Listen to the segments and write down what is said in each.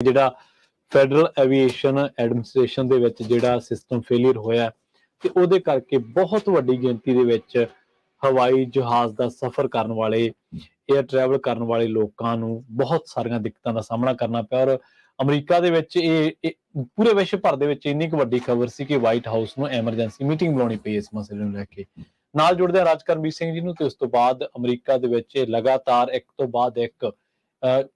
ਜਿਹੜਾ federal aviation administration ਦੇ ਵਿੱਚ ਜਿਹੜਾ ਸਿਸਟਮ ਫੇਲਿਅਰ ਹੋਇਆ ਤੇ ਉਹਦੇ ਕਰਕੇ ਬਹੁਤ ਵੱਡੀ ਗਿਣਤੀ ਦੇ ਵਿੱਚ ਹਵਾਈ ਜਹਾਜ਼ ਦਾ ਸਫ਼ਰ ਕਰਨ ਵਾਲੇ ਏਅਰ ਟਰੈਵਲ ਕਰਨ ਵਾਲੇ ਲੋਕਾਂ ਨੂੰ ਬਹੁਤ ਸਾਰੀਆਂ ਦਿੱਕਤਾਂ ਦਾ ਸਾਹਮਣਾ ਕਰਨਾ ਪਿਆ। ਔਰ ਅਮਰੀਕਾ ਦੇ ਵਿੱਚ ਇਹ ਪੂਰੇ ਵਿਸ਼ਵ ਭਰ ਦੇ ਵਿੱਚ ਇੰਨੀ ਕੁ ਵੱਡੀ ਖਬਰ ਸੀ ਕਿ ਵਾਈਟ ਹਾਊਸ ਨੂੰ ਐਮਰਜੈਂਸੀ ਮੀਟਿੰਗ ਬੁਲਾਉਣੀ ਪਈ ਇਸ ਮਸਲੇ ਨੂੰ ਲੈ ਕੇ। ਨਾਲ ਜੁੜਦੇ ਰਾਜ ਕਰਮਵੀਰ ਸਿੰਘ ਜੀ ਨੂੰ। ਤੇ ਉਸ ਤੋਂ ਬਾਅਦ ਅਮਰੀਕਾ ਦੇ ਵਿੱਚ ਲਗਾਤਾਰ ਇੱਕ ਤੋਂ ਬਾਅਦ ਇੱਕ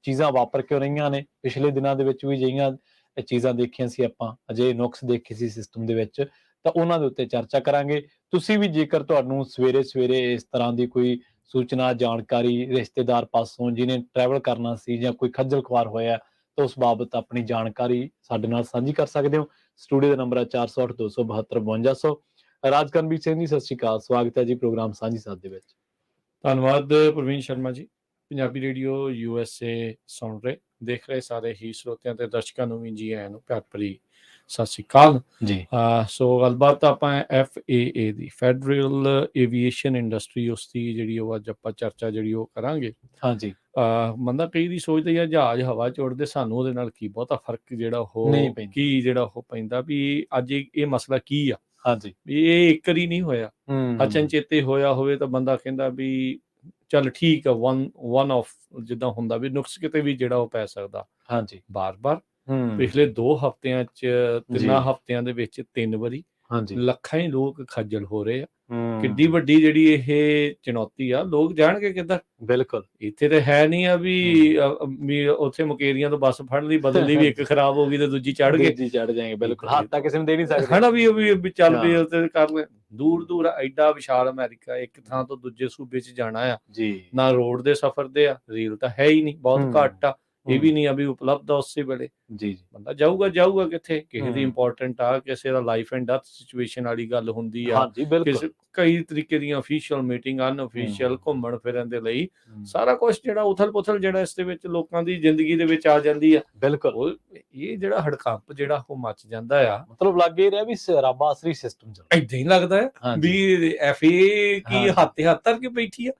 ਚੀਜ਼ਾਂ ਵਾਪਰ ਕਿਉਂ ਰਹੀਆਂ ਨੇ। ਪਿਛਲੇ ਦਿਨਾਂ ਦੇ ਵਿੱਚ ਵੀ ਜਿਹੀਆਂ ਚੀਜ਼ਾਂ ਦੇਖੀਆਂ ਸੀ ਆਪਾਂ, ਅਜੇ ਨੁਕਸ ਦੇਖੇ ਸੀ ਸਿਸਟਮ ਦੇ ਵਿੱਚ, ਤਾਂ ਉਹਨਾਂ ਦੇ ਉੱਤੇ ਚਰਚਾ ਕਰਾਂਗੇ। ਤੁਸੀਂ ਵੀ ਜੇਕਰ ਤੁਹਾਨੂੰ ਸਵੇਰੇ ਸਵੇਰੇ ਇਸ ਤਰ੍ਹਾਂ ਦੀ ਕੋਈ ਸੂਚਨਾ ਜਾਣਕਾਰੀ ਰਿਸ਼ਤੇਦਾਰ ਪਾਸੋਂ ਜਿਹਨੇ ਟਰੈਵਲ ਕਰਨਾ ਸੀ ਜਾਂ ਕੋਈ ਖੱਜਲ ਖੁਆਰ ਹੋਇਆ ਤਾਂ ਉਸ ਬਾਬਤ ਆਪਣੀ ਜਾਣਕਾਰੀ ਸਾਡੇ ਨਾਲ ਸਾਂਝੀ ਕਰ ਸਕਦੇ ਹੋ। ਸਟੂਡੀਓ ਦਾ ਨੰਬਰ ਹੈ 408 272 5200। ਰਾਜ ਕਰਮਵੀਰ ਸਿੰਘ ਜੀ, ਸਤਿ ਸ਼੍ਰੀ ਅਕਾਲ, ਸਵਾਗਤ ਹੈ ਜੀ ਪ੍ਰੋਗਰਾਮ ਸਾਂਝੀ ਸਾਥ ਦੇ ਵਿੱਚ। ਧੰਨਵਾਦ ਪ੍ਰਵੀਨ ਸ਼ਰਮਾ ਜੀ। ਪੰਜਾਬੀ ਰੇਡੀਓ USA ਸੁਣ ਰਹੇ ਦੇਖ ਰਹੇ ਸਾਰੇ ਹੀ ਸਰੋਤਿਆਂ ਤੇ ਦਰਸ਼ਕਾਂ ਨੂੰ ਵੀ ਜੀ ਆਇਆਂ ਨੂੰ ਪਿਆਰ ਭਰੀ ਸਤਿ ਸ਼੍ਰੀ ਅਕਾਲ ਜੀ। ਸੋ ਗੱਲਬਾਤ ਆਪਾਂ FAA ਦੀ ਫੈਡਰਲ ਏਵੀਏਸ਼ਨ ਇੰਡਸਟਰੀ, ਉਸ ਦੀ ਜਿਹੜੀ ਉਹ ਅੱਜ ਆਪਾਂ ਚਰਚਾ ਜਿਹੜੀ ਉਹ ਕਰਾਂਗੇ। ਹਾਂਜੀ। ਬੰਦਾ ਕਈ ਦੀ ਸੋਚਦਾ ਆ ਜਹਾਜ਼ ਹਵਾ ਚ ਉੱਡਦੇ, ਸਾਨੂੰ ਉਹਦੇ ਨਾਲ ਕੀ ਬਹੁਤਾ ਫਰਕ ਜਿਹੜਾ ਉਹ ਕੀ ਜਿਹੜਾ ਉਹ ਪੈਂਦਾ ਵੀ ਅੱਜ ਇਹ ਮਸਲਾ ਕੀ ਆ। ਹਾਂਜੀ। ਵੀ ਇਹ ਇੱਕ ਵਾਰੀ ਨਹੀਂ ਹੋਇਆ, ਅਚਨਚੇਤੇ ਹੋਇਆ ਹੋਵੇ ਤਾਂ ਬੰਦਾ ਕਹਿੰਦਾ ਵੀ ਚੱਲ ਠੀਕ ਆ, ਵਨ ਆਫ ਜਿੱਦਾਂ ਹੁੰਦਾ ਵੀ ਨੁਕਸ ਕਿਤੇ ਵੀ ਜਿਹੜਾ ਉਹ ਪੈ ਸਕਦਾ। ਹਾਂਜੀ। ਬਾਰ-ਬਾਰ ਪਿਛਲੇ 2 ਹਫ਼ਤਿਆਂ ਚ 3 ਹਫ਼ਤਿਆਂ ਦੇ ਵਿੱਚ 3 ਵਾਰੀ ਲੱਖਾਂ ਹੀ ਲੋਕ ਖੱਜਲ ਹੋ ਰਹੇ ਆ। ਕਿੱਡੀ ਵੱਡੀ ਜਿਹੜੀ ਇਹ ਚੁਣੌਤੀ ਆ, ਲੋਕ ਜਾਣਗੇ ਕਿੱਧਰ। ਬਿਲਕੁਲ। ਇੱਥੇ ਤਾਂ ਹੈ ਨਹੀਂ ਆ ਵੀ ਉੱਥੇ ਮੁਕੇਰੀਆਂ ਤੋਂ ਬੱਸ ਫੜ ਲਈ, ਬਦਲੀ ਵੀ ਇੱਕ ਖਰਾਬ ਹੋ ਗਈ ਤੇ ਦੂਜੀ ਚੜ ਗਏ। ਚੜ ਜਾਏਗੇ। ਬਿਲਕੁਲ, ਹੱਥ ਤਾਂ ਕਿਸੇ ਨੂੰ ਦੇ ਨਹੀਂ ਸਕਦੇ ਹਨਾ ਵੀ ਚੱਲ ਵੀ ਉੱਥੇ ਕਰ ਲੈ। ਦੂਰ ਦੂਰ ਐਡਾ ਵਿਸ਼ਾਲ ਅਮਰੀਕਾ, ਇੱਕ ਥਾਂ ਤੋਂ ਦੂਜੇ ਸੂਬੇ ਚ ਜਾਣਾ ਆ ਜੀ, ਨਾ ਰੋਡ ਦੇ ਸਫ਼ਰ ਦੇ ਆ, ਰੇਲ ਤਾਂ ਹੈ ਹੀ ਨਹੀਂ, ਬਹੁਤ ਘੱਟ ਆ। ਇਹ ਵੀ ਨਹੀਂ ਆ ਵੀ ਉਪਲਬਧ ਆ ਉਸੇ ਵੇਲੇ। ਜੀ। ਬੰਦਾ ਜਾਊਗਾ ਕਿੱਥੇ, ਕਿਸੇ ਦੀ ਇੰਪੋਰਟੈਂਟ ਆ, ਕਿਸੇ ਦਾ ਲਾਈਫ ਐਂਡ ਡੈਥ ਸਿਚੁਏਸ਼ਨ ਵਾਲੀ ਗੱਲ ਹੁੰਦੀ ਆ, ਕਈ ਤਰੀਕੇ ਦੀਆਂ ਅਫੀਸ਼ੀਅਲ ਮੀਟਿੰਗ, ਅਨਅਫੀਸ਼ੀਅਲ, ਘੁੰਮਣ ਫਿਰਨ ਦੇ ਲਈ ਸਾਰਾ ਕੁਛ ਜਿਹੜਾ ਉਥਲ ਪੁਥਲ ਜਿਹੜਾ ਇਸ ਦੇ ਵਿੱਚ ਲੋਕਾਂ ਦੀ ਜ਼ਿੰਦਗੀ ਦੇ ਵਿੱਚ ਆ ਜਾਂਦੀ ਆ। ਬਿਲਕੁਲ। ਇਹ ਜਿਹੜਾ ਹੜਕੰਪ ਜਿਹੜਾ ਉਹ ਮਚ ਜਾਂਦਾ ਆ, ਮਤਲਬ ਲੱਗੇ ਰਿਹਾ ਵੀ ਰੱਬ ਆਸਰੀ ਸਿਸਟਮ ਏਦਾਂ ਹੀ ਲੱਗਦਾ ਹੈ ਵੀ FAA ਕੀ ਹੱਥ ਧਰ ਕੇ ਬੈਠੀ ਆ,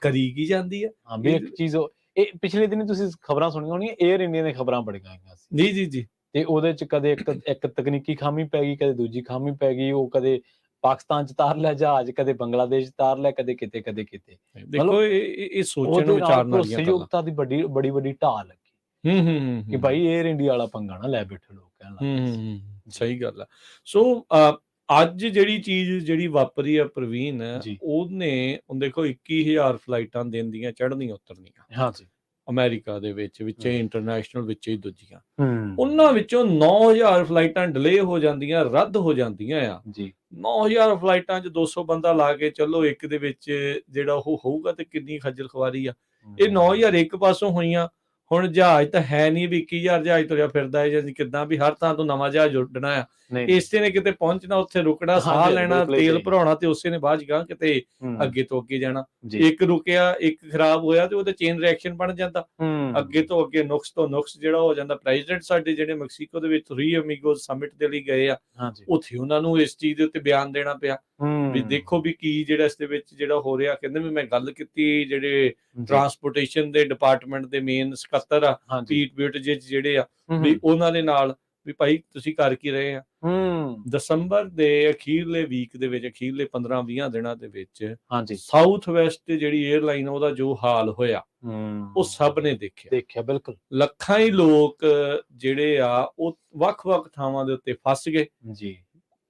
ਕਰੀ ਕੀ ਜਾਂਦੀ ਆ। ਇੱਕ ਚੀਜ਼ ਇਹ ਪਿਛਲੇ ਦਿਨ ਤੁਸੀਂ ਖਬਰਾਂ ਸੁਣੀਆਂ ਹੋਣੀਆਂ, ਏਅਰ ਇੰਡੀਆ ਦੀਆਂ ਖਬਰਾਂ ਬੜੀਆਂ ਆਈਆਂ ਸੀ। ਜੀ। ਤੇ ਉਹਦੇ ਚ ਕਦੇ ਇੱਕ ਤਕਨੀਕੀ ਖਾਮੀ ਪੈ ਗਈ, ਕਦੇ ਦੂਜੀ ਖਾਮੀ ਪੈ ਗਈ। ਉਹ ਕਦੇ ਪਾਕਿਸਤਾਨ ਚ ਤਾਰ ਲਿਆ ਜਹਾਜ਼, ਕਦੇ ਬੰਗਲਾਦੇਸ਼ ਤਾਰ ਲਿਆ, ਕਦੇ ਕਿਤੇ ਕਦੇ ਕਿਤੇ। ਦੇਖੋ ਇਹ ਸੋਚਣ ਵਿਚਾਰਨ ਵਾਲੀਆਂ ਸਹਿਯੋਗਤਾ ਦੀ ਬੜੀ ਢਾਹ ਲੱਗੀ ਕਿ ਭਾਈ ਏਅਰ ਇੰਡੀਆ ਵਾਲਾ ਪੰਗਾ ਨਾ ਲੈ ਬੈਠੇ ਲੋਕ ਕਹਿਣ ਲੱਗ। ਸਹੀ ਗੱਲ ਆ। ਸੋ ਅੱਜ ਜਿਹੜੀ ਚੀਜ਼ ਜਿਹੜੀ ਵਾਪਰੀ ਆ ਪ੍ਰਵੀਨ, ਉਹਨੇ ਦੇਖੋ 21,000 ਫਲਾਈਟਾਂ ਦਿਨ ਦੀਆਂ ਚੜ੍ਹਨੀਆਂ ਉਤਰਨੀਆਂ ਅਮਰੀਕਾ ਦੇ ਵਿੱਚ ਇੰਟਰਨੈਸ਼ਨਲ ਵਿੱਚ ਹੀ ਦੂਜੀਆਂ, ਉਹਨਾਂ ਵਿੱਚੋਂ 9,000 ਫਲਾਈਟਾਂ ਡਿਲੇ ਹੋ ਜਾਂਦੀਆਂ, ਰੱਦ ਹੋ ਜਾਂਦੀਆਂ ਆ ਜੀ। 9,000 ਫਲਾਈਟਾਂ 'ਚ 200 ਬੰਦਾ ਲਾ ਕੇ ਚੱਲੋ, ਇੱਕ ਦੇ ਵਿੱਚ ਜਿਹੜਾ ਉਹ ਹੋਊਗਾ ਤੇ ਕਿੰਨੀ ਖੱਜਲ ਖੁਆਰੀ ਆ। ਇਹ 9,000 ਇੱਕ ਪਾਸੋਂ ਹੋਈਆਂ। ਹੁਣ ਜਹਾਜ਼ ਤਾਂ ਹੈ ਨਹੀਂ ਵੀ 21,000 ਜਹਾਜ਼ ਤੁਰਿਆ ਫਿਰਦਾ ਹੈ ਜਾਂ ਕਿੱਦਾਂ ਵੀ ਹਰ ਥਾਂ ਤੋਂ ਨਵਾਂ ਜਹਾਜ਼ ਉੱਡਣਾ ਆ। ਇਸੇ ਨੇ ਕਿਤੇ ਪਹੁੰਚਣਾ, ਉੱਥੇ ਰੁਕਣਾ, ਸਾਹ ਲੈਣਾ, ਤੇਲ ਭਰਾਉਣਾ, ਤੇ ਉਸੇ ਨੇ ਬਾਅਦ ਚ ਕਿਤੇ ਅੱਗੇ ਤੋਂ ਅੱਗੇ ਜਾਣਾ। ਇੱਕ ਰੁਕਿਆ, ਇੱਕ ਖਰਾਬ ਹੋਇਆ ਤੇ ਉਹਦੇ ਚੇਨ ਰਿਐਕਸ਼ਨ ਬਣ ਜਾਂਦਾ, ਅੱਗੇ ਤੋਂ ਅੱਗੇ ਨੁਕਸ ਤੋਂ ਨੁਕਸ ਜਿਹੜਾ ਹੋ ਜਾਂਦਾ। ਪ੍ਰੈਜ਼ੀਡੈਂਟ ਸਾਡੇ ਜਿਹੜੇ ਮੈਕਸੀਕੋ ਦੇ ਵਿੱਚ 3 ਅਮੀਗੋਸ ਸਮਿਟ ਦੇ ਲਈ ਗਏ ਆ, ਉੱਥੇ ਉਹਨਾਂ ਨੂੰ ਇਸ ਚੀਜ਼ ਦੇ ਉੱਤੇ ਬਿਆਨ ਦੇਣਾ ਪਿਆ ਵੀ ਦੇਖੋ ਵੀ ਕੀ ਜਿਹੜਾ ਇਸ ਦੇ ਵਿੱਚ ਜਿਹੜਾ ਹੋ ਰਿਹਾ। ਕਹਿੰਦੇ ਵੀ ਮੈਂ ਗੱਲ ਕੀਤੀ ਜਿਹੜੇ ਟਰਾਂਸਪੋਰਟੇਸ਼ਨ ਦੇ ਡਿਪਾਰਟਮੈਂਟ ਦੇ ਮੇਨ ਸਕੱਤਰ ਆ, ਪੀਟ ਬਿਊਟਿਜੇਜ ਜਿਹੜੇ ਆ, ਵੀ ਉਹਨਾਂ ਦੇ ਨਾਲ ਵੀ ਭਾਈ ਤੁਸੀਂ ਕਰ ਕੀ ਰਹੇ ਆ। ਦਸੰਬਰ ਦੇ ਅਖੀਰਲੇ ਵੀਕ ਦੇ ਵਿੱਚ, ਅਖੀਰਲੇ 15-20 ਦਿਨਾਂ ਦੇ ਵਿੱਚ ਸਾਊਥ ਵੈਸਟ ਜਿਹੜੀ ਏਅਰਲਾਈਨ, ਉਹਦਾ ਜੋ ਹਾਲ ਹੋਇਆ ਉਹ ਸਭ ਨੇ ਦੇਖਿਆ। ਬਿਲਕੁਲ, ਲੱਖਾਂ ਹੀ ਲੋਕ ਜਿਹੜੇ ਆ ਉਹ ਵੱਖ-ਵੱਖ ਥਾਵਾਂ ਦੇ ਉੱਤੇ ਫਸ ਗਏ ਜੀ।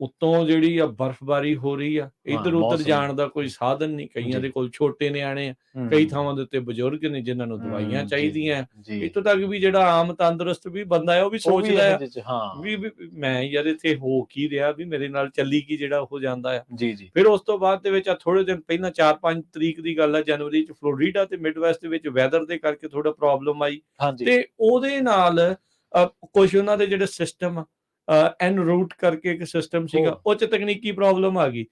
ਉੱਤੋਂ ਜਿਹੜੀ ਆ ਬਰਫ਼ਬਾਰੀ ਹੋ ਰਹੀ ਆ, ਇੱਧਰ ਉੱਧਰ ਜਾਣ ਦਾ ਕੋਈ ਸਾਧਨ ਨਹੀਂ। ਕਈਆਂ ਦੇ ਕੋਲ ਛੋਟੇ ਨਿਆਣੇ ਆ, ਕਈ ਥਾਵਾਂ ਦੇ ਉੱਤੇ ਬਜ਼ੁਰਗ ਨੇ ਜਿਨ੍ਹਾਂ ਨੂੰ ਦਵਾਈਆਂ ਚਾਹੀਦੀਆਂ। ਇੱਥੋਂ ਤੱਕ ਵੀ ਜਿਹੜਾ ਆਮ ਤੰਦਰੁਸਤ ਵੀ ਬੰਦਾ ਹੈ ਉਹ ਵੀ ਸੋਚਦਾ ਆ ਵੀ ਮੈਂ ਯਾਰ ਇੱਥੇ ਹੋ ਕੀ ਰਿਹਾ, ਵੀ ਮੇਰੇ ਨਾਲ ਚੱਲੀ ਕੀ ਜਿਹੜਾ ਉਹ ਜਾਂਦਾ ਆ। ਫਿਰ ਉਸ ਤੋਂ ਬਾਅਦ ਦੇ ਵਿੱਚ ਥੋੜੇ ਦਿਨ ਪਹਿਲਾਂ 4-5 ਤਰੀਕ ਦੀ ਗੱਲ ਆ, ਜਨਵਰੀ ਚ ਫਲੋਰੀਡਾ ਤੇ ਮਿਡਵੈਸਟ ਦੇ ਵਿੱਚ ਵੈਦਰ ਦੇ ਕਰਕੇ ਥੋੜਾ ਪ੍ਰੋਬਲਮ ਆਈ ਤੇ ਉਹਦੇ ਨਾਲ ਕੁਝ ਉਹਨਾਂ ਦੇ ਜਿਹੜੇ ਸਿਸਟਮ ਐਨ ਰੂਟ ਕਰਕੇ ਇੱਕ ਸਿਸਟਮ ਸੀਗਾ, ਉਹ ਚ ਤਕਨੀਕੀ ਪ੍ਰੋਬਲਮ ਆ ਗਈ।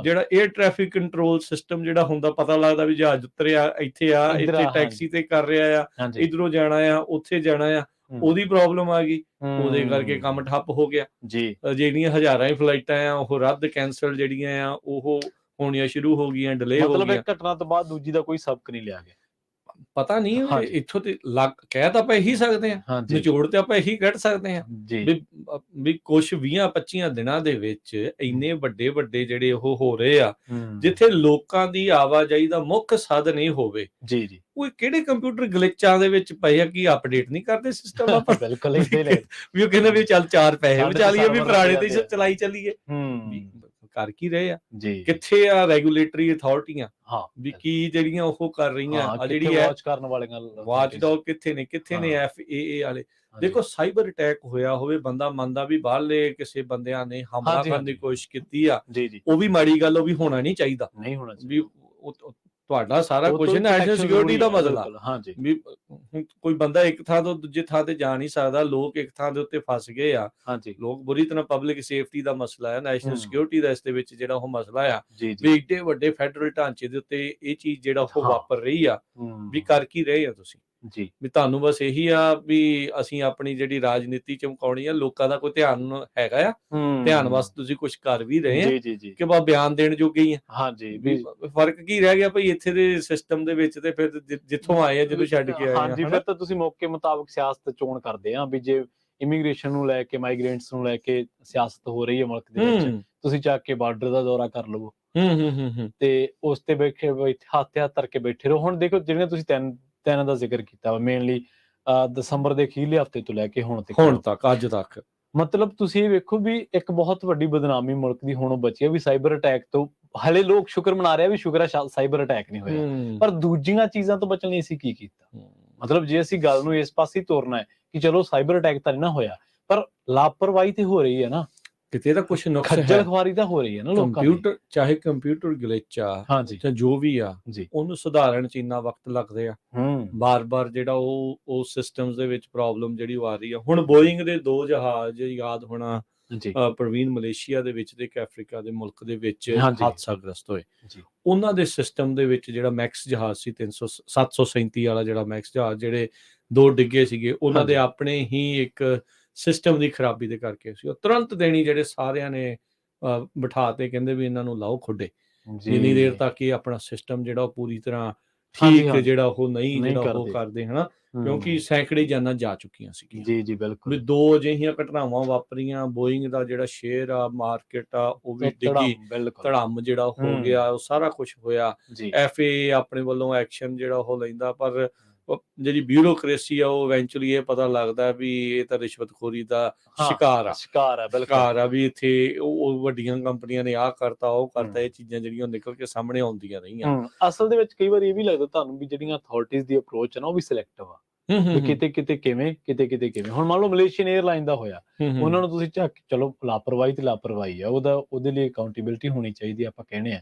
ਜਿਹੜਾ 에ਅਰ ਟ੍ਰੈਫਿਕ ਕੰਟਰੋਲ ਸਿਸਟਮ ਜਿਹੜਾ ਹੁੰਦਾ, ਪਤਾ ਲੱਗਦਾ ਵੀ ਜਹਾਜ਼ ਉਤਰਿਆ, ਇੱਥੇ ਆ, ਇੱਥੇ ਟੈਕਸੀ ਤੇ ਕਰ ਰਿਹਾ ਆ, ਇਧਰੋਂ ਜਾਣਾ ਆ, ਉੱਥੇ ਜਾਣਾ ਆ, ਉਹਦੀ ਪ੍ਰੋਬਲਮ ਆ ਗਈ। ਉਹਦੇ ਕਰਕੇ ਕੰਮ ਠੱਪ ਹੋ ਗਿਆ ਜੀ। ਜਿਹੜੀਆਂ ਹਜ਼ਾਰਾਂ ਹੀ ਫਲਾਈਟਾਂ ਆ ਉਹ ਰੱਦ, ਕੈਂਸਲ ਜਿਹੜੀਆਂ ਆ ਉਹ ਹੋਣੀਆਂ ਸ਼ੁਰੂ ਹੋ ਗਈਆਂ, ਡਿਲੇ ਹੋ ਗਈਆਂ। ਮਤਲਬ ਇੱਕ ਘਟਨਾ ਤੋਂ ਬਾਅਦ ਦੂਜੀ ਦਾ ਕੋਈ ਸਬਕ ਨਹੀਂ ਲਿਆ ਗਿਆ। ਪਤਾ ਨਹੀਂ ਹਾਂਜੀ। ਇੱਥੋਂ ਤੇ ਕਹਿ ਤਾਂ ਆਪਾਂ ਇਹੀ ਸਕਦੇ ਹਾਂ, ਹਾਂਜੀ ਨਿਚੋੜ ਤੇ ਆਪਾਂ ਇਹੀ ਕੱਢ ਸਕਦੇ ਹਾਂ ਜੀ ਵੀ ਕੁਛ 20-25 ਦਿਨਾਂ ਦੇ ਵਿੱਚ ਇੰਨੇ ਵੱਡੇ ਵੱਡੇ ਜਿਹੜੇ ਉਹ ਹੋ ਰਹੇ ਆ, ਜਿੱਥੇ ਲੋਕਾਂ ਦੀ ਆਵਾਜਾਈ ਦਾ ਮੁੱਖ ਸਾਧਨ ਇਹ ਹੋਵੇ, ਜੀ ਜੀ ਉਹ ਕਿਹੜੇ ਕੰਪਿਊਟਰ ਗਲਿਚਾਂ ਦੇ ਵਿੱਚ ਪਏ ਆ, ਕੀ ਅਪਡੇਟ ਨਹੀਂ ਕਰਦੇ ਸਿਸਟਮ ਆਪਾਂ ਬਿਲਕੁਲ ਏਦਾਂ ਹੀ ਲੈ ਵੀ ਉਹ ਕਹਿੰਦੇ ਵੀ ਚੱਲ 4 ਪੈਸੇ ਸਾਡੇ ਬਚਾ ਲਈਏ, ਵੀ server ਪੁਰਾਣੇ ਲੱਗ ਤੇ ਜਾਂਦੇ ਚਲਾਈ ਚੱਲੀਏ। ਹੂੰ ਕਰ ਕੀ ਰਹੇ ਆ, ਜੀ ਕਿੱਥੇ ਆ ਰੈਗੂਲੇਟਰੀ ਅਥਾਰਟੀਆਂ, ਹਾਂ ਵੀ ਕੀ ਜਿਹੜੀਆਂ ਉਹ ਕਰ ਰਹੀਆਂ ਆ, ਹਾਂ ਜਿਹੜੀ ਹੈ ਵਾਚ ਕਰਨ ਵਾਲੀਆਂ ਵਾਚ ਡੌਗ ਕਿੱਥੇ ਨੇ FAA ਵਾਲੇ। ਦੇਖੋ ਸਾਈਬਰ ਅਟੈਕ ਹੋਇਆ ਹੋਵੇ, ਬੰਦਾ ਮੰਨਦਾ ਵੀ ਬਾਹਰਲੇ ਕਿਸੇ ਬੰਦਿਆਂ ਨੇ ਹਮਲਾ ਕਰਨ ਦੀ ਕੋਸ਼ਿਸ਼ ਕੀਤੀ ਆ, ਜੀ ਜੀ ਉਹ ਵੀ ਮਾੜੀ ਗੱਲ, ਉਹ ਵੀ ਹੋਣਾ ਨਹੀਂ ਚਾਹੀਦਾ, ਨਹੀਂ ਹੋਣਾ ਵੀ ਤੁਹਾਡਾ ਸਾਰਾ ਕੁਝ ਨੈਸ਼ਨਲ ਸਿਕਿਉਰਿਟੀ ਦਾ ਮਸਲਾ। ਹਾਂਜੀ ਵੀ ਕੋਈ ਬੰਦਾ ਇੱਕ ਥਾਂ ਤੋਂ ਦੂਜੇ ਥਾਂ ਤੇ ਜਾ ਨਹੀਂ ਸਕਦਾ, ਲੋਕ ਇੱਕ ਥਾਂ ਦੇ ਉੱਤੇ ਫਸ ਗਏ ਆ, ਹਾਂਜੀ ਲੋਕ ਬੁਰੀ ਤਰ੍ਹਾਂ ਪਬਲਿਕ ਸੇਫਟੀ ਦਾ ਮਸਲਾ ਹੈ, ਨੈਸ਼ਨਲ ਸਿਕਿਉਰਿਟੀ ਦਾ ਇਸ ਦੇ ਵਿੱਚ ਜਿਹੜਾ ਉਹ ਮਸਲਾ ਆ, ਜੀ ਵੀ ਏਡੇ ਵੱਡੇ ਫੈਡਰਲ ਢਾਂਚੇ ਦੇ ਉੱਤੇ ਇਹ ਚੀਜ਼ ਜਿਹੜਾ ਉਹ ਵਾਪਰ ਰਹੀ ਆ, ਵੀ ਕਰ ਕੀ ਰਹੇ ਆ ਤੁਸੀਂ ਜੀ ਵੀ ਤੁਹਾਨੂੰ ਬਸ ਇਹੀ ਆ ਵੀ ਅਸੀਂ ਆਪਣੀ ਜਿਹੜੀ ਰਾਜਨੀਤੀ ਚਮਕਾਉਣੀ ਆ, ਲੋਕਾਂ ਦਾ ਕੋਈ ਧਿਆਨ ਹੈਗਾ ਆ, ਧਿਆਨ ਵਾਸਤੇ ਤੁਸੀਂ ਕੁਝ ਕਰ ਵੀ ਰਹੇ ਆ ਜੀ ਜੀ ਜੀ ਕਿ ਬਾ ਬਿਆਨ ਦੇਣ ਜੋਗੇ ਹੀ ਆ। ਹਾਂਜੀ ਵੀ ਫਰਕ ਕੀ ਰਹਿ ਗਿਆ ਭਾਈ ਇੱਥੇ ਦੇ ਸਿਸਟਮ ਦੇ ਵਿੱਚ, ਤੇ ਫਿਰ ਜਿੱਥੋਂ ਆਏ ਆ ਜਦੋਂ ਛੱਡ ਕੇ ਆਏ ਆ। ਹਾਂਜੀ ਫਿਰ ਤਾਂ ਤੁਸੀਂ ਮੌਕੇ ਮੁਤਾਬਕ ਸਿਆਸਤ ਚੋਣ ਕਰਦੇ ਆ, ਵੀ ਜੇ ਇਮੀਗ੍ਰੇਸ਼ਨ ਨੂੰ ਲੈ ਕੇ ਮਾਈਗ੍ਰੇਂਟਸ ਨੂੰ ਲੈ ਕੇ ਸਿਆਸਤ ਹੋ ਰਹੀ ਹੈ ਮੁਲਕ ਦੇ ਵਿੱਚ, ਤੁਸੀਂ ਚੱਕ ਕੇ ਬਾਰਡਰ ਦਾ ਦੌਰਾ ਕਰ ਲਵੋ ਤੇ ਉਸ ਤੇ ਬੈਠੇ ਹੱਥ ਧਰ ਕੇ ਬੈਠੇ ਰਹੋ। ਹੁਣ ਦੇਖੋ ਜਿਹੜੀਆਂ ਤੁਸੀਂ ਤਿੰਨ ਦਾ ਜ਼ਿਕਰ ਕੀਤਾ ਵਾ, ਮੇਨਲੀ ਦਸੰਬਰ ਦੇ ਅਖੀਰਲੇ ਹਫ਼ਤੇ ਤੋਂ ਲੈ ਕੇ ਹੁਣ ਤੱਕ ਅੱਜ ਤੱਕ, ਮਤਲਬ ਤੁਸੀਂ ਇਹ ਵੇਖੋ ਵੀ ਇੱਕ ਬਹੁਤ ਵੱਡੀ ਬਦਨਾਮੀ ਮੁਲਕ ਦੀ ਹੁਣ ਬਚੀ ਹੈ ਵੀ ਸਾਈਬਰ ਅਟੈਕ ਤੋਂ। ਹਲੇ ਲੋਕ ਸ਼ੁਕਰ ਮਨਾ ਰਹੇ ਆ ਵੀ ਸ਼ੁਕਰ ਹੈ ਸਾਈਬਰ ਅਟੈਕ ਨਹੀਂ ਹੋਇਆ, ਪਰ ਦੂਜੀਆਂ ਚੀਜ਼ਾਂ ਤੋਂ ਬਚਣ ਲਈ ਅਸੀਂ ਕੀ ਕੀਤਾ? ਮਤਲਬ ਜੇ ਅਸੀਂ ਗੱਲ ਨੂੰ ਇਸ ਪਾਸੇ ਤੋਰਨਾ ਹੈ ਕਿ ਚਲੋ ਸਾਈਬਰ ਅਟੈਕ ਤਾਂ ਨਹੀਂ ਨਾ ਹੋਇਆ, ਪਰ ਲਾਪਰਵਾਹੀ ਤੇ ਹੋ ਰਹੀ ਹੈ ਨਾ, ਕਿਤੇ ਤਾਂ ਕੁਝ ਨੁਕਸ ਹੈ, ਖੱਜਲ ਖੁਆਰੀ ਤਾਂ ਹੋ ਰਹੀ ਹੈ ਨਾ ਲੋਕਾਂ ਦੀ। ਕੰਪਿਊਟਰ ਚਾਹੇ ਕੰਪਿਊਟਰ ਗਲਿਚ ਆ ਜਾਂ ਜੋ ਵੀ ਆ, ਉਹਨੂੰ ਸੁਧਾਰਨ ਚ ਇੰਨਾ ਵਕਤ ਲੱਗਦੇ ਆ, ਬਾਰ-ਬਾਰ ਜਿਹੜਾ ਉਹ ਸਿਸਟਮਸ ਦੇ ਵਿੱਚ ਪ੍ਰੋਬਲਮ ਜਿਹੜੀ ਆ ਰਹੀ ਆ। ਹੁਣ ਬੋਇੰਗ ਦੇ 2 ਜਹਾਜ਼ ਯਾਦ ਹੋਣਾ, ਪ੍ਰਵੀਨ ਮਲੇਸ਼ੀਆ ਦੇ ਵਿੱਚ ਤੇ ਇੱਕ ਅਫਰੀਕਾ ਦੇ ਮੁਲਕ ਦੇ ਵਿੱਚ ਹਾਦਸਾਗ੍ਰਸਤ ਹੋਏ, ਉਹਨਾਂ ਦੇ ਸਿਸਟਮ ਦੇ ਵਿੱਚ ਜਿਹੜਾ ਮੈਕਸ ਜਹਾਜ਼ ਸੀ 737 ਵਾਲਾ ਜਿਹੜਾ ਮੈਕਸ ਜਹਾਜ਼, ਜਿਹੜੇ 2 ਡਿੱਗੇ ਸੀਗੇ, ਉਹਨਾਂ ਦੇ ਆਪਣੇ ਹੀ ਇੱਕ ਸਿਸਟਮ ਦੀ ਖਰਾਬੀ ਦੇ ਕਰਕੇ ਸੀ। ਉਹ ਤੁਰੰਤ ਦੇਣੀ ਜਿਹੜੇ ਸਾਰਿਆਂ ਨੇ ਬਿਠਾ ਤੇ ਕਹਿੰਦੇ ਵੀ ਇਹਨਾਂ ਨੂੰ ਲਾਓ ਖੁੱਡੇ, ਜਿੰਨੀ ਦੇਰ ਤੱਕ ਇਹ ਆਪਣਾ ਸਿਸਟਮ ਜਿਹੜਾ ਉਹ ਪੂਰੀ ਤਰ੍ਹਾਂ ਠੀਕ ਜਿਹੜਾ ਉਹ ਨਹੀਂ ਜਿਹੜਾ ਉਹ ਕਰਦੇ ਹਨਾ, ਕਿਉਂਕਿ ਸੈਂਕੜੇ ਜਾਨਾਂ ਜਾ ਚੁੱਕੀਆਂ ਸੀਗੀਆਂ। ਜੀ ਜੀ ਬਿਲਕੁਲ। ਵੀ 2 ਅਜਿਹੀਆਂ ਘਟਨਾਵਾਂ ਵਾਪਰੀਆਂ, ਬੋਇੰਗ ਦਾ ਜਿਹੜਾ ਸ਼ੇਅਰ ਆ, ਮਾਰਕੀਟ ਆ, ਉਹ ਵੀ ਡਿੱਗੀ, ਧੜਾਮ ਜਿਹੜਾ ਹੋ ਗਿਆ, ਉਹ ਸਾਰਾ ਕੁਝ ਹੋਇਆ। FAA ਆਪਣੇ ਵੱਲੋਂ ਐਕਸ਼ਨ ਜਿਹੜਾ ਉਹ ਲੈਂਦਾ, ਪਰ ਜਿਹੜੀ ਬਿਊਰੋਕ੍ਰੇਸੀ ਆ ਉਹ ਇਵੈਂਚੁਅਲੀ ਇਹ ਪਤਾ ਲੱਗਦਾ ਵੀ ਇਹ ਤਾਂ ਰਿਸ਼ਵਤਖੋਰੀ ਦਾ ਸ਼ਿਕਾਰ ਆ, ਵੀ ਇੱਥੇ ਉਹ ਵੱਡੀਆਂ ਕੰਪਨੀਆਂ ਨੇ ਆਹ ਕਰਤਾ ਉਹ ਕਰਤਾ, ਇਹ ਚੀਜ਼ਾਂ ਜਿਹੜੀਆਂ ਨਿਕਲ ਕੇ ਸਾਹਮਣੇ ਆਉਂਦੀਆਂ ਰਹੀਆਂ। ਅਸਲ ਦੇ ਵਿੱਚ ਕਈ ਵਾਰ ਇਹ ਵੀ ਲੱਗਦਾ ਤੁਹਾਨੂੰ ਵੀ ਜਿਹੜੀਆਂ ਅਥਾਰਟੀਜ਼ ਦੀ ਅਪਰੋਚ ਹੈ ਨਾ, ਉਹ ਵੀ ਸਿਲੈਕਟਿਵ ਆ, ਕਿਤੇ ਕਿਵੇਂ ਕਿਵੇਂ। ਹੁਣ ਮੰਨ ਲਓ ਮਲੇਸ਼ੀਅਨ 에ਅਰਲਾਈਨ ਦਾ ਹੋਇਆ, ਉਹਨਾਂ ਨੂੰ ਤੁਸੀਂ ਚਲੋ ਲਾਪਰਵਾਹੀ ਤੇ ਲਾਪਰਵਾਹੀ ਆ, ਉਹਦੇ ਲਈ ਅਕਾਊਂਟੇਬਿਲਟੀ ਹੋਣੀ ਚਾਹੀਦੀ, ਆਪਾਂ ਕਹਿੰਦੇ ਆ,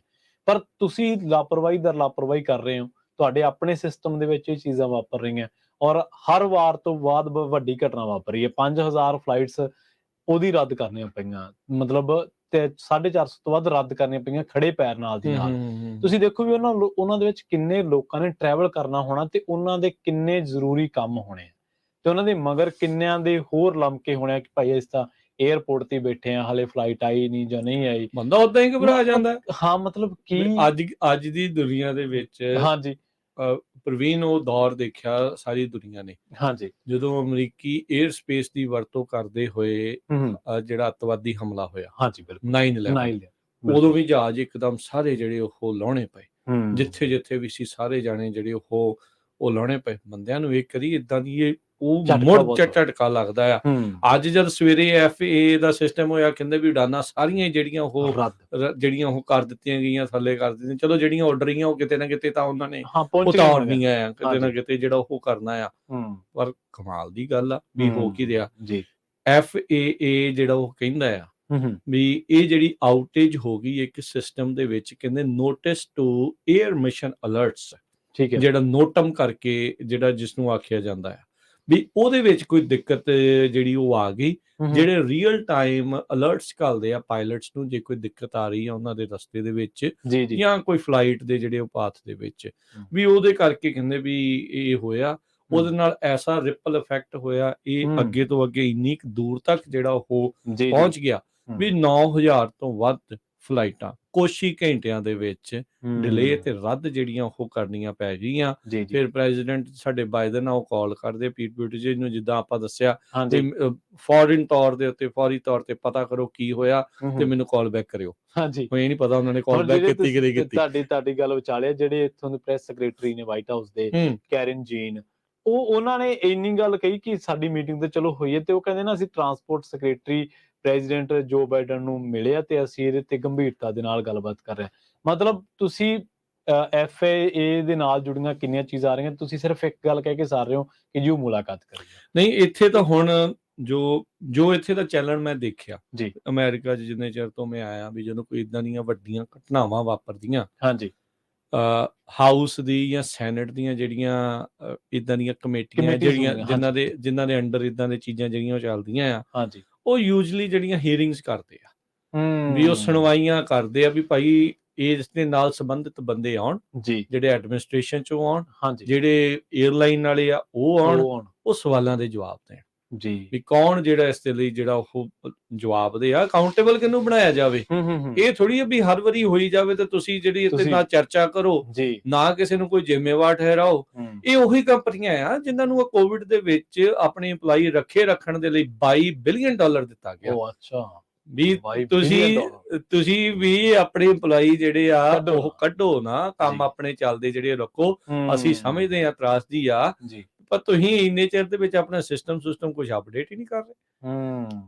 ਪਰ ਤੁਸੀਂ ਲਾਪਰਵਾਹੀ ਦਰ ਲਾਪਰਵਾਹੀ ਕਰ ਰਹੇ ਹੋ, ਤੁਹਾਡੇ ਆਪਣੇ ਸਿਸਟਮ ਦੇ ਵਿੱਚ ਇਹ ਚੀਜ਼ਾਂ ਵਾਪਰ ਰਹੀਆਂ, ਔਰ ਹਰ ਵਾਰ ਤੋਂ ਬਾਅਦ ਵੱਡੀ ਘਟਨਾ ਵਾਪਰੀ ਹੈ। 5000 ਫਲਾਈਟਸ ਉਹਦੀ ਰੱਦ ਕਰਨੀਆਂ ਪਈਆਂ, ਮਤਲਬ ਤੇ 450 ਤੋਂ ਵੱਧ ਰੱਦ ਕਰਨੀਆਂ ਪਈਆਂ ਖੜੇ ਪੈਰ ਨਾਲ ਦੀ ਨਾਲ। ਤੁਸੀਂ ਦੇਖੋ ਵੀ ਉਹਨਾਂ ਦੇ ਵਿੱਚ ਕਿੰਨੇ ਲੋਕਾਂ ਨੇ ਟਰੈਵਲ ਕਰਨਾ ਹੋਣਾ, ਤੇ ਉਹਨਾਂ ਦੇ ਕਿੰਨੇ ਜ਼ਰੂਰੀ ਕੰਮ ਹੋਣੇ, ਤੇ ਉਹਨਾਂ ਦੇ ਮਗਰ ਕਿੰਨਿਆਂ ਦੇ ਹੋਰ ਲਮਕੇ ਹੋਣੇ ਕਿ ਭਾਈ ਇਸ ਤਾਂ 에ਅਰਪੋਰਟ ਤੇ ਬੈਠੇ ਆ, ਹਾਲੇ ਫਲਾਈਟ ਆਈ ਨਹੀਂ ਜਾਂ ਨਹੀਂ ਆਈ, ਬੰਦਾ ਉਦਾਂ ਹੀ ਘਬਰਾ ਜਾਂਦਾ। ਹਾਂ ਮਤਲਬ ਕੀ ਅੱਜ ਦੀ ਦੁਨੀਆ ਦੇ ਵਿੱਚ ਪ੍ਰਵੀਨ ਉਹ ਦੌਰ ਦੇਖਿਆ ਸਾਰੀ ਦੁਨੀਆ ਨੇ, ਜਦੋਂ ਅਮਰੀਕੀ 에ਅਰ ਸਪੇਸ ਦੀ ਵਰਤੋਂ ਕਰਦੇ ਹੋਏ ਜਿਹੜਾ ਅੱਤਵਾਦੀ ਹਮਲਾ ਹੋਇਆ 9/11, ਉਦੋਂ ਵੀ ਜਹਾਜ਼ ਇੱਕਦਮ ਸਾਰੇ ਜਿਹੜੇ ਉਹ ਲਾਉਣੇ ਪਏ, ਜਿੱਥੇ ਵੀ ਸੀ ਸਾਰੇ ਜਾਣੇ ਜਿਹੜੇ ਉਹ ਲਾਉਣੇ ਪਏ। ਬੰਦਿਆਂ ਨੂੰ ਇਹ ਕਰੀ ਇਦਾਂ ਦੀ ਉਹ ਮੁੜ ਝਟਕਾ ਲੱਗਦਾ ਆ। ਅੱਜ ਜਦ ਸਵੇਰੇ FAA ਦਾ ਸਿਸਟਮ ਹੋਇਆ, ਕਹਿੰਦੇ ਵੀ ਉਡਾਨਾਂ ਸਾਰੀਆਂ ਜਿਹੜੀਆਂ ਉਹ ਕਰ ਦਿੱਤੀਆਂ ਗਈਆਂ, ਥੱਲੇ ਕਰ ਦਿੱਤੀਆਂ। ਚਲੋ ਜਿਹੜੀਆਂ ਉੱਡ ਰਹੀਆਂ ਉਹ ਕਿਤੇ ਨਾ ਕਿਤੇ ਤਾਂ ਉਹਨਾਂ ਨੇ ਉਤਾਰਨੀਆਂ ਆ, ਕਿਤੇ ਨਾ ਕਿਤੇ ਜਿਹੜਾ ਉਹ ਕਰਨਾ ਆ। ਪਰ ਕਮਾਲ ਦੀ ਗੱਲ ਆ ਵੀ ਹੋ ਕੀ ਰਿਹਾ, FAA ਜਿਹੜਾ ਉਹ ਕਹਿੰਦਾ ਆ ਵੀ ਇਹ ਜਿਹੜੀ ਆਊਟੇਜ ਹੋ ਗਈ ਇੱਕ ਸਿਸਟਮ ਦੇ ਵਿੱਚ, ਕਹਿੰਦੇ notice to air mission alerts, ਜਿਹੜਾ ਨੋਟਮ ਕਰਕੇ ਜਿਹੜਾ ਜਿਸ ਨੂੰ ਆਖਿਆ ਜਾਂਦਾ ਆ, ਵੀ ਉਹਦੇ ਵਿੱਚ ਕੋਈ ਦਿੱਕਤ ਜਿਹੜੀ ਉਹ ਆ ਗਈ। ਜਿਹੜੇ ਰੀਅਲ ਟਾਈਮ ਅਲਰਟਸ ਘੱਲਦੇ ਆ ਪਾਇਲਟਸ ਨੂੰ, ਜੇ ਕੋਈ ਦਿੱਕਤ ਆ ਰਹੀ ਆ ਉਹਨਾਂ ਦੇ ਰਸਤੇ ਦੇ ਵਿੱਚ ਜਾਂ ਕੋਈ ਫਲਾਈਟ ਦੇ ਜਿਹੜੇ ਉਹ ਪਾਥ ਦੇ ਵਿੱਚ, ਵੀ ਉਹਦੇ ਕਰਕੇ ਕਹਿੰਦੇ ਵੀ ਇਹ ਹੋਇਆ, ਉਹਦੇ ਨਾਲ ਐਸਾ ਰਿਪਲ ਇਫੈਕਟ ਹੋਇਆ, ਇਹ ਅੱਗੇ ਤੋਂ ਅੱਗੇ ਇੰਨੀ ਦੂਰ ਤੱਕ ਜਿਹੜਾ ਉਹ ਪਹੁੰਚ ਗਿਆ ਵੀ 9000 ਤੋਂ ਵੱਧ ਫਲਾਈਟਾਂ ਕੁਛ ਹੀ ਘੰਟਿਆਂ ਦੇ ਵਿੱਚ ਡਿਲੇ ਤੇ ਰੱਦ ਜਿਹੜੀਆਂ ਉਹ ਕਰਨੀਆਂ ਪੈ ਗਈਆਂ। ਫਿਰ ਪ੍ਰੈਜ਼ੀਡੈਂਟ ਸਾਡੇ ਬਾਈਡਨ ਆ ਉਹ ਕਾਲ ਕਰਦੇ ਪੀਟ ਬੁਟੀਜੇਜ ਨੂੰ, ਜਿੱਦਾਂ ਆਪਾਂ ਦੱਸਿਆ ਤੇ ਫੌਰੀ ਤੌਰ ਤੇ ਪਤਾ ਕਰੋ ਕੀ ਹੋਇਆ ਤੇ ਮੈਨੂੰ ਕਾਲ ਬੈਕ ਕਰਿਓ। ਉਹ ਇਹ ਨਹੀਂ ਪਤਾ ਉਹਨਾਂ ਨੇ ਕਾਲ ਬੈਕ ਕੀਤੀ ਕਿ ਨਹੀਂ ਕੀਤੀ। ਤੁਹਾਡੀ ਗੱਲ ਵਿਚਾਲੇ ਜਿਹੜੇ ਇੱਥੋਂ ਦੇ ਪ੍ਰੈਸ ਸੈਕਟਰੀ ਨੇ ਵਾਈਟ ਹਾਊਸ ਦੇ, ਕੈਰਨ ਜੀਨ, ਉਹਨਾਂ ਨੇ ਇੰਨੀ ਗੱਲ ਕਹੀ ਕਿ ਸਾਡੀ ਮੀਟਿੰਗ ਤੇ ਚਲੋ ਹੋਈ ਹੈ ਤੇ ਉਹ ਕਹਿੰਦੇ ਨਾ ਅਸੀਂ ਟਰਾਂਸਪੋਰਟ ਸੈਕਟਰੀ ਪ੍ਰੈਜ਼ੀਡੈਂਟ ਜੋ ਬਾਈਡਨ ਨੂੰ ਮਿਲੇ ਆ ਤੇ ਅਸੀਂ ਇਹਦੇ ਤੇ ਗੰਭੀਰਤਾ ਦੇ ਨਾਲ ਗੱਲਬਾਤ ਕਰ ਰਹੇ ਹਾਂ। ਮਤਲਬ ਤੁਸੀਂ FAA ਦੇ ਨਾਲ ਜੁੜੀਆਂ ਕਿੰਨੀਆਂ ਚੀਜ਼ਾਂ ਆ ਰਹੀਆਂ, ਤੁਸੀਂ ਸਿਰਫ ਇੱਕ ਗੱਲ ਕਹਿ ਕੇ ਸਾਰ ਰਹੇ ਹੋ ਕਿ ਜੀ ਉਹ ਮੁਲਾਕਾਤ ਕਰੀ। ਨਹੀਂ, ਇੱਥੇ ਤਾਂ ਹੁਣ ਜੋ ਇੱਥੇ ਦਾ ਚੱਲਣ ਮੈਂ ਦੇਖਿਆ ਜੀ ਅਮਰੀਕਾ 'ਚ ਜਿੰਨੇ ਚਿਰ ਤੋਂ ਮੈਂ ਆਇਆ, ਵੀ ਜਦੋਂ ਕੋਈ ਇਦਾਂ ਦੀਆਂ ਵੱਡੀਆਂ ਘਟਨਾਵਾਂ ਵਾਪਰਦੀਆਂ, ਹਾਊਸ ਦੀ ਜਾਂ ਸੈਨੇਟ ਦੀਆਂ ਜਿਹੜੀਆਂ ਇਦਾਂ ਦੀਆਂ ਕਮੇਟੀਆਂ ਜਿਹੜੀਆਂ ਜਿਨ੍ਹਾਂ ਦੇ ਅੰਡਰ ਇਦਾਂ ਦੀਆਂ ਚੀਜ਼ਾਂ ਜਿਹੜੀਆਂ ਚੱਲਦੀਆਂ ਆ, ਉਹ ਯੂਜਲੀ ਜਿਹੜੀਆਂ ਹੀਅਰਿੰਗਸ ਕਰਦੇ ਆ, ਵੀ ਉਹ ਸੁਣਵਾਈਆਂ ਕਰਦੇ ਆ ਵੀ ਭਾਈ ਇਸ ਦੇ ਨਾਲ ਸੰਬੰਧਿਤ ਬੰਦੇ ਆਉਣ, ਜਿਹੜੇ ਐਡਮਿਨਿਸਟ੍ਰੇਸ਼ਨ ਚੋਂ ਆਉਣ, ਜਿਹੜੇ 에ਅਰਲਾਈਨ ਵਾਲੇ ਆ ਉਹ ਆਉਣ, ਉਹ ਸਵਾਲਾਂ ਦੇ ਜਵਾਬ ਦੇਣ ਵੀ ਕੌਣ ਜਿਹੜਾ ਇਸ ਦੇ ਲਈ ਜਿਹੜਾ ਉਹ ਜਵਾਬ ਦੇ ਆ, ਅਕਾਊਂਟੇਬਲ ਕਿਹਨੂੰ ਬਣਾਇਆ ਜਾਵੇ। ਇਹ ਥੋੜੀ ਵੀ ਹਰ ਵਾਰੀ ਹੋਈ ਜਾਵੇ ਤੇ ਤੁਸੀਂ ਜਿਹੜੀ ਇਹਦੇ ਨਾਲ ਚਰਚਾ ਕਰੋ, ਨਾ ਕਿਸੇ ਨੂੰ ਕੋਈ ਜ਼ਿੰਮੇਵਾਰ ਠਹਿਰਾਓ। ਇਹ ਉਹੀ ਕੰਪਨੀਆਂ ਆ ਜਿਨ੍ਹਾਂ ਨੂੰ ਕੋਵਿਡ ਦੇ ਵਿੱਚ ਆਪਣੇ EMPLOYEE ਰੱਖਣ ਦੇ ਲਈ $22 ਬਿਲੀਅਨ ਦਿੱਤਾ ਗਿਆ। ਵੀ ਤੁਸੀਂ ਵੀ ਆਪਣੇ EMPLOYEE ਜਿਹੜੇ ਆ ਉਹ ਕੱਢੋ ਨਾ, ਕੰਮ ਆਪਣੇ ਚੱਲਦੇ ਜਿਹੜੇ ਰੱਖੋ। ਅਸੀਂ ਸਮਝਦੇ ਆ ਤਰਾਸਦੀ ਆ, ਪਰ ਤੁਸੀਂ ਇੰਨੇ ਚਿਰ ਦੇ ਵਿੱਚ ਆਪਣਾ ਸਿਸਟਮ ਕੁਝ ਅਪਡੇਟ ਹੀ ਨਹੀਂ ਕਰ ਰਹੇ।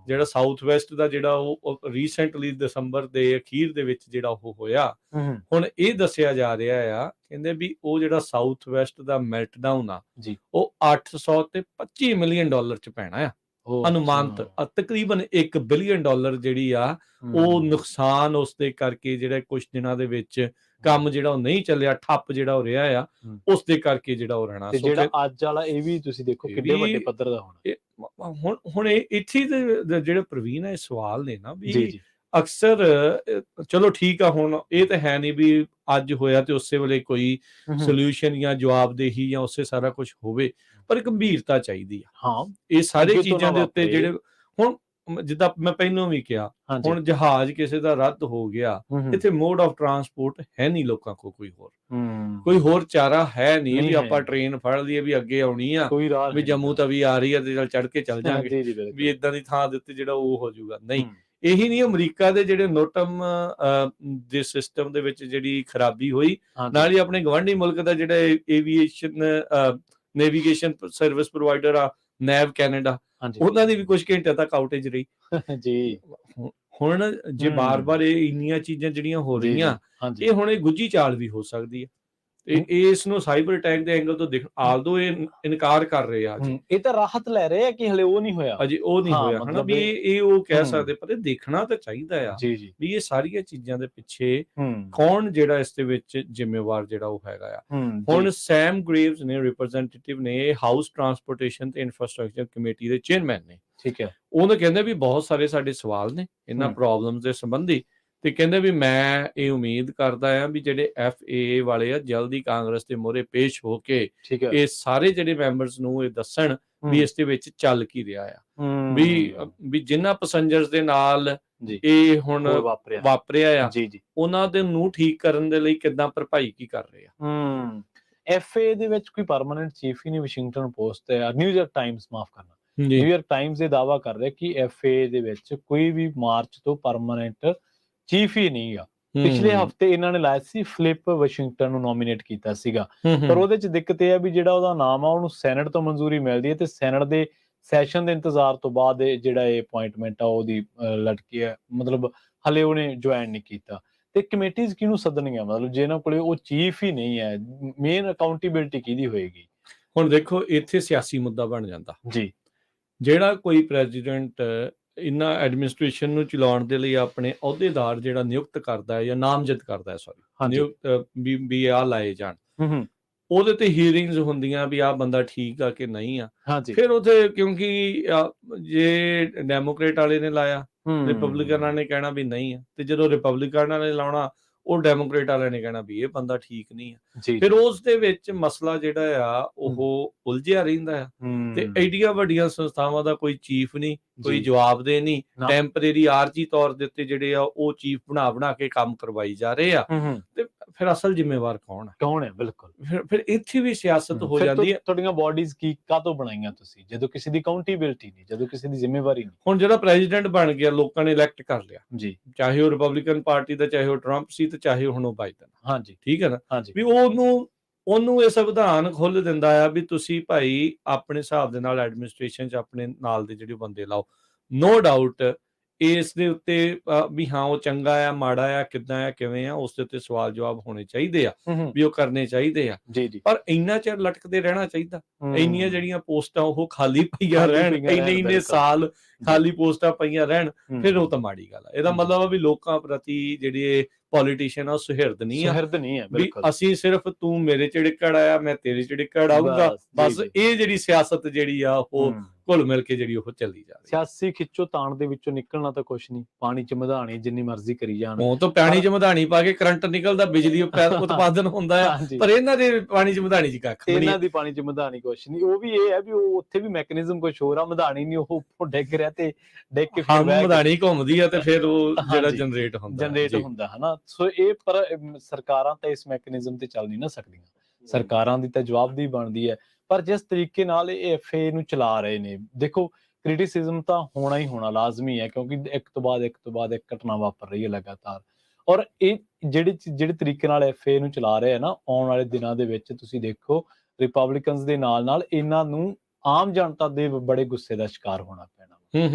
ਜਿਹੜਾ ਸਾਊਥ ਵੈਸਟ ਦਾ ਜਿਹੜਾ ਉਹ ਰੀਸੈਂਟਲੀ ਦਸੰਬਰ ਦੇ ਅਖੀਰ ਦੇ ਵਿੱਚ ਜਿਹੜਾ ਉਹ ਹੋਇਆ, ਹੁਣ ਇਹ ਦੱਸਿਆ ਜਾ ਰਿਹਾ ਆ, ਕਹਿੰਦੇ ਵੀ ਉਹ ਜਿਹੜਾ ਸਾਊਥ ਵੈਸਟ ਦਾ ਮੈਲਟਡਾਊਨ ਆ ਉਹ $825 ਮਿਲੀਅਨ ਚ ਪੈਣਾ ਆ ਅਨੁਮਾਨਤ। ਤਕਰੀਬਨ $1 ਬਿਲੀਅਨ ਜਿਹੜੀ ਆ ਉਹ ਨੁਕਸਾਨ ਉਸਦੇ ਕਰਕੇ ਜਿਹੜਾ ਕੁਝ ਦਿਨਾਂ ਦੇ ਵਿੱਚ ਕੰਮ ਜਿਹੜਾ ਉਹ ਨਹੀਂ ਚੱਲਿਆ, ਠੱਪ ਜਿਹੜਾ ਹੋ ਰਿਹਾ ਆ, ਉਸ ਦੇ ਕਰਕੇ ਜਿਹੜਾ ਉਹ ਰਹਿਣਾ। ਜਿਹੜਾ ਅੱਜ ਵਾਲਾ ਇਹ ਵੀ ਤੁਸੀਂ ਦੇਖੋ ਕਿੰਨੇ ਵੱਡੇ ਪੱਧਰ ਦਾ ਹੋਣਾ। ਹੁਣ ਇੱਥੇ ਦੇ ਜਿਹੜੇ ਪ੍ਰਵੀਨ ਇਹ ਸਵਾਲ ਨੇ ਨਾ ਵੀ ਅਕਸਰ ਚਲੋ ਠੀਕ ਆ, ਹੁਣ ਇਹ ਤਾਂ ਹੈ ਨਹੀਂ ਵੀ ਅੱਜ ਹੋਇਆ ਤੇ ਉਸੇ ਵੇਲੇ ਕੋਈ ਸੋਲੂਸ਼ਨ ਜਾਂ ਜਵਾਬਦੇਹੀ ਜਾਂ ਉਸੇ ਸਾਰਾ ਕੁਝ ਹੋਵੇ, ਪਰ ਗੰਭੀਰਤਾ ਚਾਹੀਦੀ ਆ। ਇਹ ਸਾਰੇ ਚੀਜ਼ਾਂ ਦੇ ਉੱਤੇ ਜਿਹੜੇ ਹੁਣ ਜਿੱਦਾਂ ਮੈਂ ਪਹਿਲਾਂ ਵੀ ਕਿਹਾ, ਹੁਣ ਜਹਾਜ਼ ਕਿਸੇ ਦਾ ਰੱਦ ਹੋ ਗਿਆ, ਇੱਥੇ ਮੋਡ ਆਫ ਟਰਾਂਸਪੋਰਟ ਹੈ ਨਹੀਂ ਲੋਕਾਂ ਕੋਲ, ਕੋਈ ਹੋਰ ਚਾਰਾ ਹੈ ਨਹੀਂ ਵੀ ਆਪਾਂ ਟ੍ਰੇਨ ਫੜ ਲਈਏ ਵੀ ਅੱਗੇ ਆਉਣੀ ਆ, ਵੀ ਜੰਮੂ ਤਵੀ ਆ ਰਹੀ ਆ ਤੇ ਚੱਲ ਚੜ ਕੇ ਚੱਲ ਜਾਾਂਗੇ, ਵੀ ਇਦਾਂ ਦੀ ਥਾਂ ਦੇ ਉੱਤੇ ਜਿਹੜਾ ਉਹ ਹੋ ਜਾਊਗਾ। ਨਹੀਂ, ਇਹੀ ਨਹੀਂ, ਅਮਰੀਕਾ ਦੇ ਜਿਹੜੇ ਨੋਟਮ ਦੇ ਸਿਸਟਮ ਦੇ ਵਿੱਚ ਜਿਹੜੀ ਖਰਾਬੀ ਹੋਈ, ਨਾਲ ਹੀ ਆਪਣੇ ਗਵਾਂਢੀ ਮੁਲਕ ਦਾ ਜਿਹੜਾ ਏਵੀਏਸ਼ਨ ਨੈਵੀਗੇਸ਼ਨ ਸਰਵਿਸ ਪ੍ਰੋਵਾਈਡਰ ਆ ਨੈਵ ਕੈਨੇਡਾ, ਉਹਨਾਂ ਦੀ ਵੀ ਕੁਝ ਘੰਟਿਆਂ ਤੱਕ ਆਊਟੇਜ ਰਹੀ ਜੀ। ਹੁਣ ਜੇ ਬਾਰ-ਬਾਰ ਇਹ ਇੰਨੀਆਂ ਚੀਜ਼ਾਂ ਜਿਹੜੀਆਂ ਹੋ ਰਹੀਆਂ, ਇਹ ਹੁਣ ਇਹ ਗੁੱਝੀ ਚਾਲ ਵੀ ਹੋ ਸਕਦੀ ਹੈ। ਇਸ ਨੂੰ ਸਾਈਬਰ ਅਟੈਕ ਦੇ ਐਂਗਲ ਤੋਂ ਆਲਦੋ ਇਹ ਇਨਕਾਰ ਕਰ ਰਹੇ ਆ, ਇਹ ਤਾਂ ਰਾਹਤ ਲੈ ਰਹੇ ਆ ਕਿ ਹਲੇ ਉਹ ਨਹੀਂ ਹੋਇਆ, ਅਜੇ ਉਹ ਨਹੀਂ ਹੋਇਆ ਹਨਾ, ਵੀ ਇਹ ਉਹ ਕਹਿ ਸਕਦੇ, ਪਰ ਇਹ ਦੇਖਣਾ ਤਾਂ ਚਾਹੀਦਾ ਆ ਵੀ ਇਹ ਸਾਰੀਆਂ ਚੀਜ਼ਾਂ ਦੇ ਪਿੱਛੇ ਕੌਣ ਜਿਹੜਾ ਇਸ ਦੇ ਵਿੱਚ ਜ਼ਿੰਮੇਵਾਰ ਜਿਹੜਾ ਉਹ ਹੈਗਾ ਆ। ਹੁਣ ਸੈਮ ਗ੍ਰੇਵਸ ਨੇ, ਰਿਪਰੈਜ਼ੈਂਟੇਟਿਵ ਨੇ, ਹਾਊਸ ਟਰਾਂਸਪੋਰਟੇਸ਼ਨ ਤੇ ਇਨਫਰਾਸਟ੍ਰਕਚਰ ਕਮੇਟੀ ਦੇ ਚੇਅਰਮੈਨ ਨੇ, ਠੀਕ ਹੈ, ਉਹਨੇ ਕਹਿੰਦੇ ਵੀ ਬਹੁਤ ਸਾਰੇ ਸਾਡੇ ਸਵਾਲ ਨੇ ਇਹਨਾਂ ਪ੍ਰੋਬਲਮਸ ਦੇ ਸੰਬੰਧੀ, ਤੇ ਕਹਿੰਦੇ ਵੀ ਮੈਂ ਇਹ ਉਮੀਦ ਕਰਦਾ ਆ ਵੀ ਜਿਹੜੇ FAA ਵਾਲੇ ਆ ਜਲਦੀ ਕਾਂਗਰਸ ਦੇ ਮੂਹਰੇ ਪੇਸ਼ ਹੋ ਕੇ ਇਹ ਸਾਰੇ ਜਿਹੜੇ ਮੈਂਬਰਸ ਨੂੰ ਇਹ ਦੱਸਣ ਵੀ ਇਸ ਦੇ ਵਿੱਚ ਚੱਲ ਕੀ ਰਿਹਾ ਆ, ਵੀ ਜਿਨ੍ਹਾਂ ਪੈਸੰਜਰਸ ਦੇ ਨਾਲ ਇਹ ਹੁਣ ਵਾਪਰਿਆ ਆ ਉਹਨਾਂ ਦੇ ਨੂੰ ਠੀਕ ਕਰਨ ਦੇ ਲਈ ਕਿੱਦਾਂ ਭਰਪਾਈ ਕੀ ਕਰ ਰਹੇ ਆ। FAA ਦੇ ਵਿੱਚ ਕੋਈ ਪਰਮਾਨੈਂਟ ਚੀਫ ਹੀ ਨਹੀਂ। ਵਾਸ਼ਿੰਗਟਨ ਪੋਸਟ ਤੇ ਨਿਊਯਾਰਕ ਟਾਈਮਸ, ਮਾਫ ਕਰਨਾ, ਨਿਊਯਾਰਕ ਟਾਈਮਸ ਇਹ ਦਾਅਵਾ ਕਰ ਰਿਹਾ ਕਿ FAA ਦੇ ਵਿੱਚ ਕੋਈ ਵੀ ਮਾਰਚ ਤੋਂ ਪਰਮਾਨੈਂਟ ਚੀਫ ਹੀ ਨਹੀਂ ਆ। ਪਿਛਲੇ ਹਫਤੇ ਇਹਨਾਂ ਨੇ ਲਾਇਆ ਸੀ ਫਿਲਿਪ ਵਾਸ਼ਿੰਗਟਨ ਨੂੰ ਨੋਮੀਨੇਟ ਕੀਤਾ ਸੀਗਾ, ਪਰ ਉਹਦੇ ਚ ਦਿੱਕਤ ਇਹ ਆ ਵੀ ਜਿਹੜਾ ਉਹਦਾ ਨਾਮ ਆ ਉਹਨੂੰ ਸੈਨੇਟ ਤੋਂ ਮਨਜ਼ੂਰੀ ਮਿਲਦੀ ਹੈ ਤੇ ਸੈਨੇਟ ਦੇ ਸੈਸ਼ਨ ਦੇ ਇੰਤਜ਼ਾਰ ਤੋਂ ਬਾਅਦ ਜਿਹੜਾ ਇਹ ਅਪਾਇੰਟਮੈਂਟ ਆ ਉਹਦੀ ਲਟਕੀ ਹੈ, ਮਤਲਬ ਹਲੇ ਉਹਨੇ ਜੁਆਇਨ ਨਹੀਂ ਕੀਤਾ। ਤੇ ਕਮੇਟੀਜ਼ ਕਿਹਨੂੰ ਸੱਦਣਗੀਆਂ, ਮਤਲਬ ਜੇ ਇਹਨਾਂ ਕੋਲੇ ਉਹ ਚੀਫ ਹੀ ਨਹੀਂ ਹੈ, ਮੇਨ ਅਕਾਊਂਟੇਬਿਲਟੀ ਕਿਹਦੀ ਹੋਏਗੀ। ਹੁਣ ਦੇਖੋ ਇੱਥੇ ਸਿਆਸੀ ਮੁੱਦਾ ਬਣ ਜਾਂਦਾ ਜੀ, ਜਿਹੜਾ ਕੋਈ ਪ੍ਰੈਜ਼ੀਡੈਂਟ ਇਹਨਾਂ ਐਡਮਿਨਿਸਟ੍ਰੇਸ਼ਨ ਨੂੰ ਚਲਾਉਣ ਦੇ ਲਈ ਆਪਣੇ ਅਹੁਦੇਦਾਰ ਜਿਹੜਾ ਨਿਯੁਕਤ ਕਰਦਾ ਹੈ ਜਾਂ ਨਾਮਜ਼ਦ ਕਰਦਾ ਹੈ, ਨਿਯੁਕਤ ਵੀ ਆ ਲਾਏ ਜਾਣ, ਉਹਦੇ ਤੇ ਹੀਅਰਿੰਗਸ ਹੁੰਦੀਆਂ ਵੀ ਆਹ ਬੰਦਾ ਠੀਕ ਆ ਕਿ ਨਹੀਂ ਆ। ਫਿਰ ਉੱਥੇ ਕਿਉਂਕਿ ਜੇ ਡੈਮੋਕ੍ਰੇਟ ਵਾਲੇ ਨੇ ਲਾਇਆ, ਰਿਪਬਲਿਕਨਾਂ ਨੇ ਕਹਿਣਾ ਵੀ ਨਹੀਂ ਆ, ਤੇ ਜਦੋਂ ਰਿਪਬਲਿਕਨਾਂ ਨੇ ਲਾਉਣਾ ਉਹ ਡੈਮੋਕ੍ਰੇਟ ਵਾਲਿਆਂ ਨੇ ਕਹਿਣਾ ਵੀ ਇਹ ਬੰਦਾ ਠੀਕ ਨਹੀਂ ਆ। ਜੀ ਫਿਰ ਉਸ ਦੇ ਵਿੱਚ ਮਸਲਾ ਜਿਹੜਾ ਆ ਉਹ ਉਲਝਿਆ ਰਹਿੰਦਾ ਆ, ਤੇ ਐਡੀਆਂ ਵੱਡੀਆਂ ਸੰਸਥਾਵਾਂ ਦਾ ਕੋਈ ਚੀਫ ਨਹੀਂ, ਕੋਈ ਜਵਾਬਦੇਹ ਨਹੀਂ, ਟੈਂਪਰੇਰੀ ਆਰਜੀ ਤੌਰ ਦੇ ਉੱਤੇ ਜਿਹੜੇ ਆ ਉਹ ਚੀਫ ਬਣਾ ਕੇ ਕੰਮ ਕਰਵਾਈ ਜਾ ਰਹੇ ਆ। ਤੇ ਫਿਰ ਅਸਲ ਜ਼ਿੰਮੇਵਾਰ ਕੌਣ ਹੈ? ਬਿਲਕੁਲ ਫਿਰ ਇੱਥੇ ਵੀ ਸਿਆਸਤ ਹੋ ਜਾਂਦੀ ਹੈ। ਤੁਹਾਡੀਆਂ ਬਾਡੀਜ਼ ਕਾਹਤੋਂ ਬਣਾਈਆਂ ਤੁਸੀਂ, ਜਦੋਂ ਕਿਸੇ ਦੀ ਅਕਾਊਂਟੇਬਿਲਟੀ ਨਹੀਂ, ਜਦੋਂ ਕਿਸੇ ਦੀ ਜ਼ਿੰਮੇਵਾਰੀ ਨਹੀਂ? ਹੁਣ ਜਿਹੜਾ ਪ੍ਰੈਜ਼ੀਡੈਂਟ ਬਣ ਗਿਆ, ਲੋਕਾਂ ਨੇ ਇਲੈਕਟ ਕਰ ਲਿਆ ਜੀ, ਚਾਹੇ ਉਹ ਰਿਪਬਲਿਕਨ ਪਾਰਟੀ ਦਾ, ਚਾਹੇ ਉਹ ਟਰੰਪ ਸੀ, ਤੇ ਚਾਹੇ ਹੁਣ ਉਹ ਬਾਈਡਨ। ਹਾਂਜੀ, ਠੀਕ ਹੈ ਨਾ? ਹਾਂਜੀ, ਵੀ ਉਹਨੂੰ ਇਹ ਸੰਵਿਧਾਨ ਖੁੱਲ੍ਹ ਦਿੰਦਾ ਆ ਵੀ ਤੁਸੀਂ ਭਾਈ ਆਪਣੇ ਹਿਸਾਬ ਦੇ ਨਾਲ ਐਡਮਿਨਿਸਟ੍ਰੇਸ਼ਨ 'ਚ ਆਪਣੇ ਨਾਲ ਦੇ ਜਿਹੜੇ ਬੰਦੇ ਲਾਓ। ਨੋ ਡਾਊਟ ਇਸ ਦੇ ਉੱਤੇ ਵੀ ਹਾਂ ਉਹ ਚੰਗਾ ਆ, ਮਾੜਾ ਆ, ਕਿੱਦਾਂ ਆ, ਕਿਵੇਂ ਆ, ਉਸ ਦੇ ਉੱਤੇ ਸਵਾਲ ਜਵਾਬ ਹੋਣੇ ਚਾਹੀਦੇ ਆ, ਵੀ ਉਹ ਕਰਨੇ ਚਾਹੀਦੇ ਆ। ਪਰ ਇੰਨਾ ਚਿਰ ਲਟਕਦੇ ਰਹਿਣਾ ਚਾਹੀਦਾ? ਇੰਨੀਆਂ ਜਿਹੜੀਆਂ ਪੋਸਟਾਂ ਉਹ ਖਾਲੀ ਪਈਆਂ ਰਹਿਣ, ਇੰਨੇ ਸਾਲ ਖਾਲੀ ਪੋਸਟਾਂ ਪਈਆਂ ਰਹਿਣ, ਫਿਰ ਉਹ ਤਾਂ ਮਾੜੀ ਗੱਲ ਆ। ਇਹਦਾ ਮਤਲਬ ਆ ਵੀ ਲੋਕਾਂ ਪ੍ਰਤੀ ਜਿਹੜੇ ਪੋਲੀਟੀਸ਼ੀਅਨ ਆ ਉਹ ਸੁਹਿਰਦ ਨਹੀਂ ਆ, ਵੀ ਅਸੀਂ ਸਿਰਫ ਤੂੰ ਮੇਰੇ ਚਿੜਕੜ ਆਇਆ, ਮੈਂ ਤੇਰੇ ਚਿੜਕੜ ਆਊਗਾ, ਬਸ ਇਹ ਜਿਹੜੀ ਸਿਆਸਤ ਜਿਹੜੀ ਆ ਉਹ ਘੁਲ ਮਿਲ ਕੇ ਜਿਹੜੀ ਉਹ ਚੱਲੀ ਜਾ ਰਹੀ। ਸਿਆਸੀ ਖਿੱਚੋ ਤਾਣ ਦੇ ਵਿੱਚੋਂ ਨਿਕਲਣਾ ਤਾਂ ਕੁਛ ਨਹੀਂ, ਪਾਣੀ ਚ ਮਧਾਣੀ ਜਿੰਨੀ ਮਰਜ਼ੀ ਕਰੀ ਜਾਣ। ਉਹ ਤਾਂ ਪਾਣੀ ਚ ਮਧਾਣੀ ਪਾ ਕੇ ਕਰੰਟ ਨਿਕਲਦਾ, ਬਿਜਲੀ ਉਤਪਾਦਨ ਹੁੰਦਾ ਆ, ਪਰ ਇਹਨਾਂ ਦੇ ਪਾਣੀ ਚ ਮਧਾਣੀ ਚ ਕੱਖ ਨਹੀਂ। ਇਹਨਾਂ ਦੀ ਪਾਣੀ ਚ ਮਧਾਣੀ ਕੁਛ ਨਹੀਂ। ਉਹ ਵੀ ਇਹ ਹੈ ਵੀ ਉਹ ਉੱਥੇ ਵੀ ਮੈਕੈਨਿਜ਼ਮ ਕੁਛ ਹੋਰ ਆ, ਮਧਾਣੀ ਨਹੀਂ, ਉਹ ਉੱਪਰ ਡਿੱਗ ਰਿਹਾ ਤੇ ਡਿੱਗ ਕੇ ਫਿਰ ਮਧਾਣੀ ਘੁੰਮਦੀ ਆ ਤੇ ਫਿਰ ਉਹ ਜਿਹੜਾ ਜਨਰੇਟ ਹੁੰਦਾ ਹਨਾ। ਸੋ ਇਹ ਪਰ ਸਰਕਾਰਾਂ ਤਾਂ ਇਸ ਮੈਕੈਨਿਜ਼ਮ ਤੇ ਚੱਲ ਨਹੀਂ ਨਾ ਸਕਦੀਆਂ, ਸਰਕਾਰਾਂ ਦੀ ਤਾਂ ਜਵਾਬਦੇਹੀ ਬਣਦੀ ਹੈ। ਪਰ ਜਿਸ ਤਰੀਕੇ ਨਾਲ ਇਹ ਐਫਏ ਨੂੰ ਚਲਾ ਰਹੇ ਨੇ, ਦੇਖੋ ਕ੍ਰਿਟਿਸਿਜ਼ਮ ਤਾਂ ਹੋਣਾ ਹੀ ਹੋਣਾ, ਲਾਜ਼ਮੀ ਹੈ, ਕਿਉਂਕਿ ਇੱਕ ਤੋਂ ਬਾਅਦ ਇੱਕ ਘਟਨਾ ਵਾਪਰ ਰਹੀ ਹੈ ਲਗਾਤਾਰ। ਔਰ ਇਹ ਜਿਹੜੇ ਤਰੀਕੇ ਨਾਲ ਐਫਏ ਨੂੰ ਚਲਾ ਰਹੇ ਆ ਨਾ, ਆਉਣ ਵਾਲੇ ਦਿਨਾਂ ਦੇ ਵਿੱਚ ਤੁਸੀਂ ਦੇਖੋ ਰਿਪਬਲਿਕਨਸ ਦੇ ਨਾਲ ਇਹਨਾਂ ਨੂੰ ਆਮ ਜਨਤਾ ਦੇ ਬੜੇ ਗੁੱਸੇ ਦਾ ਸ਼ਿਕਾਰ ਹੋਣਾ ਪੈਣਾ।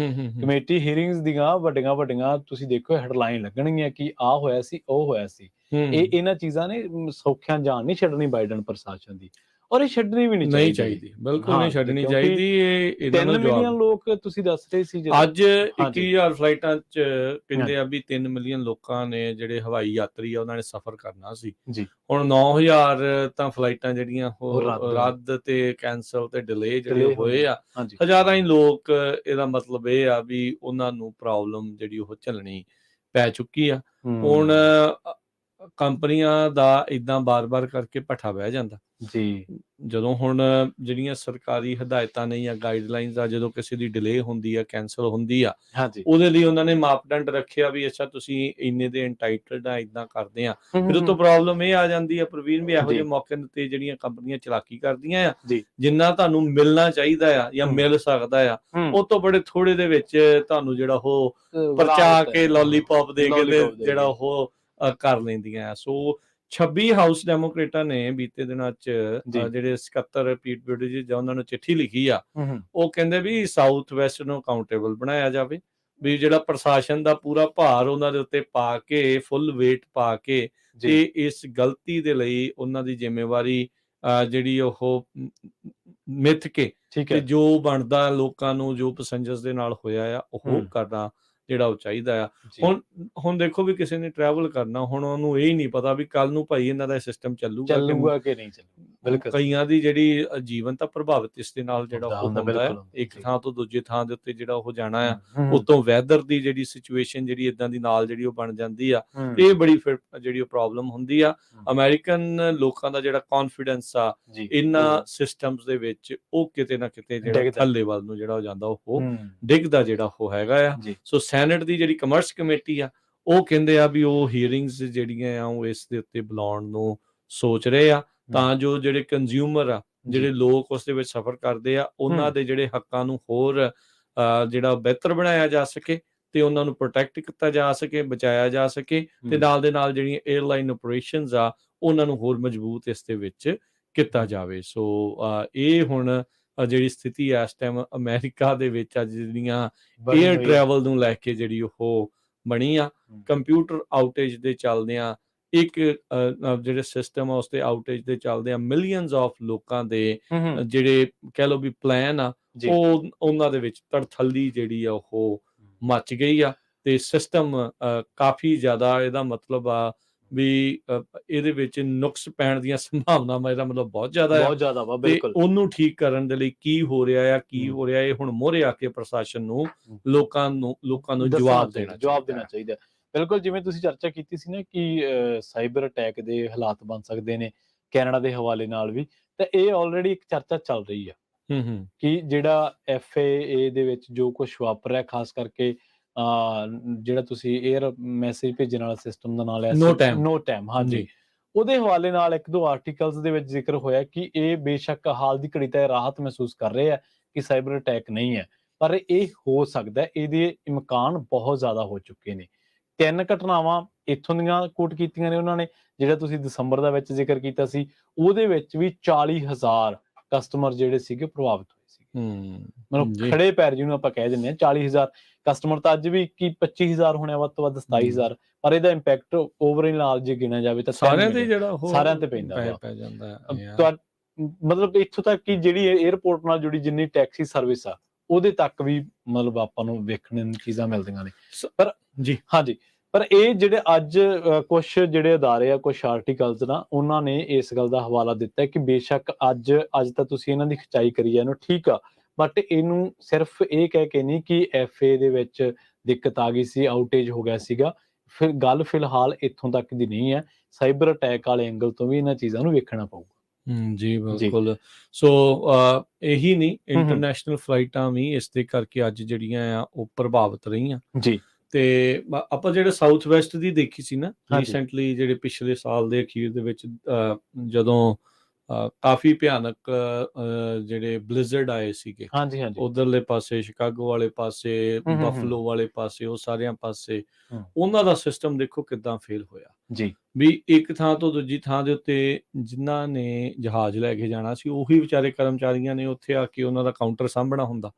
ਕਮੇਟੀ ਹੀਅਰਿੰਗਸ ਦੀਆਂ ਵੱਡੀਆਂ ਤੁਸੀਂ ਦੇਖੋ ਹੈਡਲਾਈਨ ਲੱਗਣਗੀਆਂ ਕਿ ਆਹ ਹੋਇਆ ਸੀ, ਉਹ ਹੋਇਆ ਸੀ। ਇਹਨਾਂ ਚੀਜ਼ਾਂ ਨੇ ਸੌਖਿਆਂ ਜਾਨ ਨਹੀਂ ਛੱਡਣੀ ਬਾਈਡਨ ਪ੍ਰਸ਼ਾਸਨ ਦੀ, ਔਰ ਇਹ ਛੱਡਣੀ ਵੀ ਨਹੀਂ ਚਾਹੀਦੀ। ਬਿਲਕੁਲ ਨਹੀਂ ਛੱਡਣੀ ਚਾਹੀਦੀ। ਇਹ 3 ਮਿਲੀਅਨ ਲੋਕ ਤੁਸੀਂ ਦੱਸ ਰਹੇ ਸੀ ਅੱਜ 21,000 ਫਲਾਈਟਾਂ 'ਚ ਕਹਿੰਦੇ ਆ ਵੀ 3 ਮਿਲੀਅਨ ਲੋਕਾਂ ਨੇ ਜਿਹੜੇ ਹਵਾਈ ਯਾਤਰੀ ਆ ਉਹਨਾਂ ਨੇ ਸਫ਼ਰ ਕਰਨਾ ਸੀ। ਹੁਣ 9,000 ਤਾਂ ਫਲਾਈਟਾਂ ਜਿਹੜੀਆਂ ਉਹ ਰੱਦ ਤੇ ਕੈਂਸਲ ਤੇ ਡਿਲੇ ਜਿਹੜੇ ਹੋਏ ਆ। ਹਜ਼ਾਰਾਂ ਹੀ ਲੋਕ, ਇਹਦਾ ਮਤਲਬ ਇਹ ਆ ਵੀ ਉਹਨਾਂ ਨੂੰ ਪ੍ਰੋਬਲਮ ਜਿਹੜੀ ਉਹ ਝੱਲਣੀ ਪੈ ਚੁੱਕੀ ਆ। ਹੁਣ ਕੰਪਨੀਆਂ ਦਾ ਏਦਾਂ ਬਾਰ-ਬਾਰ ਕਰਕੇ ਭੱਠਾ ਬਹਿ ਜਾਂਦਾ ਜੀ। ਜਦੋਂ ਹੁਣ ਜਿਹੜੀਆਂ ਸਰਕਾਰੀ ਹਦਾਇਤਾਂ ਨੇ ਜਾਂ ਗਾਈਡਲਾਈਨਸ ਆ, ਜਦੋਂ ਕਿਸੇ ਦੀ ਡਿਲੇ ਹੁੰਦੀ ਆ, ਕੈਂਸਲ ਹੁੰਦੀ ਆ, ਉਹਦੇ ਲਈ ਉਹਨਾਂ ਨੇ ਮਾਪਦੰਡ ਰੱਖਿਆ ਵੀ ਅੱਛਾ ਤੁਸੀਂ ਇੰਨੇ ਦੇ ਇੰਟਾਈਟਲਡ ਆ, ਏਦਾਂ ਕਰਦੇ ਆ। ਫਿਰ ਉਹ ਤੋਂ ਪ੍ਰੋਬਲਮ ਇਹ ਆ ਜਾਂਦੀ ਆ ਪ੍ਰਵੀਨ ਵੀ ਇਹੋ ਜਿਹੇ ਮੌਕੇ ਤੇ ਜਿਹੜੀਆਂ ਕੰਪਨੀਆਂ ਚਲਾਕੀ ਕਰਦੀਆਂ ਆ, ਜਿੰਨਾ ਤੁਹਾਨੂੰ ਮਿਲਣਾ ਚਾਹੀਦਾ ਆ ਜਾਂ ਮਿਲ ਸਕਦਾ ਆ, ਉਹ ਤੋਂ ਬੜੇ ਥੋੜੇ ਦੇ ਵਿੱਚ ਤੁਹਾਨੂੰ ਜਿਹੜਾ ਉਹ ਪਰਚਾ ਕੇ ਲੋਲੀਪੌਪ ਦੇ ਕੇ ਜਿਹੜਾ ਉਹ ਕਰ ਲੈਂਦੀਆਂ ਆ। ਸੋ 26 ਹਾਊਸ ਡੈਮੋਕ੍ਰੇਟਾਂ ਨੇ ਬੀਤੇ ਦਿਨਾਂ 'ਚ ਜਿਹੜੇ ਸਕੱਤਰ ਪੀਟ ਬੁਟਿਜੇਜ ਉਹਨਾਂ ਨੂੰ ਚਿੱਠੀ ਲਿਖੀ ਆ। ਉਹ ਕਹਿੰਦੇ ਵੀ ਸਾਊਥ ਵੈਸਟ ਨੂੰ ਅਕਾਊਂਟੇਬਲ ਬਣਾਇਆ ਜਾਵੇ, ਵੀ ਜਿਹੜਾ ਪ੍ਰਸ਼ਾਸਨ ਦਾ ਪੂਰਾ ਭਾਰ ਉਹਨਾਂ ਦੇ ਉੱਤੇ ਪਾ ਕੇ, ਫੁੱਲ ਵੇਟ ਪਾ ਕੇ, ਤੇ ਇਸ ਗਲਤੀ ਦੇ ਲਈ ਉਹਨਾਂ ਦੀ ਜ਼ਿੰਮੇਵਾਰੀ ਜਿਹੜੀ ਉਹ ਮਿੱਥ ਕੇ ਤੇ ਜੋ ਬਣਦਾ ਲੋਕਾਂ ਨੂੰ, ਜੋ ਪੈਸੰਜਰਸ ਦੇ ਨਾਲ ਹੋਇਆ ਆ, ਉਹ ਕਰਨਾ ਜਿਹੜਾ ਉਹ ਚਾਹੀਦਾ ਆ। ਹੁਣ ਦੇਖੋ ਵੀ ਕਿਸੇ ਨੇ ਟਰੈਵਲ ਕਰਨਾ, ਹੁਣ ਉਹਨੂੰ ਇਹ ਨਹੀਂ ਪਤਾ ਵੀ ਕੱਲ ਨੂੰ ਭਾਈ ਇਹਨਾਂ ਦਾ ਸਿਸਟਮ ਚੱਲੂਗਾ ਕਿ ਨਹੀਂ ਚੱਲੂਗਾ। ਕਈਆਂ ਦੀ ਜਿਹੜੀ ਜੀਵਨ ਤਾਂ ਪ੍ਰਭਾਵਿਤ ਇਸ ਦੇ ਨਾਲ ਜਿਹੜਾ ਉਹ ਹੁੰਦਾ ਹੈ, ਇੱਕ ਥਾਂ ਤੋਂ ਦੂਜੇ ਥਾਂ ਦੇ ਉੱਤੇ ਜਿਹੜਾ ਉਹ ਜਾਣਾ ਆ, ਉਤੋਂ ਵੈਦਰ ਦੀ ਜਿਹੜੀ ਸਿਚੁਏਸ਼ਨ ਜਿਹੜੀ ਏਦਾਂ ਦੀ ਨਾਲ ਜਿਹੜੀ ਉਹ ਬਣ ਜਾਂਦੀ ਆ, ਇਹ ਬੜੀ ਫਿਰ ਜਿਹੜੀ ਉਹ ਪ੍ਰੋਬਲਮ ਹੁੰਦੀ ਆ। ਅਮਰੀਕਨ ਲੋਕਾਂ ਦਾ ਜਿਹੜਾ ਕੌਨਫੀਡੈਂਸ ਆ ਇਹਨਾਂ ਸਿਸਟਮਸ ਦੇ ਵਿੱਚ, ਉਹ ਕਿਤੇ ਨਾ ਕਿਤੇ ਜਿਹੜਾ ਥੱਲੇ ਵੱਲ ਨੂੰ ਜਿਹੜਾ ਹੋ ਜਾਂਦਾ, ਉਹ ਡਿੱਗਦਾ ਜਿਹੜਾ ਉਹ ਹੈਗਾ ਆ। ਸੋ ਸੈਨੇਟ ਦੀ ਜਿਹੜੀ ਕਮਰਸ ਕਮੇਟੀ ਆ, ਉਹ ਕਹਿੰਦੇ ਆ ਵੀ ਉਹ ਹੀਅਰਿੰਗਸ ਜਿਹੜੀਆਂ ਆ ਉਹ ਇਸ ਦੇ ਉੱਤੇ ਬੁਲਾਉਣ ਨੂੰ ਸੋਚ ਰਹੇ ਆ, ਤਾਂ ਜੋ ਜਿਹੜੇ ਕੰਜ਼ਿਊਮਰ ਆ, ਜਿਹੜੇ ਲੋਕ ਉਸ ਦੇ ਵਿੱਚ ਸਫ਼ਰ ਕਰਦੇ ਆ, ਉਹਨਾਂ ਦੇ ਜਿਹੜੇ ਹੱਕਾਂ ਨੂੰ ਹੋਰ ਜਿਹੜਾ ਬਿਹਤਰ ਬਣਾਇਆ ਜਾ ਸਕੇ, ਤੇ ਉਹਨਾਂ ਨੂੰ ਪ੍ਰੋਟੈਕਟ ਕੀਤਾ ਜਾ ਸਕੇ, ਬਚਾਇਆ ਜਾ ਸਕੇ, ਤੇ ਨਾਲ ਦੇ ਨਾਲ ਜਿਹੜੀਆਂ 에ਅਰਲਾਈਨ ਆਪਰੇਸ਼ਨਸ ਆ ਉਹਨਾਂ ਨੂੰ ਹੋਰ ਮਜ਼ਬੂਤ ਇਸ ਦੇ ਵਿੱਚ ਕੀਤਾ ਜਾਵੇ। ਸੋ ਇਹ ਹੁਣ ਜਿਹੜੀ ਸਥਿਤੀ ਹੈ ਇਸ ਟਾਈਮ ਅਮਰੀਕਾ ਦੇ ਵਿੱਚ ਅੱਜ ਜਿਹੜੀਆਂ 에ਅਰ ਟਰੈਵਲ ਨੂੰ ਲੈ ਕੇ ਜਿਹੜੀ ਉਹ ਬਣੀ ਆ, ਕੰਪਿਊਟਰ ਆਊਟੇਜ ਦੇ ਚੱਲਦਿਆਂ, ਇੱਕ ਜਿਹੜੇ ਸਿਸਟਮ ਆ ਉਸ ਦੇ ਆਊਟੇਜ ਦੇ ਚੱਲਦੇ ਆ, ਮਿਲੀਅਨਸ ਆਫ ਲੋਕਾਂ ਦੇ ਜਿਹੜੇ ਕਹਿ ਲਓ ਵੀ ਪਲਾਨ ਆ, ਉਹ ਉਹਨਾਂ ਦੇ ਵਿੱਚ ਤੜਥੱਲੀ ਜਿਹੜੀ ਆ ਉਹ ਮੱਚ ਗਈ ਆ, ਤੇ ਸਿਸਟਮ ਕਾਫੀ ਜ਼ਿਆਦਾ, ਇਹਦਾ ਮਤਲਬ ਆ ਵੀ ਇਹਦੇ ਵਿੱਚ ਨੁਕਸ ਪੈਣ ਦੀਆਂ ਸੰਭਾਵਨਾਵਾਂ, ਇਹਦਾ ਮਤਲਬ ਬਹੁਤ ਜ਼ਿਆਦਾ ਵਾ। ਬਿਲਕੁਲ ਉਹਨੂੰ ਠੀਕ ਕਰਨ ਦੇ ਲਈ ਕੀ ਹੋ ਰਿਹਾ ਆ, ਇਹ ਹੁਣ ਮੋਹਰੇ ਆ ਕੇ ਪ੍ਰਸ਼ਾਸਨ ਨੂੰ ਲੋਕਾਂ ਨੂੰ ਜਵਾਬ ਦੇਣਾ ਚਾਹੀਦਾ। ਬਿਲਕੁਲ, ਜਿਵੇਂ ਤੁਸੀਂ ਚਰਚਾ ਕੀਤੀ ਸੀ ਨਾ ਕਿ ਸਾਈਬਰ ਅਟੈਕ ਦੇ ਹਾਲਾਤ ਬਣ ਸਕਦੇ ਨੇ ਕੈਨੇਡਾ ਦੇ ਹਵਾਲੇ ਨਾਲ ਵੀ, ਤਾਂ ਇਹ ਆਲਰੇਡੀ ਇੱਕ ਚਰਚਾ ਚੱਲ ਰਹੀ ਆ ਕਿ ਜਿਹੜਾ FAA ਦੇ ਵਿੱਚ ਜੋ ਕੁਛ ਵਾਪਰ ਰਿਹਾ, ਖਾਸ ਕਰਕੇ ਜਿਹੜਾ ਤੁਸੀਂ 에ਅਰ ਮੈਸੇਜ ਭੇਜਣ ਵਾਲਾ ਸਿਸਟਮ ਦਾ ਨਾਂ ਲਿਆ ਸੀ, ਨੋ ਟਾਈਮ, ਹਾਂਜੀ, ਉਹਦੇ ਹਵਾਲੇ ਨਾਲ 1-2 ਆਰਟੀਕਲਸ ਦੇ ਵਿੱਚ ਜ਼ਿਕਰ ਹੋਇਆ ਕਿ ਇਹ ਬੇਸ਼ੱਕ ਹਾਲ ਦੀ ਘੜੀ ਤਾਂ ਰਾਹਤ ਮਹਿਸੂਸ ਕਰ ਰਹੇ ਆ ਕਿ ਸਾਈਬਰ ਅਟੈਕ ਨਹੀਂ ਹੈ, ਪਰ ਇਹ ਹੋ ਸਕਦਾ, ਇਹਦੇ ਇਮਕਾਨ ਬਹੁਤ ਜ਼ਿਆਦਾ ਹੋ ਚੁੱਕੇ ਨੇ। 3 ਘਟਨਾਵਾਂ ਇੱਥੋਂ ਦੀਆਂ ਕੋਟ ਕੀਤੀਆਂ ਨੇ ਉਹਨਾਂ ਨੇ, ਜਿਹੜਾ ਤੁਸੀਂ ਦਸੰਬਰ ਦਾ ਵਿੱਚ ਜ਼ਿਕਰ ਕੀਤਾ ਸੀ, ਉਹਦੇ ਵਿੱਚ ਵੀ 40,000 ਕਸਟਮਰ ਜਿਹੜੇ ਸੀਗੇ ਪ੍ਰਭਾਵਿਤ ਹੋਏ ਸੀ। ਮਤਲਬ ਖੜੇ ਪੈਰ ਜਿਹਨੂੰ ਆਪਾਂ ਕਹਿ ਦਿੰਦੇ ਹਾਂ, 40,000 ਕਸਟਮਰ ਤਾਂ ਅੱਜ ਵੀ 25,000 ਹੋਣੇ, ਵੱਧ ਤੋਂ ਵੱਧ 27,000, ਪਰ ਇਹਦਾ ਇੰਪੈਕਟ ਓਵਰਆਲ ਜੇ ਗਿਣਿਆ ਜਾਵੇ ਤਾਂ ਸਾਰਿਆਂ ਤੇ ਪੈਂਦਾ ਪੈ ਜਾਂਦਾ। ਮਤਲਬ ਇੱਥੋਂ ਤੱਕ ਕਿ ਜਿਹੜੀ 에ਅਰਪੋਰਟ ਨਾਲ ਜੁੜੀ ਜਿੰਨੀ ਟੈਕਸੀ ਸਰਵਿਸ ਆ, ਉਹਦੇ ਤੱਕ ਵੀ ਮਤਲਬ ਆਪਾਂ ਨੂੰ ਵੇਖਣ ਨੂੰ ਚੀਜ਼ਾਂ ਮਿਲਦੀਆਂ ਨੇ। ਪਰ ਹਾਂਜੀ, ਪਰ ਇਹ ਜਿਹੜੇ ਅੱਜ ਕੁਛ ਜਿਹੜੇ ਅਦਾਰੇ ਆ, ਕੁਛ ਆਰਟੀਕਲਸ ਨਾ, ਉਹਨਾਂ ਨੇ ਇਸ ਗੱਲ ਦਾ ਹਵਾਲਾ ਦਿੱਤਾ ਕਿ ਬੇਸ਼ੱਕ ਅੱਜ ਤਾਂ ਤੁਸੀਂ ਇਹਨਾਂ ਦੀ ਖਿਚਾਈ ਕਰੀ ਜਾਂਦੇ ਹੋ, ਠੀਕ ਆ, ਬਟ ਇਹਨੂੰ ਸਿਰਫ ਇਹ ਕਹਿ ਕੇ ਨਹੀਂ ਕਿ FAA ਦੇ ਵਿੱਚ ਦਿੱਕਤ ਆ ਗਈ ਸੀ, ਆਊਟੇਜ ਹੋ ਗਿਆ ਸੀਗਾ, ਫਿਰ ਗੱਲ ਫਿਲਹਾਲ ਇੱਥੋਂ ਤੱਕ ਦੀ ਨਹੀਂ ਹੈ। ਸਾਈਬਰ ਅਟੈਕ ਵਾਲੇ ਐਂਗਲ ਤੋਂ ਵੀ ਇਹਨਾਂ ਚੀਜ਼ਾਂ ਨੂੰ ਵੇਖਣਾ ਪਊਗਾ। ਜੀ ਬਿਲਕੁਲ। ਸੋ ਇਹੀ ਨਹੀਂ, ਇੰਟਰਨੈਸ਼ਨਲ ਫਲਾਈਟਾਂ ਵੀ ਇਸ ਦੇ ਕਰਕੇ ਅੱਜ ਜਿਹੜੀਆਂ ਆ ਉਹ ਪ੍ਰਭਾਵਿਤ ਰਹੀਆਂ ਜੀ। ਤੇ ਆਪਾਂ ਜਿਹੜੇ ਸਾਊਥ ਵੈਸਟ ਦੀ ਦੇਖੀ ਸੀ ਨਾ ਰੀਸੈਂਟਲੀ, ਜਿਹੜੇ ਪਿਛਲੇ ਸਾਲ ਦੇ ਅਖੀਰ ਦੇ ਵਿੱਚ ਜਦੋਂ ਕਾਫੀ ਭਿਆਨਕ ਜਿਹੜੇ ਬਲਿਜ਼ਰਡ ਆਏ ਸੀਗੇ ਉਧਰਲੇ ਪਾਸੇ, ਸ਼ਿਕਾਗੋ ਵਾਲੇ ਪਾਸੇ, ਬਫਲੋ ਵਾਲੇ ਪਾਸੇ, ਉਹ ਸਾਰਿਆਂ ਪਾਸੇ, ਉਹਨਾਂ ਦਾ ਸਿਸਟਮ ਦੇਖੋ ਕਿੱਦਾਂ ਫੇਲ ਹੋਇਆ ਜੀ। ਵੀ ਇੱਕ ਥਾਂ ਤੋਂ ਦੂਜੀ ਥਾਂ ਦੇ ਉੱਤੇ ਜਿਨ੍ਹਾਂ ਨੇ ਜਹਾਜ਼ ਲੈ ਕੇ ਜਾਣਾ ਸੀ, ਉਹੀ ਵਿਚਾਰੇ ਕਰਮਚਾਰੀਆਂ ਨੇ ਉੱਥੇ ਆ ਕੇ ਉਹਨਾਂ ਦਾ ਕਾਊਂਟਰ ਸਾਂਭਣਾ ਹੁੰਦਾ,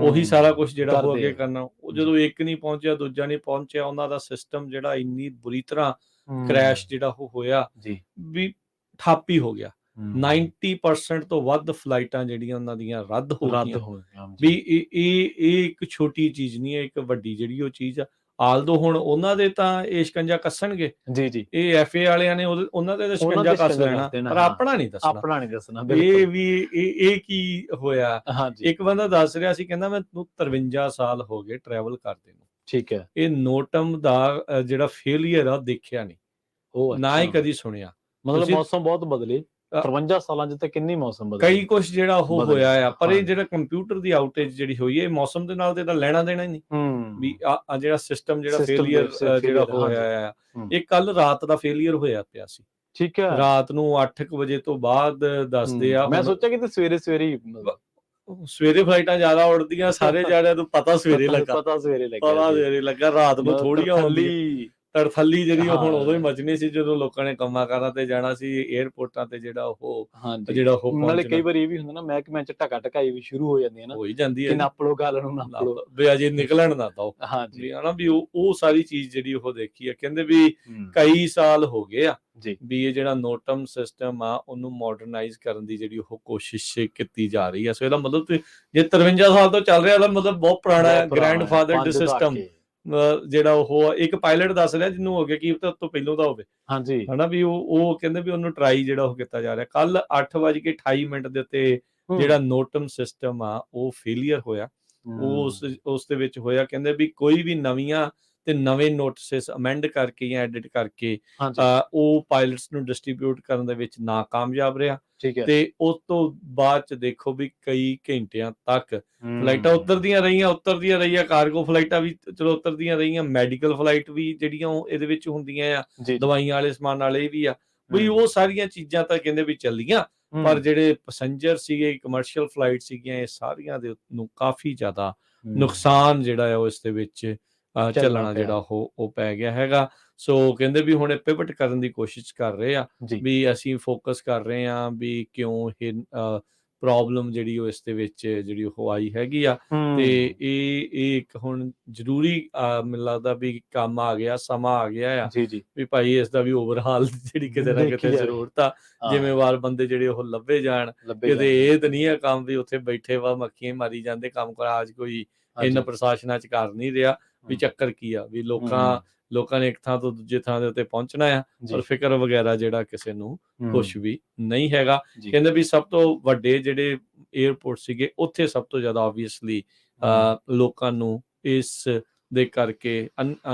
ਉਹੀ ਸਾਰਾ ਕੁਛ ਜਿਹੜਾ ਹੋ ਅੱਗੇ ਕਰਨਾ। ਉਹ ਜਦੋਂ ਇੱਕ ਨਹੀਂ ਪਹੁੰਚਿਆ, ਦੂਜਾ ਨਹੀਂ ਪਹੁੰਚਿਆ, ਉਹਨਾਂ ਦਾ ਸਿਸਟਮ ਜਿਹੜਾ ਇੰਨੀ ਬੁਰੀ ਤਰ੍ਹਾਂ ਕ੍ਰੈਸ਼ ਜਿਹੜਾ ਉਹ ਹੋਇਆ ਵੀ ਠੱਪ ਹੀ ਹੋ ਗਿਆ। 90% ਤੋਂ ਵੱਧ ਫਲਾਈਟਾਂ ਜਿਹੜੀਆਂ ਉਹਨਾਂ ਦੀਆਂ ਰੱਦ ਹੋ ਗਈਆਂ। ਵੀ ਇਹ ਇੱਕ ਛੋਟੀ ਚੀਜ਼ ਨਹੀਂ ਹੈ, ਇੱਕ ਵੱਡੀ ਜਿਹੜੀ ਉਹ ਚੀਜ਼ ਆ। ਆਲਦੋ ਹੁਣ ਉਹਨਾਂ ਦੇ ਤਾਂ ਇਹ ਸ਼ਿਕੰਜਾ ਕੱਸਣਗੇ ਜੀ, ਇਹ FAA ਵਾਲਿਆਂ ਨੇ ਉਹਨਾਂ ਦੇ ਸ਼ਿਕੰਜਾ ਕੱਸ ਲੈਣਾ, ਪਰ ਆਪਣਾ ਨਹੀਂ ਦੱਸਣਾ। ਇਹ ਵੀ ਇਹ ਕੀ ਹੋਇਆ, ਇੱਕ ਬੰਦਾ ਦੱਸ ਰਿਹਾ ਸੀ, ਕਹਿੰਦਾ ਮੈਨੂੰ 53 ਸਾਲ ਹੋ ਗਏ ਟਰੈਵਲ ਕਰਦੇ ਨੂੰ, ਠੀਕ ਹੈ, ਇਹ ਨੋਟਮ ਦਾ ਜਿਹੜਾ ਫੇਲੀਅਰ ਆ ਦੇਖਿਆ ਨਹੀਂ, ਨਾ ਹੀ ਕਦੀ ਸੁਣਿਆ। ਮਤਲਬ ਮੌਸਮ ਬਹੁਤ ਬਦਲੇ 53 ਸਾਲਾਂ 'ਚ ਤਾਂ ਕਿੰਨੀ ਮੌਸਮ ਬਦਲ ਕਈ ਕੁਛ ਜਿਹੜਾ ਉਹ ਹੋਇਆ ਆ, ਪਰ ਇਹ ਜਿਹੜਾ ਕੰਪਿਊਟਰ ਦੀ ਆਊਟੇਜ ਜਿਹੜੀ ਹੋਈ ਹੈ, ਮੌਸਮ ਦੇ ਨਾਲ ਤੇ ਇਹਦਾ ਲੈਣਾ ਦੇਣਾ ਹੀ ਨਹੀਂ। ਵੀ ਆ ਜਿਹੜਾ ਸਿਸਟਮ ਜਿਹੜਾ ਫੇਲੀਅਰ ਜਿਹੜਾ ਹੋਇਆ ਆ, ਇਹ ਕੱਲ ਰਾਤ ਦਾ ਫੇਲੀਅਰ ਹੋਇਆ ਪਿਆ ਸੀ, ਠੀਕ ਹੈ, ਰਾਤ ਨੂੰ 8 ਵਜੇ ਤੋਂ ਬਾਅਦ ਦੱਸਦੇ ਆ। ਮੈਂ ਸੋਚਿਆ ਕਿ ਸਵੇਰੇ ਫਲਾਈਟਾਂ ਜ਼ਿਆਦਾ ਉੜਦੀਆਂ, ਸਾਰੇ ਜਾਣਿਆਂ ਨੂੰ ਪਤਾ ਸਵੇਰੇ ਲੱਗਾ, ਰਾਤ ਨੂੰ ਥੋੜੀਆਂ ਹੁੰਦੀ ਤੜਥੱਲੀ ਜਿਹੜੀ ਹੁਣ ਉਦੋਂ ਹੀ ਮਚਣੀ ਸੀ ਜਦੋਂ ਲੋਕਾਂ ਨੇ ਕੰਮਾਂ ਕਾਰਾਂ ਤੇ ਜਾਣਾ ਸੀ, 에ਅਰਪੋਰਟਾਂ ਤੇ ਜਿਹੜਾ ਉਹ ਨਾਲੇ ਕਈ ਵਾਰ ਇਹ ਵੀ ਹੁੰਦਾ ਨਾ, ਮਹਿਕਮਿਆਂ 'ਚ ਢਕਾਈ ਵੀ ਸ਼ੁਰੂ ਹੋ ਜਾਂਦੀ ਹੈ ਨਾ, ਹੋ ਹੀ ਜਾਂਦੀ ਹੈ, ਨੱਪ ਲੋ ਗੱਲ ਨੂੰ, ਨੱਪ ਲੋ ਵੀ ਅਜੇ ਨਿਕਲਣ ਨਾ ਦੋ। ਹਾਂਜੀ, ਹਨਾ, ਵੀ ਉਹ ਸਾਰੀ ਚੀਜ਼ ਜਿਹੜੀ ਉਹ ਦੇਖੀ ਆ। ਕਹਿੰਦੇ ਵੀ ਕਈ ਸਾਲ ਹੋ ਗਏ ਆ ਵੀ ਇਹ ਜਿਹੜਾ ਨੋਟਮ ਸਿਸਟਮ ਆ ਉਹਨੂੰ ਮਾਡਰਨਾਈਜ਼ ਕਰਨ ਦੀ ਜਿਹੜੀ ਉਹ ਕੋਸ਼ਿਸ਼ ਕੀਤੀ ਜਾ ਰਹੀ ਆ। ਸੋ ਇਹਦਾ ਮਤਲਬ ਜੇ 53 ਸਾਲ ਤੋਂ ਚੱਲ ਰਿਹਾ, ਉਹਦਾ ਮਤਲਬ ਬਹੁਤ ਪੁਰਾਣਾ ਗ੍ਰੈਂਡਫਾਦਰ ਸਿਸਟਮ ਜਿਹੜਾ ਉਹ ਇੱਕ ਪਾਇਲਟ ਦੱਸ ਰਿਹਾ ਜਿਹਨੂੰ ਹੋ ਗਿਆ ਕੀ ਪਤਾ ਉਸ ਤੋਂ ਪਹਿਲੋਂ ਦਾ ਹੋਵੇ, ਹਾਂਜੀ, ਹਨਾ, ਵੀ ਉਹ ਕਹਿੰਦੇ ਵੀ ਉਹਨੂੰ ਟਰਾਈ ਜਿਹੜਾ ਉਹ ਕੀਤਾ ਜਾ ਰਿਹਾ। ਕੱਲ 8:28 ਦੇ ਉੱਤੇ ਜਿਹੜਾ ਨੋਟਮ ਸਿਸਟਮ ਆ ਉਹ ਫੇਲੀਅਰ ਹੋਇਆ, ਉਸ ਦੇ ਵਿੱਚ ਹੋਇਆ। ਕਹਿੰਦੇ ਵੀ ਕੋਈ ਵੀ ਨਵੀਆਂ ਤੇ ਨਵੇਂ ਨੋਟਿਸਿਸ ਅਮੈਂਡ ਕਰਕੇ ਜਾਂ ਐਡਿਟ ਕਰਕੇ ਉਹ ਪਾਇਲਟਸ ਨੂੰ ਡਿਸਟ੍ਰੀਬਿਊਟ ਕਰਨ ਦੇ ਵਿੱਚ ਨਾਕਾਮਯਾਬ ਰਿਹਾ। ਤੇ ਉਸ ਤੋਂ ਬਾਅਦ ਚ ਦੇਖੋ ਵੀ ਕਈ ਘੰਟਿਆਂ ਤੱਕ ਫਲਾਈਟਾਂ ਉਤਰਦੀਆਂ ਰਹੀਆਂ, ਕਾਰਗੋ ਫਲਾਈਟਾਂ ਵੀ ਚਲੋ ਉਤਰਦੀਆਂ ਰਹੀਆਂ, ਮੈਡੀਕਲ ਫਲਾਈਟ ਵੀ ਜਿਹੜੀਆਂ ਇਹਦੇ ਵਿੱਚ ਹੁੰਦੀਆਂ ਆ, ਦਵਾਈਆਂ ਵਾਲੇ ਸਮਾਨ ਵਾਲੇ ਵੀ ਆ, ਵੀ ਉਹ ਸਾਰੀਆਂ ਚੀਜ਼ਾਂ ਤਾਂ ਕਹਿੰਦੇ ਵੀ ਚੱਲੀਆਂ, ਪਰ ਜਿਹੜੇ ਪੈਸੇਂਜਰ ਸੀਗੇ, ਕਮਰਸ਼ੀਅਲ ਫਲਾਈਟ ਸੀਗੀਆਂ, ਇਹ ਸਾਰੀਆਂ ਦੇ ਨੂੰ ਕਾਫੀ ਜ਼ਿਆਦਾ ਨੁਕਸਾਨ ਜਿਹੜਾ ਹੈ ਉਹ ਇਸ ਦੇ ਵਿੱਚ ਚੱਲਣਾ ਜਿਹੜਾ ਉਹ ਪੈ ਗਿਆ ਹੈਗਾ। ਸੋ ਕਹਿੰਦੇ ਵੀ ਹੁਣ ਪਿਵਟ ਕਰਨ ਦੀ ਕੋਸ਼ਿਸ਼ ਕਰ ਰਹੇ ਆ, ਵੀ ਅਸੀਂ ਫੋਕਸ ਕਰ ਰਹੇ ਆ ਵੀ ਕਿਉਂ ਇਹ ਪ੍ਰੋਬਲਮ ਜਿਹੜੀ ਉਹ ਇਸ ਦੇ ਵਿੱਚ ਜਿਹੜੀ ਉਹ ਆਈ ਹੈਗੀ ਆ। ਤੇ ਇਹ ਇੱਕ ਹੁਣ ਜ਼ਰੂਰੀ ਮੈਨੂੰ ਲੱਗਦਾ ਵੀ ਕੰਮ ਆ ਗਿਆ, ਸਮਾਂ ਆ ਗਿਆ ਆ ਵੀ ਭਾਈ ਇਸ ਦਾ ਵੀ ਓਵਰਹਾਲ ਜਿਹੜੀ ਕਿਤੇ ਨਾ ਕਿਤੇ ਜ਼ਰੂਰਤ ਆ, ਜ਼ਿੰਮੇਵਾਰ ਬੰਦੇ ਜਿਹੜੇ ਉਹ ਲੱਭੇ ਜਾਣ। ਕਿਤੇ ਇਹ ਤਾਂ ਨਹੀਂ ਹੈ ਕੰਮ ਵੀ ਉੱਥੇ ਬੈਠੇ ਵਾ ਮੱਖੀਆਂ ਮਾਰੀ ਜਾਂਦੇ, ਕੰਮ ਕਾਜ ਕੋਈ ਇੰਨਾ ਪ੍ਰਸ਼ਾਸਨਾਂ 'ਚ ਕਰ ਨਹੀਂ ਰਿਹਾ। ਵੀ ਚੱਕਰ ਕੀ ਆ ਵੀ ਲੋਕਾਂ ਨੇ ਇੱਕ ਥਾਂ ਤੋਂ ਦੂਜੇ ਥਾਂ ਦੇ ਉੱਤੇ ਪਹੁੰਚਣਾ ਆ, ਪਰ ਫਿਕਰ ਵਗੈਰਾ ਜਿਹੜਾ ਕਿਸੇ ਨੂੰ ਕੁਛ ਵੀ ਨਹੀਂ ਹੈਗਾ। ਕਹਿੰਦੇ ਵੀ ਸਭ ਤੋਂ ਵੱਡੇ ਜਿਹੜੇ 에ਅਰਪੋਰਟ ਸੀਗੇ ਉੱਥੇ ਸਭ ਤੋਂ ਜ਼ਿਆਦਾ ਆਬਵੀਅਸਲੀ ਲੋਕਾਂ ਨੂੰ ਇਸ ਦੇ ਕਰਕੇ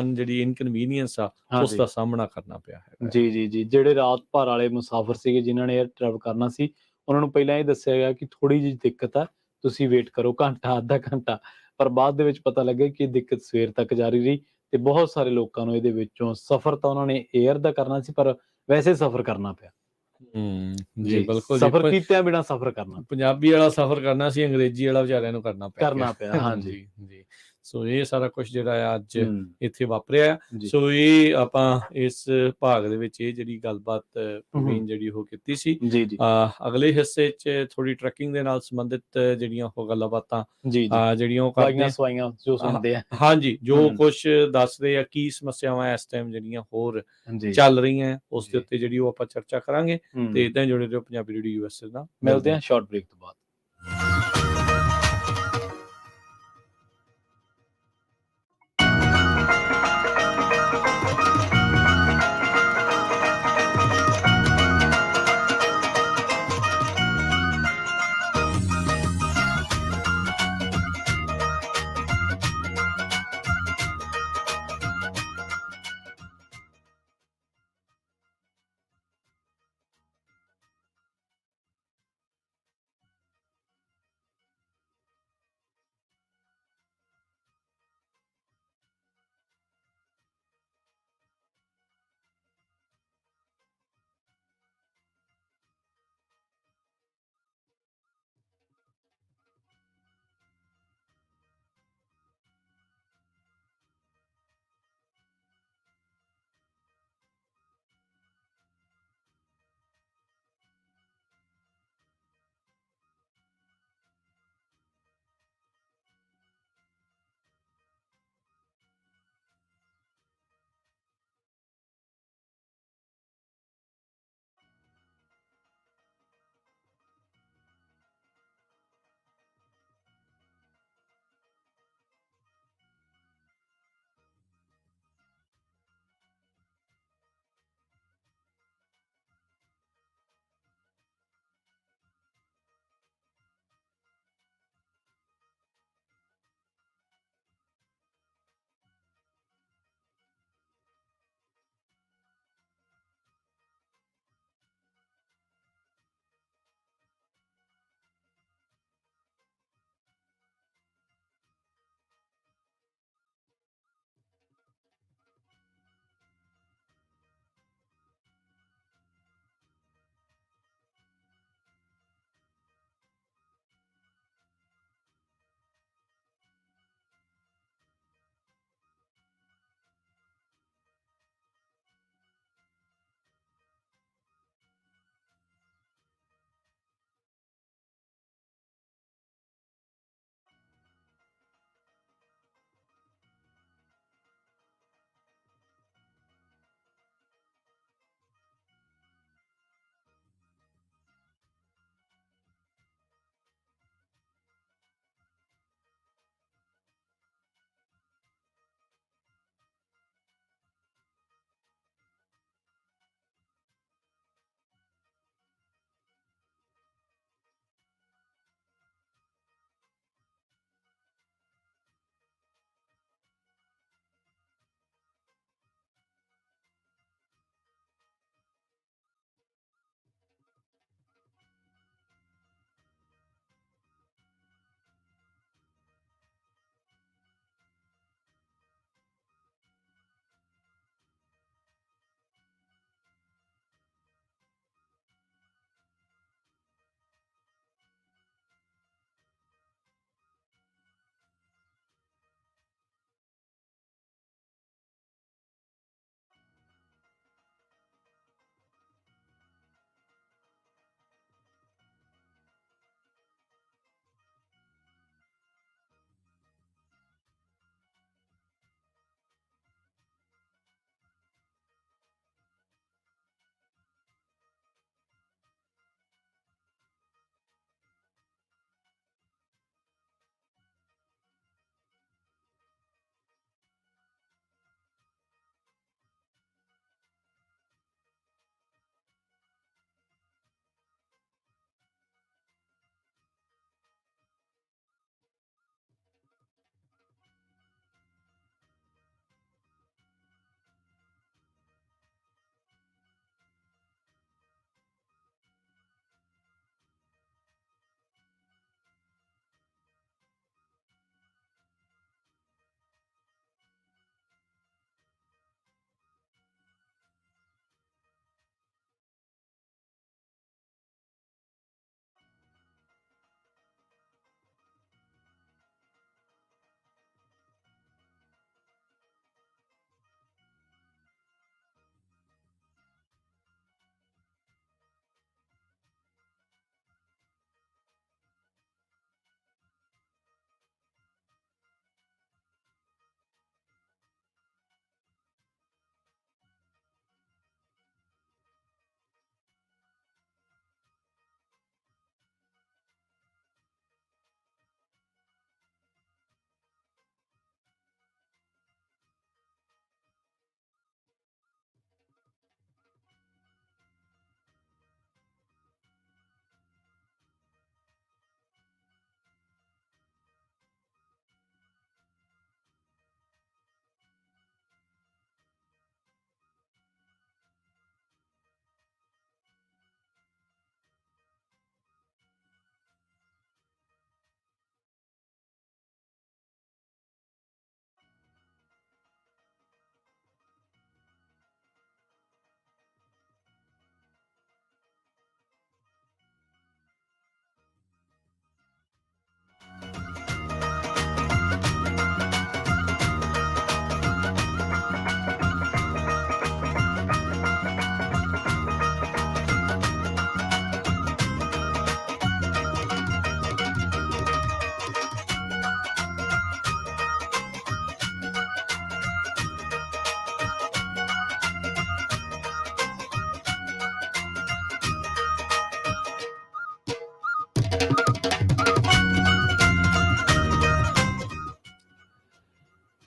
ਜਿਹੜੀ ਇਨਕਨਵੀਨੀਅੰਸ ਆ ਉਸ ਦਾ ਸਾਹਮਣਾ ਕਰਨਾ ਪਿਆ ਹੈ। ਜੀ ਜਿਹੜੇ ਰਾਤ ਭਰ ਵਾਲੇ ਮੁਸਾਫਰ ਸੀਗੇ ਜਿਨ੍ਹਾਂ ਨੇ ਏਅਰ ਟਰੈਵਲ ਕਰਨਾ ਸੀ, ਉਹਨਾਂ ਨੂੰ ਪਹਿਲਾਂ ਇਹ ਦੱਸਿਆ ਗਿਆ ਕਿ ਥੋੜੀ ਜਿਹੀ ਦਿੱਕਤ ਆ, ਤੁਸੀਂ ਵੇਟ ਕਰੋ ਘੰਟਾ ਅੱਧਾ ਘੰਟਾ, ਪਰ ਬਾਅਦ ਦੇ ਵਿੱਚ ਪਤਾ ਲੱਗਿਆ ਕਿ ਦਿੱਕਤ ਸਵੇਰ ਤੱਕ ਜਾਰੀ ਰਹੀ ਤੇ ਬਹੁਤ ਸਾਰੇ ਲੋਕਾਂ ਨੂੰ ਇਹਦੇ ਵਿੱਚੋਂ ਸਫ਼ਰ ਤਾਂ ਉਹਨਾਂ ਨੇ ਏਅਰ ਦਾ ਕਰਨਾ ਸੀ ਪਰ ਵੈਸੇ ਸਫ਼ਰ ਕਰਨਾ ਪਿਆ। ਜੀ ਬਿਲਕੁਲ ਜੀ, ਸਫ਼ਰ ਕੀਤਿਆਂ ਬਿਨਾਂ ਸਫ਼ਰ ਕਰਨਾ, ਪੰਜਾਬੀ ਵਾਲਾ ਸਫ਼ਰ ਕਰਨਾ ਸੀ, ਅੰਗਰੇਜ਼ੀ ਵਾਲਾ ਵਿਚਾਰਿਆਂ ਨੂੰ ਕਰਨਾ ਪਿਆ। ਹਾਂਜੀ ਜੀ। ਸੋ ਇਹ ਸਾਰਾ ਕੁਝ ਜਿਹੜਾ ਆ ਅੱਜ ਇੱਥੇ ਵਾਪਰਿਆ। ਸੋ ਇਹ ਆਪਾਂ ਇਸ ਭਾਗ ਦੇ ਵਿੱਚ ਇਹ ਜਿਹੜੀ ਗੱਲਬਾਤ ਪ੍ਰਵੀਨ ਜਿਹੜੀ ਉਹ ਕੀਤੀ ਸੀ। ਅਗਲੇ ਹਿੱਸੇ 'ਚ ਥੋੜੀ ਟਰੈਕਿੰਗ ਦੇ ਨਾਲ ਸੰਬੰਧਿਤ ਜਿਹੜੀਆਂ ਉਹ ਗੱਲਾਂ ਬਾਤਾਂ ਜਿਹੜੀਆਂ ਉਹ ਕਰਦੇ ਜੋ ਸੁਣਦੇ ਆ, ਹਾਂਜੀ, ਜੋ ਕੁਝ ਦੱਸਦੇ ਆ ਕੀ ਸਮੱਸਿਆਵਾਂ ਇਸ ਟਾਈਮ ਜਿਹੜੀਆਂ ਹੋਰ ਚੱਲ ਰਹੀਆਂ ਉਸ ਦੇ ਉੱਤੇ ਜਿਹੜੀ ਉਹ ਆਪਾਂ ਚਰਚਾ ਕਰਾਂਗੇ। ਤੇ ਇਦਾਂ ਜੁੜੇ ਰਹੋ ਪੰਜਾਬੀ ਰੇਡੀਓ USA ਨਾਲ। ਮਿਲਦੇ ਹਾਂ ਸ਼ਾਰਟ ਬ੍ਰੇਕ ਤੋਂ ਬਾਅਦ।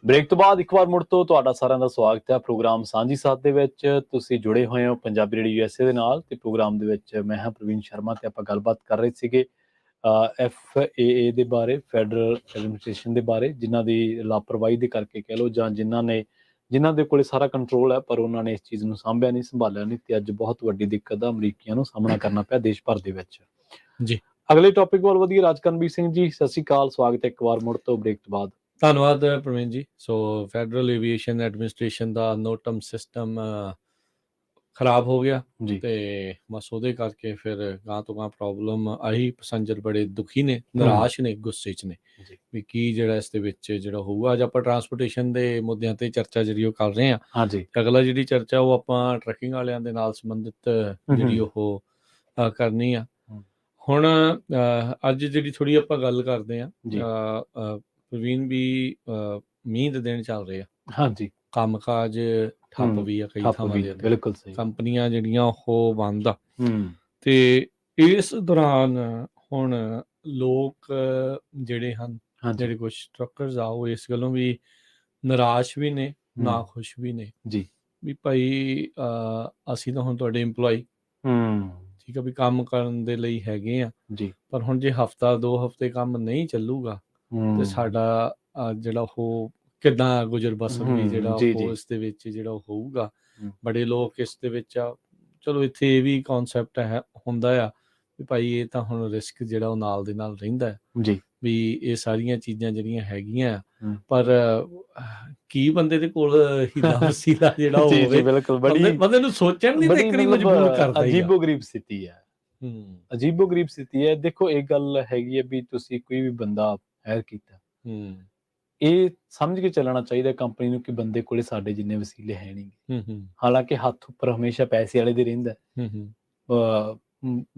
ਬ੍ਰੇਕ ਤੋਂ ਬਾਅਦ ਇੱਕ ਵਾਰ ਮੁੜ ਤੋਂ ਤੁਹਾਡਾ ਸਾਰਿਆਂ ਦਾ ਸਵਾਗਤ ਹੈ ਪ੍ਰੋਗਰਾਮ ਸਾਂਝੀ ਸਾਥ ਦੇ ਵਿੱਚ। ਤੁਸੀਂ ਜੁੜੇ ਹੋਏ ਹੋ ਪੰਜਾਬੀ ਰੇਡੀਓ USA ਦੇ ਨਾਲ ਤੇ ਪ੍ਰੋਗਰਾਮ ਦੇ ਵਿੱਚ ਮੈਂ ਹਾਂ ਪ੍ਰਵੀਨ ਸ਼ਰਮਾ ਤੇ ਆਪਾਂ ਗੱਲਬਾਤ ਕਰ ਰਹੇ ਸੀਗੇ FAA ਦੇ ਬਾਰੇ, ਫੈਡਰਲ ਐਡਮਿਨਿਸਟ੍ਰੇਸ਼ਨ ਦੇ ਬਾਰੇ, ਜਿਨ੍ਹਾਂ ਦੀ ਲਾਪਰਵਾਹੀ ਦੇ ਕਰਕੇ ਕਹਿ ਲਓ ਜਾਂ ਜਿਨ੍ਹਾਂ ਦੇ ਕੋਲੇ ਸਾਰਾ ਕੰਟਰੋਲ ਹੈ ਪਰ ਉਹਨਾਂ ਨੇ ਇਸ ਚੀਜ਼ ਨੂੰ ਸੰਭਾਲਿਆ ਨਹੀਂ ਤੇ ਅੱਜ ਬਹੁਤ ਵੱਡੀ ਦਿੱਕਤ ਦਾ ਅਮਰੀਕੀਆਂ ਨੂੰ ਸਾਹਮਣਾ ਕਰਨਾ ਪਿਆ ਦੇਸ਼ ਭਰ ਦੇ ਵਿੱਚ ਜੀ। ਅਗਲੇ ਟੌਪਿਕ ਵੱਲ ਵਧੀਆ। ਰਾਜਕਰਨਵੀਰ ਸਿੰਘ ਜੀ, ਸਤਿ ਸ਼੍ਰੀ ਅਕਾਲ, ਸਵਾਗਤ ਹੈ ਇੱਕ ਵਾਰ ਮੁੜ ਤੋਂ ਬ੍ਰੇਕ ਤੋਂ ਬਾਅਦ। ਧੰਨਵਾਦ ਪ੍ਰਵੀਨ ਜੀ। ਸੋ ਫੈਡਰਲ ਏਵੀਏਸ਼ਨ ਐਡਮਿਨਿਸਟ੍ਰੇਸ਼ਨ ਦਾ ਨੋਟਮ ਸਿਸਟਮ ਖਰਾਬ ਹੋ ਗਿਆ ਜੀ ਤੇ ਬਸ ਉਹਦੇ ਕਰਕੇ ਫਿਰ ਗਾਂ ਤੋਂ ਗਾਂ ਪ੍ਰੋਬਲਮ ਆਹੀ। ਪੈਸੰਜਰ ਬੜੇ ਦੁਖੀ ਨੇ, ਨਿਰਾਸ਼ ਨੇ, ਗੁੱਸੇ 'ਚ ਨੇ ਵੀ ਕੀ ਜਿਹੜਾ ਇਸ ਦੇ ਵਿੱਚ ਜਿਹੜਾ ਹੋਊਗਾ। ਅੱਜ ਆਪਾਂ ਟਰਾਂਸਪੋਰਟੇਸ਼ਨ ਦੇ ਮੁੱਦਿਆਂ ਤੇ ਚਰਚਾ ਜਿਹੜੀ ਉਹ ਕਰ ਰਹੇ ਹਾਂ। ਹਾਂਜੀ, ਅਗਲਾ ਜਿਹੜੀ ਚਰਚਾ ਉਹ ਆਪਾਂ ਟਰੱਕਿੰਗ ਵਾਲਿਆਂ ਦੇ ਨਾਲ ਸੰਬੰਧਿਤ ਜਿਹੜੀ ਉਹ ਕਰਨੀ ਆ। ਹੁਣ ਅੱਜ ਜਿਹੜੀ ਥੋੜੀ ਆਪਾਂ ਗੱਲ ਕਰਦੇ ਹਾਂ ਪ੍ਰਵੀਨ ਵੀ, ਮੀਂਹ ਦੇ ਦਿਨ ਚੱਲ ਰਹੇ ਆ। ਹਾਂਜੀ, ਕੰਮਕਾਜ ਠੱਪ ਵੀ ਆ ਕਈ ਥਾਵਾਂ ਦੇ। ਬਿਲਕੁਲ ਸਹੀ। ਕੰਪਨੀਆਂ ਜਿਹੜੀਆਂ ਉਹ ਬੰਦ ਆ ਤੇ ਇਸ ਦੌਰਾਨ ਹੁਣ ਲੋਕ ਜਿਹੜੇ ਹਨ, ਜਿਹੜੇ ਕੁਝ ਟਰੱਕਰਸ ਆ, ਉਹ ਇਸ ਗੱਲੋਂ ਵੀ ਨਿਰਾਸ਼ ਵੀ ਨੇ, ਨਾਖੁਸ਼ ਵੀ ਨੇ ਜੀ ਵੀ ਭਾਈ ਅਸੀਂ ਤਾਂ ਹੁਣ ਤੁਹਾਡੇ EMPLOYE ਠੀਕ ਆ, ਵੀ ਕੰਮ ਕਰਨ ਦੇ ਲਈ ਹੈਗੇ ਆ ਜੀ, ਪਰ ਹੁਣ ਜੇ ਹਫ਼ਤਾ 2 ਹਫ਼ਤੇ ਕੰਮ ਨਹੀਂ ਚੱਲੂਗਾ ਤੇ ਸਾਡਾ ਜਿਹੜਾ ਉਹ ਕਿੱਦਾਂ ਗੁਜ਼ਰ ਬਸਰ ਵੀ ਜਿਹੜਾ ਉਹ ਇਸ ਦੇ ਵਿੱਚ ਜਿਹੜਾ ਉਹ ਹੋਊਗਾ। ਬੜੇ ਲੋਕ ਇਸ ਦੇ ਵਿੱਚ ਆ। ਚਲੋ ਇੱਥੇ ਇਹ ਵੀ ਕਨਸੈਪਟ ਹੁੰਦਾ ਆ ਵੀ ਭਾਈ ਇਹ ਤਾਂ ਹੁਣ ਰਿਸਕ ਜਿਹੜਾ ਉਹ ਨਾਲ ਦੇ ਨਾਲ ਰਹਿੰਦਾ ਹੈ ਜੀ, ਵੀ ਇਹ ਸਾਰੀਆਂ ਚੀਜ਼ਾਂ ਜਿਹੜੀਆਂ ਹੈਗੀਆਂ ਪਰ ਕੀ ਬੰਦੇ ਦੇ ਕੋਲ ਹੀਲਾ ਵਸੀਲਾ ਜਿਹੜਾ ਹੋਵੇ। ਬਿਲਕੁਲ, ਬੰਦੇ ਨੂੰ ਸੋਚਣ ਦੀ ਇੱਕ ਵਾਰੀ ਮਜਬੂਰ ਕਰਦਾ। ਅਜੀਬੋ-ਗਰੀਬ ਸਥਿਤੀ ਹੈ, ਅਜੀਬੋ-ਗਰੀਬ ਸਥਿਤੀ ਹੈ। ਦੇਖੋ ਇਹ ਗੱਲ ਹੈਗੀ ਹੈ ਵੀ ਤੁਸੀਂ ਕੋਈ ਵੀ ਬੰਦਾ ਹਾਇਰ ਕੀਤਾ, ਇਹ ਸਮਝ ਕੇ ਚੱਲਣਾ ਚਾਹੀਦਾ ਕੰਪਨੀ ਨੂੰ ਕਿ ਬੰਦੇ ਕੋਲੇ ਸਾਡੇ ਜਿੰਨੇ ਵਸੀਲੇ ਹੈ ਨਹੀਂ। ਹਾਲਾਂਕਿ ਹੱਥ ਉੱਪਰ ਹਮੇਸ਼ਾ ਪੈਸੇ ਵਾਲੇ ਦੇ ਰਹਿੰਦਾ।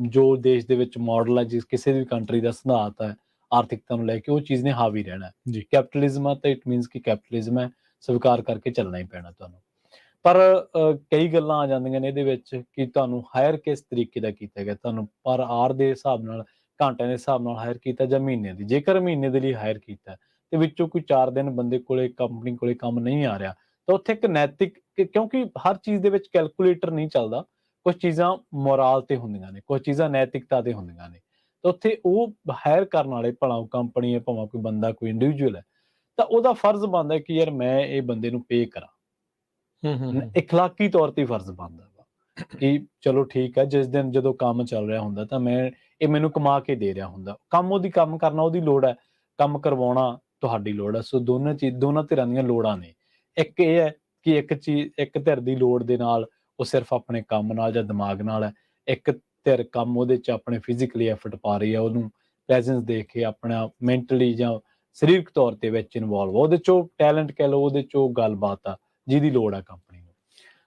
ਜੋ ਦੇਸ਼ ਦੇ ਵਿੱਚ ਮਾਡਲ ਹੈ, ਜਿਸ ਕਿਸੇ ਵੀ ਕੰਟਰੀ ਦਾ ਸਿਧਾਂਤ ਹੈ ਆਰਥਿਕਤਾ ਨੂੰ ਲੈ ਕੇ, ਉਹ ਚੀਜ਼ ਨੇ ਹਾਵੀ ਰਹਿਣਾ। ਕੈਪੀਟਲਿਜ਼ਮ ਹੈ ਤਾਂ ਇਟ ਮੀਨਸ ਕਿ ਕੈਪੀਟਲਿਜ਼ਮ ਹੈ, ਸਵੀਕਾਰ ਕਰਕੇ ਚੱਲਣਾ ਹੀ ਪੈਣਾ ਤੁਹਾਨੂੰ। ਪਰ ਕਈ ਗੱਲਾਂ ਆ ਜਾਂਦੀਆਂ ਨੇ ਇਹਦੇ ਵਿੱਚ ਕਿ ਤੁਹਾਨੂੰ ਹਾਇਰ ਕਿਸ ਤਰੀਕੇ ਦਾ ਕੀਤਾ ਗਿਆ, ਤੁਹਾਨੂੰ ਪਰ ਆਰ ਦੇ ਹਿਸਾਬ ਨਾਲ, ਘੰਟਿਆਂ ਦੇ ਹਿਸਾਬ ਨਾਲ ਹਾਇਰ ਕੀਤਾ ਜਾਂ ਮਹੀਨੇ ਦੀ। ਜੇਕਰ ਮਹੀਨੇ ਦੇ ਲਈ ਹਾਇਰ ਕੀਤਾ ਤੇ ਵਿੱਚੋਂ ਕੋਈ 4 ਦਿਨ ਬੰਦੇ ਕੋਲੇ, ਕੰਪਨੀ ਕੋਲੇ ਕੰਮ ਨਹੀਂ ਆ ਰਿਹਾ ਤਾਂ ਉੱਥੇ ਇੱਕ ਨੈਤਿਕ, ਕਿਉਂਕਿ ਹਰ ਚੀਜ਼ ਦੇ ਵਿੱਚ ਕੈਲਕੂਲੇਟਰ ਨਹੀਂ ਚੱਲਦਾ, ਕੁਝ ਚੀਜ਼ਾਂ ਮੋਰਾਲ ਤੇ ਹੁੰਦੀਆਂ ਨੇ, ਕੁਝ ਚੀਜ਼ਾਂ ਨੈਤਿਕਤਾ ਤੇ ਹੁੰਦੀਆਂ ਨੇ। ਤਾਂ ਉੱਥੇ ਉਹ ਹਾਇਰ ਕਰਨ ਵਾਲੇ, ਭਲਾ ਕੰਪਨੀ ਹੈ ਭਾਵੇਂ ਕੋਈ ਬੰਦਾ, ਕੋਈ ਇੰਡੀਵਿਜੂਅਲ ਹੈ, ਤਾਂ ਉਹਦਾ ਫਰਜ਼ ਬਣਦਾ ਕਿ ਯਾਰ ਮੈਂ ਇਹ ਬੰਦੇ ਨੂੰ ਪੇ ਕਰਾਂ। ਇਖਲਾਕੀ ਤੌਰ ਤੇ ਫਰਜ਼ ਬਣਦਾ ਵਾ ਕਿ ਚਲੋ ਠੀਕ ਹੈ, ਜਿਸ ਦਿਨ ਜਦੋਂ ਕੰਮ ਚੱਲ ਰਿਹਾ ਹੁੰਦਾ ਤਾਂ ਇਹ ਮੈਨੂੰ ਕਮਾ ਕੇ ਦੇ ਰਿਹਾ ਹੁੰਦਾ। ਕੰਮ ਕਰਨਾ ਉਹਦੀ ਲੋੜ ਹੈ, ਕੰਮ ਕਰਵਾਉਣਾ ਤੁਹਾਡੀ ਲੋੜ ਹੈ। ਸੋ ਦੋਨਾਂ ਧਿਰਾਂ ਦੀਆਂ ਲੋੜਾਂ ਨੇ। ਇੱਕ ਇਹ ਹੈ ਕਿ ਇੱਕ ਧਿਰ ਦੀ ਲੋੜ ਦੇ ਨਾਲ ਉਹ ਸਿਰਫ ਆਪਣੇ ਕੰਮ ਨਾਲ ਜਾਂ ਦਿਮਾਗ ਨਾਲ ਹੈ, ਇੱਕ ਧਿਰ ਕੰਮ ਉਹਦੇ 'ਚ ਆਪਣੇ ਫਿਜ਼ੀਕਲੀ ਐਫਰਟ ਪਾ ਰਹੀ ਹੈ, ਉਹਨੂੰ ਪ੍ਰੈਜ਼ੈਂਸ ਦੇ ਕੇ ਆਪਣਾ ਮੈਂਟਲੀ ਜਾਂ ਸਰੀਰਕ ਤੌਰ ਤੇ ਵਿੱਚ ਇਨਵੋਲਵ, ਉਹਦੇ 'ਚੋਂ ਟੈਲੈਂਟ ਕਹਿ ਲਓ, ਉਹਦੇ 'ਚੋਂ ਗੱਲਬਾਤ ਆ ਜਿਹਦੀ ਲੋੜ ਹੈ ਕੰਪਨੀ ਨੂੰ।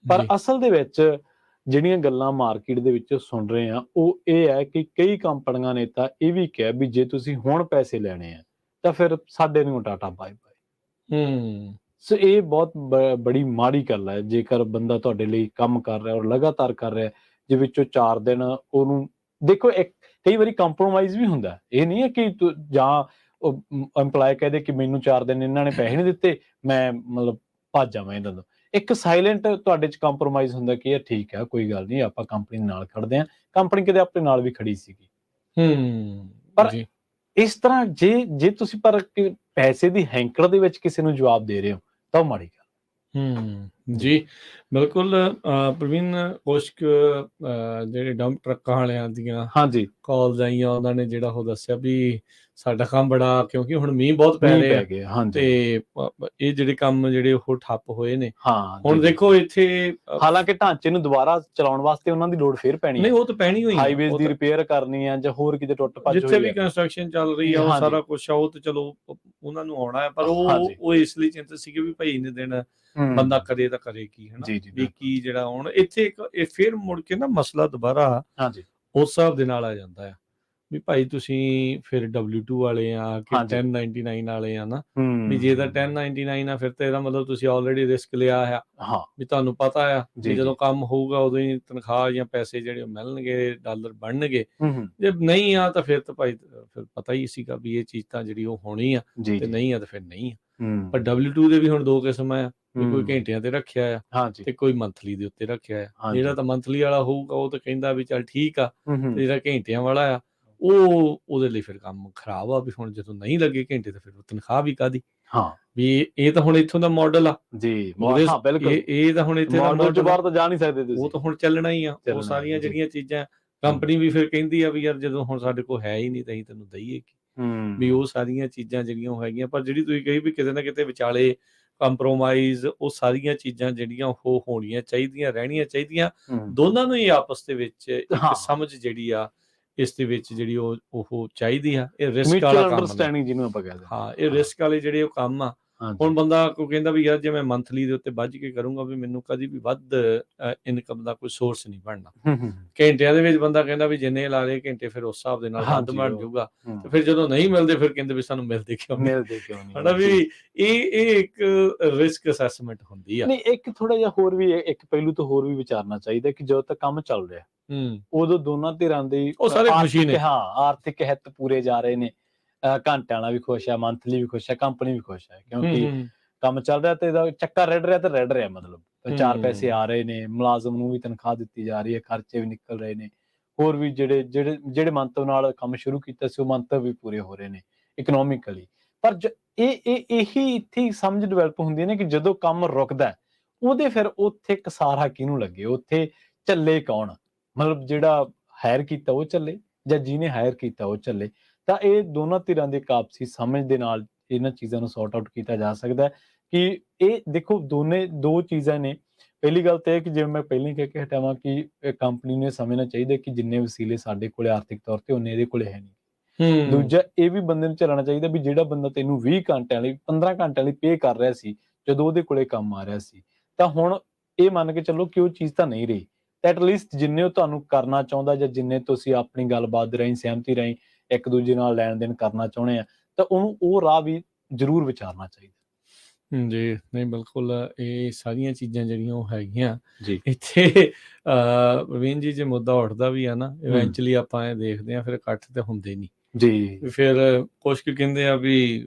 ਪਰ ਅਸਲ ਦੇ ਵਿੱਚ ਜਿਹੜੀਆਂ ਗੱਲਾਂ ਮਾਰਕੀਟ ਦੇ ਵਿੱਚ ਸੁਣ ਰਹੇ ਆ ਉਹ ਇਹ ਹੈ ਕਿ ਕਈ ਕੰਪਨੀਆਂ ਨੇ ਤਾਂ ਇਹ ਵੀ ਕਿਹਾ ਵੀ ਜੇ ਤੁਸੀਂ ਹੁਣ ਪੈਸੇ ਲੈਣੇ ਆ ਤਾਂ ਫਿਰ ਸਾਡੇ ਨੂੰ ਟਾਟਾ ਬਾਏ ਬਾਏ। ਸੋ ਇਹ ਬਹੁਤ ਬੜੀ ਮਾੜੀ ਗੱਲ ਹੈ। ਜੇਕਰ ਬੰਦਾ ਤੁਹਾਡੇ ਲਈ ਕੰਮ ਕਰ ਰਿਹਾ ਔਰ ਲਗਾਤਾਰ ਕਰ ਰਿਹਾ, ਜੇ ਵਿੱਚੋਂ 4 ਦਿਨ ਉਹਨੂੰ ਦੇਖੋ, ਕਈ ਵਾਰੀ ਕੰਪਰੋਮਾਈਜ਼ ਵੀ ਹੁੰਦਾ। ਇਹ ਨਹੀਂ ਹੈ ਕਿ ਜਾਂ EMPLOYE ਕਹਦੇ ਕਿ ਮੈਨੂੰ 4 ਦਿਨ ਇਹਨਾਂ ਨੇ ਪੈਸੇ ਨਹੀਂ ਦਿੱਤੇ, ਮੈਂ ਮਤਲਬ ਭੱਜ ਜਾਵਾਂ ਇਹਨਾਂ ਤੋਂ। ਇੱਕ ਸਾਇਲੈਂਟ ਤੁਹਾਡੇ 'ਚ ਕੰਪਰੋਮਾਈਜ਼ ਹੁੰਦਾ ਕਿ ਇਹ ਠੀਕ ਹੈ, ਕੋਈ ਗੱਲ ਨਹੀਂ, ਆਪਾਂ ਕੰਪਨੀ ਨਾਲ ਖੜਦੇ ਹਾਂ। ਕੰਪਨੀ ਕਿਤੇ ਆਪਣੇ ਨਾਲ ਵੀ ਖੜੀ ਸੀਗੀ। ਪਰ ਇਸ ਤਰ੍ਹਾਂ ਜੇ ਤੁਸੀਂ ਪਰ ਪੈਸੇ ਦੀ ਹੈਂਕੜ ਦੇ ਵਿੱਚ ਕਿਸੇ ਨੂੰ ਜਵਾਬ ਦੇ ਰਹੇ ਹੋ ਤਾਂ ਉਹ ਮਾੜੀ ਗੱਲ। ਜੀ ਬਿਲਕੁਲ ਪ੍ਰਵੀਨ, ਕੁਛ ਜਿਹੜੇ ਡੰਪ ਟਰੱਕਾਂ ਵਾਲਿਆਂ ਦੀਆਂ ਕਾਲਸ ਆਈਆਂ, ਉਹਨਾਂ ਨੇ ਜਿਹੜਾ ਉਹ ਦੱਸਿਆ ਵੀ ਸਾਡਾ ਕੰਮ ਬੜਾ, ਕਿਉਂਕਿ ਹੁਣ ਮੀਂਹ ਬਹੁਤ ਪੈ ਰਹੇ ਆ ਤੇ ਇਹ ਜਿਹੜੇ ਕੰਮ ਜਿਹੜੇ ਉਹ ਠੱਪ ਹੋਏ ਨੇ। ਹੁਣ ਦੇਖੋ ਇੱਥੇ, ਹਾਲਾਂਕਿ ਢਾਂਚੇ ਨੂੰ ਦੁਬਾਰਾ ਚਲਾਉਣ ਵਾਸਤੇ ਉਹਨਾਂ ਦੀ ਲੋੜ ਫੇਰ ਪੈਣੀ, ਨਹੀਂ ਉਹ ਤਾਂ ਪੈਣੀ ਹੋਈ, ਹਾਈਵੇਜ਼ ਦੀ ਰਿਪੇਅਰ ਕਰਨੀ ਆ ਜਾਂ ਹੋਰ ਕਿਤੇ ਟੁੱਟ ਭੱਜ, ਜਿੱਥੇ ਵੀ ਕੰਸਟਰਕਸ਼ਨ ਚੱਲ ਰਹੀ ਆ ਉਹ ਸਾਰਾ ਕੁਛ ਆ, ਉਹ ਤੇ ਚਲੋ ਉਹਨਾਂ ਨੂੰ ਆਉਣਾ ਹੈ। ਪਰ ਉਹ ਇਸ ਲਈ ਚਿੰਤਤ ਸੀਗੇ ਵੀ ਭਾਈ ਇੰਨੇ ਦਿਨ ਬੰਦਾ ਕਰੇ ਤਾਂ ਕਰੇ ਕੀ, ਹਨਾ ਵੀ ਕੀ ਜਿਹੜਾ ਹੁਣ ਇੱਥੇ ਇਹ ਫਿਰ ਮੁੜ ਕੇ ਨਾ ਮਸਲਾ ਦੁਬਾਰਾ ਉਸ ਹਿਸਾਬ ਦੇ ਨਾਲ ਆ ਜਾਂਦਾ ਆ ਵੀ ਭਾਈ ਤੁਸੀਂ ਫਿਰ W2 ਵਾਲੇ ਆ ਕਿ 1099 ਵਾਲੇ ਆ ਨਾ, ਵੀ ਜੇ ਤਾਂ 1099 ਆ ਫਿਰ ਤਾਂ ਇਹਦਾ ਮਤਲਬ ਤੁਸੀਂ ਆਲਰੇਡੀ ਰਿਸਕ ਲਿਆ ਆ, ਵੀ ਤੁਹਾਨੂੰ ਪਤਾ ਆ ਵੀ ਜਦੋਂ ਕੰਮ ਹੋਊਗਾ ਉਦੋਂ ਹੀ ਤਨਖਾਹ ਜਾਂ ਪੈਸੇ ਜਿਹੜੇ ਮਿਲਣਗੇ, ਡਾਲਰ ਬਣਨਗੇ। ਜੇ ਨਹੀਂ ਆ ਤਾਂ ਫਿਰ ਤਾਂ ਭਾਈ ਫਿਰ ਪਤਾ ਹੀ ਸੀਗਾ ਵੀ ਇਹ ਚੀਜ਼ ਤਾਂ ਜਿਹੜੀ ਉਹ ਹੋਣੀ ਆ, ਤੇ ਨਹੀਂ ਆ ਤਾਂ ਫਿਰ ਨਹੀਂ ਆ। ਪਰ W2 ਦੇ ਵੀ ਹੁਣ 2 ਕਿਸਮ ਆ, ਕੋਈ ਘੰਟਿਆਂ ਤੇ ਰੱਖਿਆ ਆ ਤੇ ਕੋਈ ਮੰਥਲੀ ਦੇ ਉੱਤੇ ਰੱਖਿਆ ਆ। ਜਿਹੜਾ ਤਾਂ ਮੰਥਲੀ ਵਾਲਾ ਹੋਊਗਾ ਉਹ ਤਾਂ ਕਹਿੰਦਾ ਵੀ ਚੱਲ ਠੀਕ ਆ, ਤੇ ਜਿਹੜਾ ਘੰਟਿਆਂ ਵਾਲਾ ਆ ਉਹਦੇ ਲਈ ਫਿਰ ਕੰਮ ਖਰਾਬ ਆ, ਵੀ ਹੁਣ ਜਦੋਂ ਨਹੀਂ ਲੱਗੇ ਘੰਟੇ ਤਾਂ ਫਿਰ ਤਨਖਾਹ ਵੀ ਕਾਹਦੀ। ਵੀ ਇਹ ਤਾਂ ਹੁਣ ਇੱਥੋਂ ਦਾ ਮਾਡਲ ਆ ਜੀ। ਇਹ ਤਾਂ ਹੁਣ ਇੱਥੇ ਦਾ ਮਾਡਲ ਬਾਹਰ ਤਾਂ ਜਾ ਨਹੀਂ ਸਕਦੇ ਤੁਸੀਂ, ਉਹ ਤਾਂ ਹੁਣ ਚੱਲਣਾ ਹੀ ਆ। ਉਹ ਸਾਰੀਆਂ ਜਿਹੜੀਆਂ ਚੀਜ਼ਾਂ ਕੰਪਨੀ ਵੀ ਫਿਰ ਕਹਿੰਦੀ ਆ ਵੀ ਯਾਰ ਜਦੋਂ ਹੁਣ ਸਾਡੇ ਕੋਲ ਹੈ ਹੀ ਨਹੀਂ ਤਾਂ ਅਸੀਂ ਤੈਨੂੰ ਦਈਏ ਕੀ। ਵੀ ਉਹ ਸਾਰੀਆਂ ਚੀਜ਼ਾਂ ਜਿਹੜੀਆਂ ਉਹ ਹੈਗੀਆਂ, ਪਰ ਜਿਹੜੀ ਤੁਸੀਂ ਕਹੀ ਵੀ ਕਿਤੇ ਨਾ ਕਿਤੇ ਵਿਚਾਲੇ ਕੰਪਰੋਮਾਈਜ਼, ਉਹ ਸਾਰੀਆਂ ਚੀਜ਼ਾਂ ਜਿਹੜੀਆਂ ਉਹ ਹੋਣੀਆਂ ਚਾਹੀਦੀਆਂ, ਰਹਿਣੀਆਂ ਚਾਹੀਦੀਆਂ। ਦੋਨਾਂ ਨੂੰ ਹੀ ਆਪਸ ਦੇ ਵਿੱਚ ਇੱਕ ਸਮਝ ਜਿਹੜੀ ਆ ਇਸ ਦੇ ਵਿੱਚ ਜਿਹੜੀ ਉਹ ਚਾਹੀਦੀ ਆ। ਇਹ ਰਿਸਕ ਵਾਲਾ ਕੰਮ ਜਿਹਨੂੰ ਆਪਾਂ ਕਹਿੰਦੇ ਹਾਂ, ਇਹ ਰਿਸਕ ਵਾਲੇ ਜਿਹੜੇ ਉਹ ਕੰਮ ਆ। ਹੁਣ ਬੰਦਾ ਕੋਈ ਕਹਿੰਦਾ ਵੀ ਯਾਰ ਜੇ ਮੈਂ ਮੰਥਲੀ ਦੇ ਉੱਤੇ ਬੱਝ ਕੇ ਕਰੂੰਗਾ ਵੀ ਮੈਨੂੰ ਕਦੀ ਵੀ ਵੱਧ ਇਨਕਮ ਦਾ ਕੋਈ ਸੋਰਸ ਨਹੀਂ ਬਣਨਾ। ਘੰਟਿਆਂ ਦੇ ਵਿੱਚ ਬੰਦਾ ਕਹਿੰਦਾ ਵੀ ਜਿੰਨੇ ਲਾ ਲਏ ਘੰਟੇ ਫਿਰ ਉਸ ਹਿਸਾਬ ਦੇ ਨਾਲ ਵੱਧ ਬਣ ਜਾਊਗਾ, ਤੇ ਫਿਰ ਜਦੋਂ ਨਹੀਂ ਮਿਲਦੇ ਫਿਰ ਕਹਿੰਦੇ ਵੀ ਸਾਨੂੰ ਮਿਲਦੇ ਕਿਉਂ ਨਹੀਂ ਹਨਾ। ਵੀ ਇਹ ਇੱਕ ਰਿਸਕ ਅਸੈਸਮੈਂਟ ਹੁੰਦੀ ਆ। ਨਹੀਂ, ਇੱਕ ਥੋੜਾ ਜਿਹਾ ਹੋਰ ਵੀ ਇੱਕ ਪਹਿਲੂ ਤੋਂ ਹੋਰ ਵੀ ਵਿਚਾਰਨਾ ਚਾਹੀਦਾ ਕਿ ਜਦੋਂ ਤੱਕ ਕੰਮ ਚੱਲ ਰਿਹਾ ਉਦੋਂ ਦੋਨਾਂ ਧਿਰਾਂ ਦੀ ਉਹ ਸਾਰੇ ਖੁਸ਼ੀ ਨੇ, ਆਰਥਿਕ ਹਿੱਤ ਪੂਰੇ ਜਾ ਰਹੇ ਨੇ। ਘੰਟਿਆਂ ਵਾਲਾ ਵੀ ਖੁਸ਼ ਹੈ, ਮੰਥਲੀ ਵੀ ਖੁਸ਼ ਹੈ, ਕੰਪਨੀ ਵੀ ਖੁਸ਼ ਹੈ, ਕਿਉਂਕਿ ਕੰਮ ਚੱਲ ਰਿਹਾ ਤੇ ਇਹਦਾ ਚੱਕਾ ਰਿੜ ਰਿਹਾ ਤੇ ਰਿੜ ਰਿਹਾ, ਮਤਲਬ 4 ਪੈਸੇ ਆ ਰਹੇ ਨੇ, ਮੁਲਾਜ਼ਮ ਨੂੰ ਵੀ ਤਨਖਾਹ ਦਿੱਤੀ ਜਾ ਰਹੀ ਹੈ, ਖਰਚੇ ਵੀ ਨਿਕਲ ਰਹੇ ਨੇ, ਹੋਰ ਵੀ ਜਿਹੜੇ ਮੰਤਵ ਨਾਲ ਕੰਮ ਸ਼ੁਰੂ ਕੀਤਾ ਸੀ ਉਹ ਮੰਤਵ ਵੀ ਪੂਰੇ ਹੋ ਰਹੇ ਨੇ ਇਕਨੋਮਿਕਲੀ। ਪਰ ਇਹੀ ਇੱਥੇ ਸਮਝ ਡਿਵੈਲਪ ਹੁੰਦੀ ਹੈ ਨਾ ਕਿ ਜਦੋਂ ਕੰਮ ਰੁਕਦਾ ਉਹਦੇ ਫਿਰ ਉੱਥੇ ਕਸਾਰਾ ਕਿਹਨੂੰ ਲੱਗੇ, ਉੱਥੇ ਚੱਲੇ ਕੌਣ, ਮਤਲਬ ਜਿਹੜਾ ਹਾਇਰ ਕੀਤਾ ਉਹ ਚੱਲੇ ਜਾਂ ਜਿਹਨੇ ਹਾਇਰ ਕੀਤਾ ਉਹ ਚੱਲੇ। ਤਾਂ ਇਹ ਦੋਨਾਂ ਧਿਰਾਂ ਦੇ ਆਪਸੀ ਸਮਝ ਦੇ ਨਾਲ ਇਹਨਾਂ ਚੀਜ਼ਾਂ ਨੂੰ ਸੌਰਟ ਆਊਟ ਕੀਤਾ ਜਾ ਸਕਦਾ ਹੈ ਕਿ ਇਹ ਦੇਖੋ ਦੋ ਚੀਜ਼ਾਂ ਨੇ। ਪਹਿਲੀ ਗੱਲ ਤਾਂ ਇਹ ਕਿ ਜਿਵੇਂ ਮੈਂ ਪਹਿਲਾਂ ਕਹਿ ਕੇ ਹਟਾਵਾਂ ਕਿ ਕੰਪਨੀ ਨੂੰ ਸਮਝਣਾ ਚਾਹੀਦਾ ਕਿ ਜਿੰਨੇ ਵਸੀਲੇ ਸਾਡੇ ਕੋਲ ਆਰਥਿਕ ਤੌਰ ਤੇ ਉਹਨੇ ਇਹਦੇ ਕੋਲ ਹੈ ਨਹੀਂ। ਦੂਜਾ ਇਹ ਵੀ ਬੰਦੇ ਨੂੰ ਝੱਲਣਾ ਚਾਹੀਦਾ ਵੀ ਜਿਹੜਾ ਬੰਦਾ ਤੈਨੂੰ 20 ਘੰਟਿਆਂ ਲਈ 15 ਘੰਟਿਆਂ ਲਈ ਪੇ ਕਰ ਰਿਹਾ ਸੀ ਜਦੋਂ ਉਹਦੇ ਕੋਲੇ ਕੰਮ ਆ ਰਿਹਾ ਸੀ, ਤਾਂ ਹੁਣ ਇਹ ਮੰਨ ਕੇ ਚੱਲੋ ਕਿ ਉਹ ਚੀਜ਼ ਤਾਂ ਨਹੀਂ ਰਹੀ। ਐਟਲੀਸਟ ਜਿੰਨੇ ਉਹ ਤੁਹਾਨੂੰ ਕਰਨਾ ਚਾਹੁੰਦਾ ਜਾਂ ਜਿੰਨੇ ਤੁਸੀਂ ਆਪਣੀ ਗੱਲਬਾਤ ਰਾਹੀਂ ਸਹਿਮਤੀ ਰਾਹੀਂ ਇੱਕ ਦੂਜੇ ਨਾਲ ਲੈਣ ਦੇਣ ਕਰਨਾ ਚਾਹੁੰਦੇ ਆ, ਤਾਂ ਉਹਨੂੰ ਉਹ ਰਾਹ ਵੀ ਜ਼ਰੂਰ ਵਿਚਾਰਨਾ ਚਾਹੀਦਾ ਜੀ। ਨਹੀਂ, ਬਿਲਕੁਲ ਇਹ ਸਾਰੀਆਂ ਚੀਜ਼ਾਂ ਜਿਹੜੀਆਂ ਉਹ ਹੈਗੀਆਂ ਇੱਥੇ। ਪ੍ਰਵੀਨ ਜੀ, ਜੇ ਮੁੱਦਾ ਉੱਠਦਾ ਵੀ ਆ ਨਾ, ਇਵੈਂਚੁਅਲੀ ਆਪਾਂ ਇਹ ਦੇਖਦੇ ਆ ਫਿਰ ਇਕੱਠ ਤੇ ਹੁੰਦੇ ਨਹੀਂ ਜੀ। ਫਿਰ ਕੁਛ ਕੁ ਕਹਿੰਦੇ ਆ ਵੀ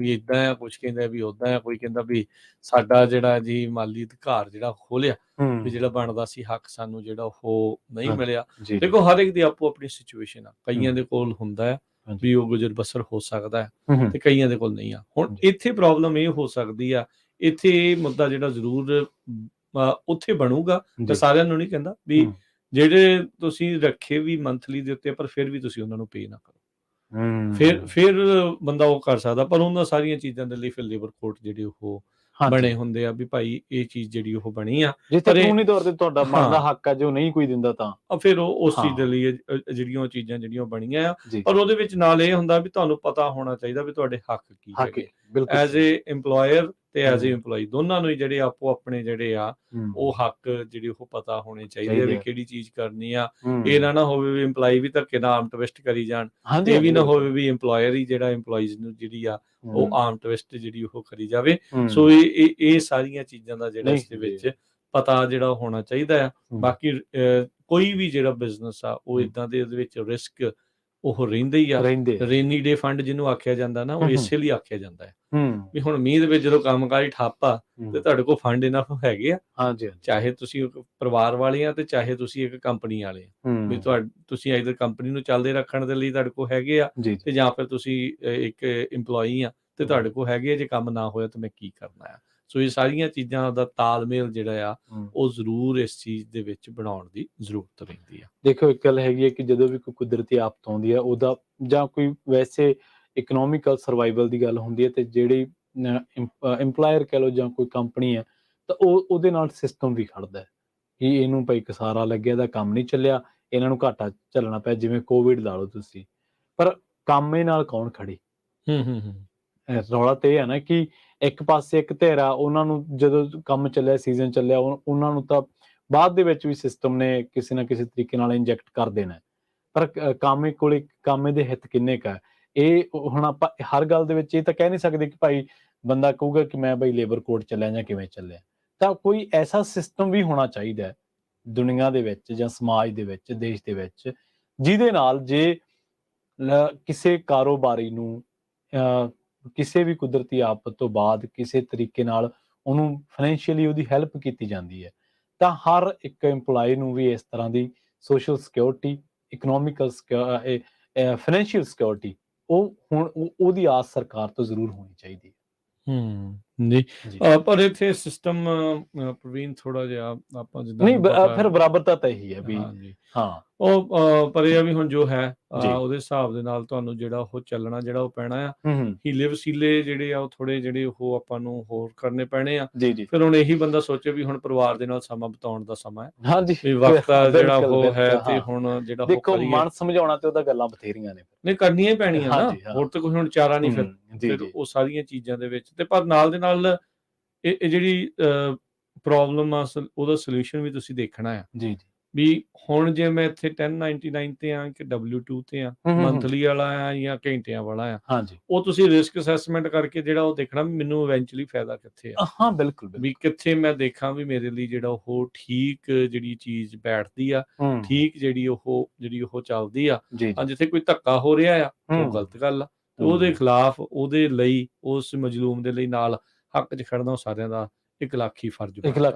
ਏਦਾਂ ਆ, ਕੁਛ ਕਹਿੰਦੇ ਆ ਵੀ ਓਦਾਂ ਆ, ਕੋਈ ਕਹਿੰਦਾ ਵੀ ਸਾਡਾ ਜਿਹੜਾ ਜੀ ਮਾਲੀ ਅਧਿਕਾਰ ਜਿਹੜਾ ਖੋਲਿਆ ਵੀ ਜਿਹੜਾ ਬਣਦਾ ਸੀ ਹੱਕ ਸਾਨੂੰ ਜਿਹੜਾ ਉਹ ਨਹੀਂ ਮਿਲਿਆ। ਦੇਖੋ ਹਰ ਇੱਕ ਦੀ ਆਪੋ ਆਪਣੀ ਸਿਚੁਏਸ਼ਨ ਆ, ਕਈਆਂ ਦੇ ਕੋਲ ਹੁੰਦਾ ਆ ਵੀ ਉਹ ਗੁਜ਼ਰ ਬਸਰ ਹੋ ਸਕਦਾ ਹੈ ਤੇ ਕਈਆਂ ਦੇ ਕੋਲ ਨਹੀਂ ਆ। ਹੁਣ ਇੱਥੇ ਪ੍ਰੋਬਲਮ ਇਹ ਹੋ ਸਕਦੀ ਆ, ਇੱਥੇ ਇਹ ਮੁੱਦਾ ਜਿਹੜਾ ਜ਼ਰੂਰ ਉੱਥੇ ਬਣੂਗਾ ਤੇ ਸਾਰਿਆਂ ਨੂੰ ਨਹੀਂ ਕਹਿੰਦਾ ਵੀ ਜਿਹੜੇ ਤੁਸੀਂ ਰੱਖੇ ਵੀ ਮੰਥਲੀ ਦੇ ਉੱਤੇ ਪਰ ਫਿਰ ਵੀ ਤੁਸੀਂ ਉਹਨਾਂ ਨੂੰ ਪੇ ਨਾ ਕਰੋ, ਫਿਰ ਬੰਦਾ ਉਹ ਕਰ ਸਕਦਾ। ਪਰ ਉਹਨਾਂ ਸਾਰੀਆਂ ਚੀਜ਼ਾਂ ਦੇ ਲਈ ਫਿਰ ਲੇਬਰ ਕੋਰਟ ਜਿਹੜੇ ਉਹ ਬਣੇ ਹੁੰਦੇ ਆ ਵੀ ਭਾਈ ਇਹ ਚੀਜ਼ ਜਿਹੜੀ ਉਹ ਬਣੀ ਆ, ਕਾਨੂੰਨੀ ਤੌਰ ਤੇ ਤੁਹਾਡਾ ਬਣਦਾ ਹੱਕ ਆ, ਜੋ ਨਹੀਂ ਕੋਈ ਦਿੰਦਾ ਤਾਂ ਫਿਰ ਉਹ ਉਸ ਚੀਜ਼ ਦੇ ਲਈ ਜਿਹੜੀਆਂ ਚੀਜ਼ਾਂ ਜਿਹੜੀਆਂ ਬਣੀਆਂ ਆ। ਪਰ ਉਹਦੇ ਵਿੱਚ ਨਾਲ ਇਹ ਹੁੰਦਾ ਵੀ ਤੁਹਾਨੂੰ ਪਤਾ ਹੋਣਾ ਚਾਹੀਦਾ ਵੀ ਤੁਹਾਡੇ ਹੱਕ ਕੀ ਹੈਗੇ ਐਜ਼ ਏ EMPLOYER ਤੇ ਐਜ਼ ਏ EMPLOYEE, ਦੋਨਾਂ ਨੂੰ ਹੀ ਜਿਹੜੇ ਆਪੋ ਆਪਣੇ ਜਿਹੜੇ ਆ ਉਹ ਹੱਕ ਜਿਹੜੇ ਉਹ ਪਤਾ ਹੋਣੇ ਚਾਹੀਦੇ ਆ ਵੀ ਕਿਹੜੀ ਚੀਜ਼ ਕਰਨੀ ਆ। ਇਹ ਨਾ ਹੋਵੇ ਵੀ EMPLOYEE ਵੀ ਧੱਕੇ ਨਾਲ ਆਰਮ ਟਵਿਸਟ ਕਰੀ ਜਾਣ, ਇਹ ਵੀ ਨਾ ਹੋਵੇ ਵੀ EMPLOYER ਹੀ ਜਿਹੜਾ EMPLOYEES ਨੂੰ ਜਿਹੜੀ ਆ ਉਹ ਆਰਮ ਟਵਿਸਟ ਜਿਹੜੀ ਉਹ ਕਰੀ ਜਾਵੇ। ਸੋ ਇਹ ਸਾਰੀਆਂ ਚੀਜ਼ਾਂ ਦਾ ਜਿਹੜਾ ਇਸ ਦੇ ਵਿੱਚ ਪਤਾ ਜਿਹੜਾ ਹੋਣਾ ਚਾਹੀਦਾ ਆ। ਬਾਕੀ ਕੋਈ ਵੀ ਜਿਹੜਾ ਬਿਜ਼ਨਸ ਆ ਉਹ ਇਦਾਂ ਦੇ ਵਿੱਚ ਰਿਸਕ ਉਹ ਰਹਿੰਦੇ ਹੀ ਆ। ਰੇਨੀ ਡੇ ਫੰਡ ਜਿਹਨੂੰ ਆਖਿਆ ਜਾਂਦਾ ਨਾ, ਉਹ ਇਸੇ ਲਈ ਆਖਿਆ ਜਾਂਦਾ ਹੈ ਵੀ ਹੁਣ ਮੀਂਹ ਦੇ ਵਿੱਚ ਜਦੋਂ ਕੰਮਕਾਜ ਠੱਪ ਆ ਤੇ ਤੁਹਾਡੇ ਕੋਲ ਫੰਡ ਇਨਫ ਹੈਗੇ ਆ, ਚਾਹੇ ਤੁਸੀਂ ਪਰਿਵਾਰ ਵਾਲੇ ਆ ਤੇ ਚਾਹੇ ਤੁਸੀਂ ਇੱਕ ਕੰਪਨੀ ਵਾਲੇ ਆ, ਵੀ ਤੁਸੀਂ ਇਧਰ ਕੰਪਨੀ ਨੂੰ ਚੱਲਦੇ ਰੱਖਣ ਦੇ ਲਈ ਤੁਹਾਡੇ ਕੋਲ ਹੈਗੇ ਆ ਤੇ ਜਾਂ ਫਿਰ ਤੁਸੀਂ ਇੱਕ EMPLOYEE ਆ ਤੇ ਤੁਹਾਡੇ ਕੋਲ ਹੈਗੇ ਆ, ਜੇ ਕੰਮ ਨਾ ਹੋਇਆ ਤਾਂ ਮੈਂ ਕੀ ਕਰਨਾ ਆ। ਸੋ ਇਹ ਸਾਰੀਆਂ ਚੀਜ਼ਾਂ ਦਾ ਤਾਲਮੇਲ ਜਿਹੜਾ ਆ ਉਹ ਜ਼ਰੂਰ ਇਸ ਚੀਜ਼ ਦੇ ਵਿੱਚ ਬਣਾਉਣ ਦੀ ਜ਼ਰੂਰਤ ਰਹਿੰਦੀ ਆ। ਦੇਖੋ, ਇੱਕ ਗੱਲ ਹੈਗੀ ਹੈ ਕਿ ਜਦੋਂ ਵੀ ਕੋਈ ਕੁਦਰਤੀ ਆਫਤ ਆਉਂਦੀ ਹੈ ਉਹਦਾ ਜਾਂ ਕੋਈ ਵੈਸੇ ਇਕਨੋਮਿਕਲ ਸਰਵਾਈਵਲ ਦੀ ਗੱਲ ਹੁੰਦੀ ਹੈ ਤੇ ਜਿਹੜੀ EMPLOYER ਕਹਿ ਲਓ ਜਾਂ ਕੋਈ ਕੰਪਨੀ ਹੈ ਤਾਂ ਉਹਦੇ ਨਾਲ ਸਿਸਟਮ ਵੀ ਖੜਦਾ ਹੈ ਕਿ ਇਹਨੂੰ ਭਾਈ ਕਸਾਰਾ ਲੱਗਿਆ, ਇਹਦਾ ਕੰਮ ਨਹੀਂ ਚੱਲਿਆ, ਇਹਨਾਂ ਨੂੰ ਘਾਟਾ ਝੱਲਣਾ ਪਿਆ। ਜਿਵੇਂ ਕੋਵਿਡ ਲਾ ਲਓ ਤੁਸੀਂ, ਪਰ ਕਾਮੇ ਨਾਲ ਕੌਣ ਖੜੇ? ਰੌਲਾ ਤੇ ਇਹ ਹੈ ਨਾ ਕਿ ਇੱਕ ਪਾਸੇ ਇੱਕ ਧਿਰ ਉਹਨਾਂ ਨੂੰ ਜਦੋਂ ਕੰਮ ਚੱਲਿਆ, ਸੀਜ਼ਨ ਚੱਲਿਆ, ਉਹਨਾਂ ਨੂੰ ਤਾਂ ਬਾਅਦ ਦੇ ਵਿੱਚ ਵੀ ਸਿਸਟਮ ਨੇ ਕਿਸੇ ਨਾ ਕਿਸੇ ਤਰੀਕੇ ਨਾਲ ਇੰਜੈਕਟ ਕਰ ਦੇਣਾ, ਪਰ ਕਾਮੇ ਕੋਲੇ ਕਾਮੇ ਦੇ ਹਿੱਤ ਕਿੰਨੇ ਕੁ ਹੈ? ਇਹ ਹੁਣ ਆਪਾਂ ਹਰ ਗੱਲ ਦੇ ਵਿੱਚ ਇਹ ਤਾਂ ਕਹਿ ਨਹੀਂ ਸਕਦੇ ਕਿ ਭਾਈ ਬੰਦਾ ਕਹੂਗਾ ਕਿ ਮੈਂ ਬਈ ਲੇਬਰ ਕੋਡ ਚੱਲਿਆ ਜਾਂ ਕਿਵੇਂ ਚੱਲਿਆ। ਤਾਂ ਕੋਈ ਐਸਾ ਸਿਸਟਮ ਵੀ ਹੋਣਾ ਚਾਹੀਦਾ ਹੈ ਦੁਨੀਆ ਦੇ ਵਿੱਚ ਜਾਂ ਸਮਾਜ ਦੇ ਵਿੱਚ, ਦੇਸ਼ ਦੇ ਵਿੱਚ, ਜਿਹਦੇ ਨਾਲ ਜੇ ਕਿਸੇ ਕਾਰੋਬਾਰੀ ਨੂੰ ਕਿਸੇ ਵੀ ਕੁਦਰਤੀ ਆਫਤ ਤੋਂ ਬਾਅਦ ਕਿਸੇ ਤਰੀਕੇ ਨਾਲ ਉਹਨੂੰ ਫਾਈਨੈਂਸ਼ੀਅਲੀ ਉਹਦੀ ਹੈਲਪ ਕੀਤੀ ਜਾਂਦੀ ਹੈ, ਤਾਂ ਹਰ ਇੱਕ EMPLOYE ਨੂੰ ਵੀ ਇਸ ਤਰ੍ਹਾਂ ਦੀ social security, economical financial security ਉਹ ਹੁਣ ਉਹਦੀ ਆਸ ਸਰਕਾਰ ਤੋਂ ਜ਼ਰੂਰ ਹੋਣੀ ਚਾਹੀਦੀ ਹੈ। ਜੀ ਜੀ ਪਰ ਇੱਥੇ ਸਿਸਟਮ ਪ੍ਰਵੀਨ ਥੋੜਾ ਜਿਹਾ ਆਪਾਂ ਜਿੱਦਾਂ ਨਹੀਂ, ਨੂੰ ਪਤਾ ਫਿਰ ਬਰਾਬਰਤਾ ਤਾਂ ਇਹੀ ਹੈ ਵੀ ਹਾਂਜੀ ਹਾਂ ਉਹ ਪਰ ਇਹ ਆ ਵੀ ਹੁਣ ਜੋ ਹੈ ਜੀ ਉਹਦੇ ਹਿਸਾਬ ਦੇ ਨਾਲ ਤੁਹਾਨੂੰ ਜਿਹੜਾ ਉਹ ਚੱਲਣਾ ਜਿਹੜਾ ਉਹ ਪੈਣਾ ਆ। ਹੂੰ ਹੀਲੇ ਵਸੀਲੇ ਜਿਹੜੇ ਆ ਉਹ ਥੋੜੇ ਜਿਹੜੇ ਉਹ ਆਪਾਂ ਨੂੰ ਹੋਰ ਕਰਨੇ ਪੈਣੇ ਆ। ਜੀ ਜੀ ਫਿਰ ਹੁਣ ਇਹੀ ਬੰਦਾ ਸੋਚੇ ਵੀ ਹੁਣ ਪਰਿਵਾਰ ਦੇ ਨਾਲ ਸਮਾਂ ਬਿਤਾਉਣ ਦਾ ਸਮਾਂ ਹੈ, ਹਾਂਜੀ ਵੀ ਵਕਤ ਆ ਜਿਹੜਾ ਬਿਲਕੁਲ ਉਹ ਹੈ, ਬਿਲਕੁਲ ਤੇ ਹਾਂ ਹੁਣ ਜਿਹੜਾ ਉਹ ਦੇਖੋ ਕਰੀਏ ਮਨ ਸਮਝਾਉਣਾ ਤੇ ਉਹਦਾ ਗੱਲਾਂ ਬਥੇਰੀਆਂ ਨੇ ਨਹੀਂ ਕਰਨੀਆਂ ਹੀ ਪੈਣੀਆਂ ਨਾ, ਹਾਂਜੀ ਹਾਂ ਹੋਰ ਤਾਂ ਕੋਈ ਹੁਣ ਚਾਰਾ ਨਹੀਂ। ਫਿਰ ਜੀ ਫਿਰ ਜੀ ਉਹ ਸਾਰੀਆਂ ਚੀਜ਼ਾਂ ਦੇ ਵਿੱਚ ਤੇ ਪਰ ਨਾਲ ਦੇ ਨਾਲ ਇਹ ਜਿਹੜੀ ਪ੍ਰੋਬਲਮ ਆ ਉਹਦਾ ਸੋਲੂਸ਼ਨ ਵੀ ਤੁਸੀਂ ਦੇਖਣਾ ਆ ਜੀ ਜੀ ਵੀ ਹੁਣ ਜੇ ਮੈਂ ਇੱਥੇ 1099 ਤੇ ਆ ਕਿ W2 ਤੇ ਆ, ਮੰਥਲੀ ਵਾਲਾ ਆ ਜਾਂ ਘੰਟਿਆਂ ਵਾਲਾ ਆ, ਹਾਂਜੀ ਉਹ ਤੁਸੀਂ ਰਿਸਕ ਅਸੈਸਮੈਂਟ ਕਰਕੇ ਜਿਹੜਾ ਉਹ ਦੇਖਣਾ ਵੀ ਮੈਨੂੰ ਇਵੈਂਚੁਅਲੀ ਫਾਇਦਾ ਕਿੱਥੇ ਆ, ਹਾਂ ਬਿਲਕੁਲ ਵੀ ਕਿੱਥੇ ਮੈਂ ਦੇਖਾਂ ਵੀ ਮੇਰੇ ਲਈ ਜਿਹੜਾ ਉਹ ਠੀਕ ਜਿਹੜੀ ਚੀਜ਼ ਬੈਠਦੀ ਆ, ਬਿਲਕੁਲ ਠੀਕ ਜਿਹੜੀ ਉਹ ਚੱਲਦੀ ਆ। ਜੀ ਜੀ ਜਿੱਥੇ ਕੋਈ ਧੱਕਾ ਹੋ ਰਿਹਾ ਆ ਉਹ ਹੂੰ ਗਲਤ ਗੱਲ ਆ, ਤੇ ਉਹਦੇ ਖਿਲਾਫ ਉਹਦੇ ਲਈ ਉਸ ਮਜ਼ਲੂਮ ਦੇ ਲਈ ਨਾਲ ਹੱਕ 'ਚ ਖੜਨਾ ਉਹ ਸਾਰਿਆਂ ਦਾ ਇਖਲਾਕੀ ਫਰਜ਼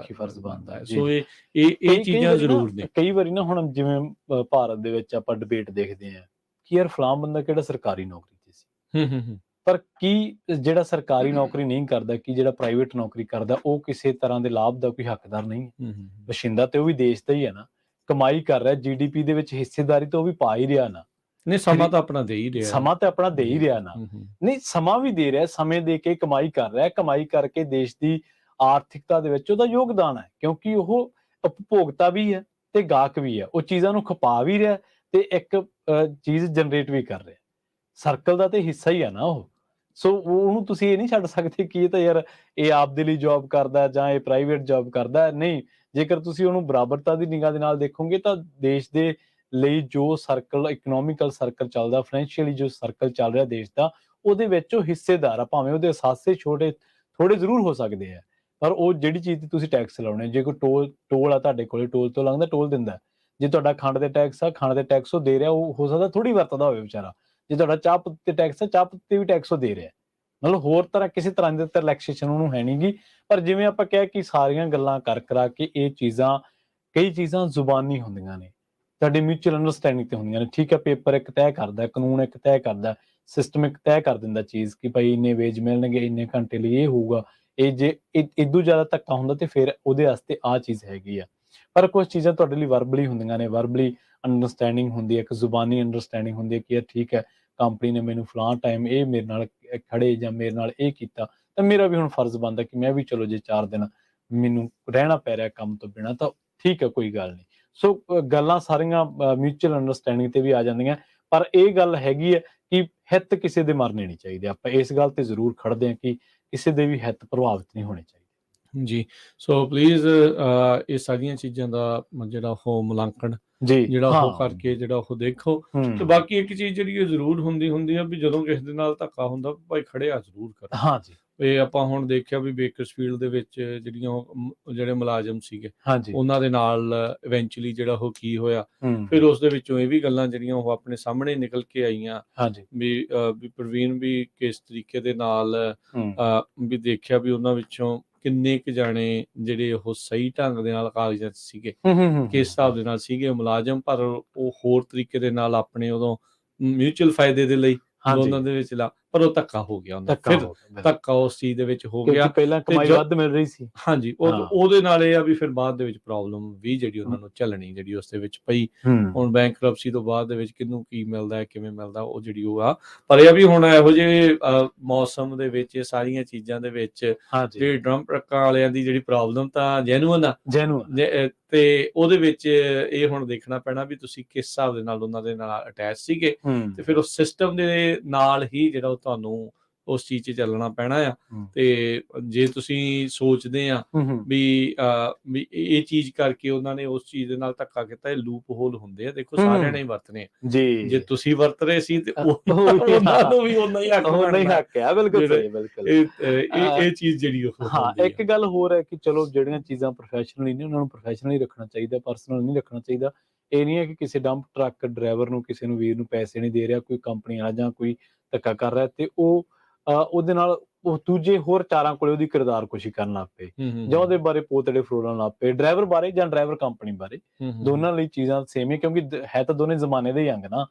ਬਣਦਾ ਹੈ। ਸੋ ਇਹ ਚੀਜ਼ਾਂ ਜ਼ਰੂਰ ਨੇ। ਕਈ ਵਾਰੀ ਨਾ ਹੁਣ ਜਿਵੇਂ ਭਾਰਤ ਦੇ ਵਿੱਚ ਆਪਾਂ ਡਿਬੇਟ ਦੇਖਦੇ ਹਾਂ ਕਿ ਯਾਰ ਫਲਾਮ ਬੰਦਾ ਕਿਹੜਾ ਸਰਕਾਰੀ ਨੌਕਰੀ 'ਚ ਸੀ, ਪਰ ਕੀ ਜਿਹੜਾ ਸਰਕਾਰੀ ਨੌਕਰੀ ਨਹੀਂ ਕਰਦਾ, ਕਿ ਜਿਹੜਾ ਪ੍ਰਾਈਵੇਟ ਨੌਕਰੀ ਕਰਦਾ ਉਹ ਕਿਸੇ ਤਰ੍ਹਾਂ ਦੇ ਲਾਭ ਦਾ ਕੋਈ ਹੱਕਦਾਰ ਨਹੀਂ ਹੈ। ਬਸ਼ਿੰਦਾ ਤੇ ਉਹ ਵੀ ਦੇਸ਼ ਦਾ ਹੀ ਹੈ ਨਾ, ਕਮਾਈ ਕਰ ਰਿਹਾ, GDP ਦੇ ਵਿੱਚ ਹਿੱਸੇਦਾਰੀ ਤਾਂ ਉਹ ਵੀ ਪਾ ਹੀ ਰਿਹਾ ਨਾ। ਨਹੀਂ ਸਮਾਂ ਤਾਂ ਆਪਣਾ ਦੇ ਹੀ ਰਿਹਾ, ਸਮਾਂ ਤਾਂ ਆਪਣਾ ਦੇ ਹੀ ਰਿਹਾ ਨਾ। ਨਹੀਂ ਸਮਾਂ ਵੀ ਦੇ ਰਿਹਾ, ਸਮੇਂ ਦੇ ਕੇ ਕਮਾਈ ਕਰ ਰਿਹਾ, ਕਮਾਈ ਕਰਕੇ ਦੇਸ਼ ਦੀ ਆਰਥਿਕਤਾ ਦੇ ਵਿੱਚ ਉਹਦਾ ਯੋਗਦਾਨ ਹੈ, ਕਿਉਂਕਿ ਉਹ ਉਪਭੋਗਤਾ ਵੀ ਹੈ ਤੇ ਗਾਹਕ ਵੀ ਹੈ, ਉਹ ਚੀਜ਼ਾਂ ਨੂੰ ਖਪਾ ਵੀ ਰਿਹਾ ਤੇ ਇੱਕ ਚੀਜ਼ ਜਨਰੇਟ ਵੀ ਕਰ ਰਿਹਾ, ਸਰਕਲ ਦਾ ਤੇ ਹਿੱਸਾ ਹੀ ਹੈ ਨਾ ਉਹ। ਸੋ ਉਹਨੂੰ ਤੁਸੀਂ ਇਹ ਨਹੀਂ ਛੱਡ ਸਕਦੇ ਕਿ ਇਹ ਤਾਂ ਯਾਰ ਇਹ ਆਪਦੇ ਲਈ ਜੌਬ ਕਰਦਾ ਜਾਂ ਇਹ ਪ੍ਰਾਈਵੇਟ ਜੌਬ ਕਰਦਾ, ਨਹੀਂ। ਜੇਕਰ ਤੁਸੀਂ ਉਹਨੂੰ ਬਰਾਬਰਤਾ ਦੀ ਨਿਗਾਹ ਦੇ ਨਾਲ ਦੇਖੋਗੇ ਤਾਂ ਦੇਸ਼ ਦੇ ਲਈ ਜੋ ਸਰਕਲ, ਇਕਨੋਮਿਕਲ ਸਰਕਲ ਚੱਲਦਾ, ਫਾਈਨੈਂਸ਼ੀਅਲੀ ਜੋ ਸਰਕਲ ਚੱਲ ਰਿਹਾ ਦੇਸ਼ ਦਾ, ਉਹਦੇ ਵਿੱਚ ਉਹ ਹਿੱਸੇਦਾਰ ਆ। ਭਾਵੇਂ ਉਹਦੇ ਅਸਾਸੇ ਛੋਟੇ ਥੋੜੇ ਜ਼ਰੂਰ ਹੋ ਸਕਦੇ ਆ, ਪਰ ਉਹ ਜਿਹੜੀ ਚੀਜ਼ ਤੇ ਤੁਸੀਂ ਟੈਕਸ ਲਾਉਣੇ, ਜੇ ਕੋਈ ਟੋਲ ਆ ਤੁਹਾਡੇ ਕੋਲੇ, ਟੋਲ ਤੋਂ ਲੰਘਦਾ ਟੋਲ ਦਿੰਦਾ। ਜੇ ਤੁਹਾਡਾ ਖੰਡ ਦੇ ਟੈਕਸ ਆ, ਖੰਡ ਦੇ ਟੈਕਸ ਉਹ ਦੇ ਰਿਹਾ, ਉਹ ਹੋ ਸਕਦਾ ਥੋੜੀ ਵਰਤਦਾ ਹੋਵੇ ਵਿਚਾਰਾ। ਜੇ ਤੁਹਾਡਾ ਚਾਹ ਪੱਤੀ ਤੇ ਟੈਕਸ ਆ, ਚਾਹ ਪੱਤੀ ਤੇ ਵੀ ਟੈਕਸ ਉਹ ਦੇ ਰਿਹਾ। ਮਤਲਬ ਹੋਰ ਤਰ੍ਹਾਂ ਕਿਸੇ ਤਰ੍ਹਾਂ ਦੇ ਰਿਲੈਕਸੇਸ਼ਨ ਉਹਨੂੰ ਹੈ ਨੀ ਗੀ। ਪਰ ਜਿਵੇਂ ਆਪਾਂ ਕਿਹਾ ਕਿ ਸਾਰੀਆਂ ਗੱਲਾਂ ਕਰਾ ਕੇ ਇਹ ਚੀਜ਼ਾਂ, ਕਈ ਚੀਜ਼ਾਂ ਜ਼ੁਬਾਨੀ ਹੁੰਦੀਆਂ ਨੇ, ਤੁਹਾਡੀ ਮਿਊਚੁਅਲ ਅੰਡਰਸਟੈਂਡਿੰਗ ਤੇ ਹੁੰਦੀਆਂ ਨੇ। ਠੀਕ ਹੈ, ਪੇਪਰ ਇੱਕ ਤੈਅ ਕਰਦਾ, ਕਾਨੂੰਨ ਇੱਕ ਤੈਅ ਕਰਦਾ, ਸਿਸਟਮ ਇੱਕ ਤੈਅ ਕਰ ਦਿੰਦਾ ਚੀਜ਼ ਕਿ ਭਾਈ ਇੰਨੇ ਵੇਜ ਮਿਲਣਗੇ, ਇੰਨੇ ਘੰਟੇ ਲਈ ਇਹ ਹੋਊਗਾ। ਇਹ ਜੇ ਇਦੋਂ ਜ਼ਿਆਦਾ ਧੱਕਾ ਹੁੰਦਾ ਤੇ ਫਿਰ ਉਹਦੇ ਵਾਸਤੇ ਆਹ ਚੀਜ਼ ਹੈਗੀ ਆ। ਪਰ ਕੁਝ ਚੀਜ਼ਾਂ ਤੁਹਾਡੇ ਲਈ ਵਰਬਲੀ ਹੁੰਦੀਆਂ ਨੇ, ਵਰਬਲੀ ਅੰਡਰਸਟੈਂਡਿੰਗ ਹੁੰਦੀ ਹੈ, ਇੱਕ ਜ਼ੁਬਾਨੀ ਅੰਡਰਸਟੈਂਡਿੰਗ ਹੁੰਦੀ ਹੈ ਕਿ ਯਾਰ ਠੀਕ ਹੈ, ਕੰਪਨੀ ਨੇ ਮੈਨੂੰ ਫਲਾਂ ਟਾਈਮ ਇਹ ਮੇਰੇ ਨਾਲ ਖੜੇ ਜਾਂ ਮੇਰੇ ਨਾਲ ਇਹ ਕੀਤਾ, ਤਾਂ ਮੇਰਾ ਵੀ ਹੁਣ ਫਰਜ਼ ਬਣਦਾ ਕਿ ਮੈਂ ਵੀ ਚਲੋ ਜੇ 4 ਦਿਨ ਮੈਨੂੰ ਰਹਿਣਾ ਪੈ ਰਿਹਾ ਕੰਮ ਤੋਂ ਬਿਨਾਂ ਤਾਂ ਠੀਕ ਹੈ, ਕੋਈ ਗੱਲ ਨਹੀਂ। ਸੋ ਗੱਲਾਂ ਸਾਰੀਆਂ ਮਿਊਚੁਅਲ ਅੰਡਰਸਟੈਂਡਿੰਗ ਤੇ ਵੀ ਆ ਜਾਂਦੀਆਂ, ਪਰ ਇਹ ਗੱਲ ਹੈਗੀ ਹੈ ਕਿ ਹਿੱਤ ਕਿਸੇ ਦੇ ਮਰਨੇ ਨਹੀਂ ਚਾਹੀਦੇ। ਆਪਾਂ ਇਸ ਗੱਲ ਤੇ ਜ਼ਰੂਰ ਖੜਦੇ ਹਾਂ ਕਿ ਕਿਸੇ ਦੇ ਵੀ ਹਿੱਤ ਪ੍ਰਭਾਵਿਤ ਨਹੀਂ ਹੋਣੇ ਚਾਹੀਦੇ। ਜੀ ਸੋ ਪਲੀਜ਼ ਇਹ ਸਾਰੀਆਂ ਚੀਜ਼ਾਂ ਦਾ ਜਿਹੜਾ ਉਹ ਮੁਲਾਂਕਣ ਜਿਹੜਾ ਉਹ ਕਰਕੇ ਜਿਹੜਾ ਉਹ ਦੇਖੋ। ਤੇ ਬਾਕੀ ਇੱਕ ਚੀਜ਼ ਜਿਹੜੀ ਉਹ ਜ਼ਰੂਰ ਹੁੰਦੀ ਆ ਵੀ ਜਦੋਂ ਕਿਸੇ ਦੇ ਨਾਲ ਧੱਕਾ ਹੁੰਦਾ ਭਾਈ ਖੜਿਆ ਜ਼ਰੂਰ ਕਰੋ। ਹਾਂਜੀ, ਇਹ ਆਪਾਂ ਹੁਣ ਦੇਖਿਆ ਵੀ ਬੇਕਰਸਫੀਲਡ ਦੇ ਵਿੱਚ ਜਿਹੜੀਆਂ ਜਿਹੜੇ ਮੁਲਾਜ਼ਮ ਸੀਗੇ ਉਹਨਾਂ ਦੇ ਨਾਲ ਇਵੈਂਚੁਅਲੀ ਜਿਹੜਾ ਉਹ ਕੀ ਹੋਇਆ, ਫਿਰ ਉਸ ਦੇ ਵਿੱਚੋਂ ਇਹ ਵੀ ਗੱਲਾਂ ਜਿਹੜੀਆਂ ਉਹ ਆਪਣੇ ਸਾਹਮਣੇ ਨਿਕਲ ਕੇ ਆਈਆਂ ਵੀ ਪ੍ਰਵੀਨ ਵੀ ਕਿਸ ਤਰੀਕੇ ਦੇ ਨਾਲ ਵੀ ਦੇਖਿਆ ਵੀ ਉਹਨਾਂ ਵਿੱਚੋਂ ਕਿੰਨੇ ਕੁ ਜਾਣੇ ਜਿਹੜੇ ਉਹ ਸਹੀ ਢੰਗ ਦੇ ਨਾਲ ਕਾਗਜ਼ਾਂ 'ਚ ਸੀਗੇ, ਕਿਸ ਹਿਸਾਬ ਦੇ ਨਾਲ ਸੀਗੇ ਮੁਲਾਜ਼ਮ, ਪਰ ਉਹ ਹੋਰ ਤਰੀਕੇ ਦੇ ਨਾਲ ਆਪਣੇ ਉਦੋਂ ਮਿਊਚੁਅਲ ਫਾਇਦੇ ਦੇ ਲਈ ਦੋਨਾਂ ਦੇ ਵਿੱਚ ਪਰ ਉਹ ਧੱਕਾ ਹੋ ਗਿਆ ਹੁੰਦਾ, ਫਿਰ ਧੱਕਾ ਉਸ ਚੀਜ਼ ਦੇ ਵਿੱਚ ਹੋ ਗਿਆ, ਪਹਿਲਾਂ ਕਮਾਈ ਵੱਧ ਮਿਲ ਰਹੀ ਸੀ। ਹਾਂਜੀ, ਉਹਦੇ ਨਾਲ ਇਹ ਆ ਵੀ ਫਿਰ ਬਾਅਦ ਦੇ ਵਿੱਚ ਪ੍ਰੋਬਲਮ ਵੀ ਜਿਹੜੀ ਉਹਨਾਂ ਨੂੰ ਝੱਲਣੀ ਜਿਹੜੀ ਉਸ ਦੇ ਵਿੱਚ ਪਈ। ਹੁਣ ਬੈਂਕਰਪਸੀ ਤੋਂ ਬਾਅਦ ਦੇ ਵਿੱਚ ਕਿਹਨੂੰ ਕੀ ਮਿਲਦਾ ਹੈ, ਕਿਵੇਂ ਮਿਲਦਾ, ਉਹ ਜਿਹੜੀ ਉਹ ਆ। ਪਰ ਇਹ ਵੀ ਹੁਣ ਇਹੋ ਜਿਹੇ ਮੌਸਮ ਦੇ ਵਿੱਚ ਇਹ ਸਾਰੀਆਂ ਚੀਜ਼ਾਂ ਦੇ ਵਿੱਚ ਜਿਹੜੀ ਡਰਮ ਟਰੱਕਾਂ ਵਾਲਿਆਂ ਦੀ ਜਿਹੜੀ ਪ੍ਰੋਬਲਮ ਤਾਂ ਜੈਨੂਅਨ ਆ, ਤੇ ਉਹਦੇ ਵਿੱਚ ਇਹ ਹੁਣ ਦੇਖਣਾ ਪੈਣਾ ਵੀ ਤੁਸੀਂ ਕਿਸ ਹਿਸਾਬ ਦੇ ਨਾਲ ਉਹਨਾਂ ਦੇ ਨਾਲ ਅਟੈਚ ਸੀਗੇ, ਤੇ ਫਿਰ ਉਸ ਸਿਸਟਮ ਦੇ ਨਾਲ ਹੀ ਜਿਹੜਾ ਉਹ ਤੁਹਾਨੂੰ ਉਸ ਚੀਜ਼ 'ਚ ਚੱਲਣਾ ਪੈਣਾ ਆ। ਤੇ ਜੇ ਤੁਸੀਂ ਸੋਚਦੇ ਆ ਵੀ ਇਹ ਚੀਜ਼ ਕਰਕੇ ਉਹਨਾਂ ਨੇ ਉਸ ਚੀਜ਼ ਦੇ ਨਾਲ ਧੱਕਾ ਕੀਤਾ, ਇਹ ਲੂਪ ਹੋਲ ਹੁੰਦੇ ਆ, ਦੇਖੋ ਸਾਰਿਆਂ ਨੇ ਹੀ ਵਰਤਨੇ ਆ। ਜੇ ਤੁਸੀਂ ਵਰਤ ਰਹੇ ਸੀ ਤੇ ਉਹਨਾਂ ਨੂੰ ਵੀ ਉਹਨਾਂ ਹੀ ਹੱਕ ਆ। ਬਿਲਕੁਲ ਸਹੀ, ਬਿਲਕੁਲ ਇਹ ਚੀਜ਼ ਜਿਹੜੀ ਉਹ ਇੱਕ ਗੱਲ ਹੋਰ ਹੈ ਕਿ ਚਲੋ ਜਿਹੜੀਆਂ ਚੀਜ਼ਾਂ ਪ੍ਰੋਫੈਸ਼ਨਲੀ ਨੇ ਉਹਨਾਂ ਨੂੰ ਪ੍ਰੋਫੈਸ਼ਨਲੀ ਰੱਖਣਾ ਚਾਹੀਦਾ, ਪਰਸਨਲ ਨਹੀਂ ਰੱਖਣਾ ਚਾਹੀਦਾ। ਇਹ ਨਹੀਂ ਹੈ ਕਿ ਕਿਸੇ ਡੰਪ ਟਰੱਕ ਡਰਾਈਵਰ ਨੂੰ, ਕਿਸੇ ਨੂੰ ਵੀਰ ਨੂੰ ਪੈਸੇ ਨਹੀਂ ਦੇ ਰਿਹਾ, ਕੋਈ ਕੰਪਨੀ ਵਾਲਾ ਜਾਂ ਕੋਈ ਧੱਕਾ ਕਰ ਰਿਹਾ ਤੇ ਉਹ ਉਹਦੇ ਨਾਲ ਉਹ ਦੂਜੇ ਹੋਰ ਚਾਰਾਂ ਕੋਲੇ ਉਹਦੀ ਕਿਰਦਾਰਕੁਸ਼ੀ ਕਰਨ ਲੱਗ ਪਏ, ਜਾਂ ਉਹਦੇ ਬਾਰੇ ਪੋਤੜੇ ਫਰੋਲਣ ਲੱਗ ਪਏ, ਡਰਾਈਵਰ ਬਾਰੇ ਜਾਂ ਡਰਾਈਵਰ ਕੰਪਨੀ ਬਾਰੇ। ਦੋਨਾਂ ਲਈ ਚੀਜ਼ਾਂ ਸੇਮ ਹੀ, ਕਿਉਂਕਿ ਹੈ ਤਾਂ ਦੋਨੇ ਜ਼ਮਾਨੇ ਦੇ ਹੀ ਅੰਗ ਨਾ।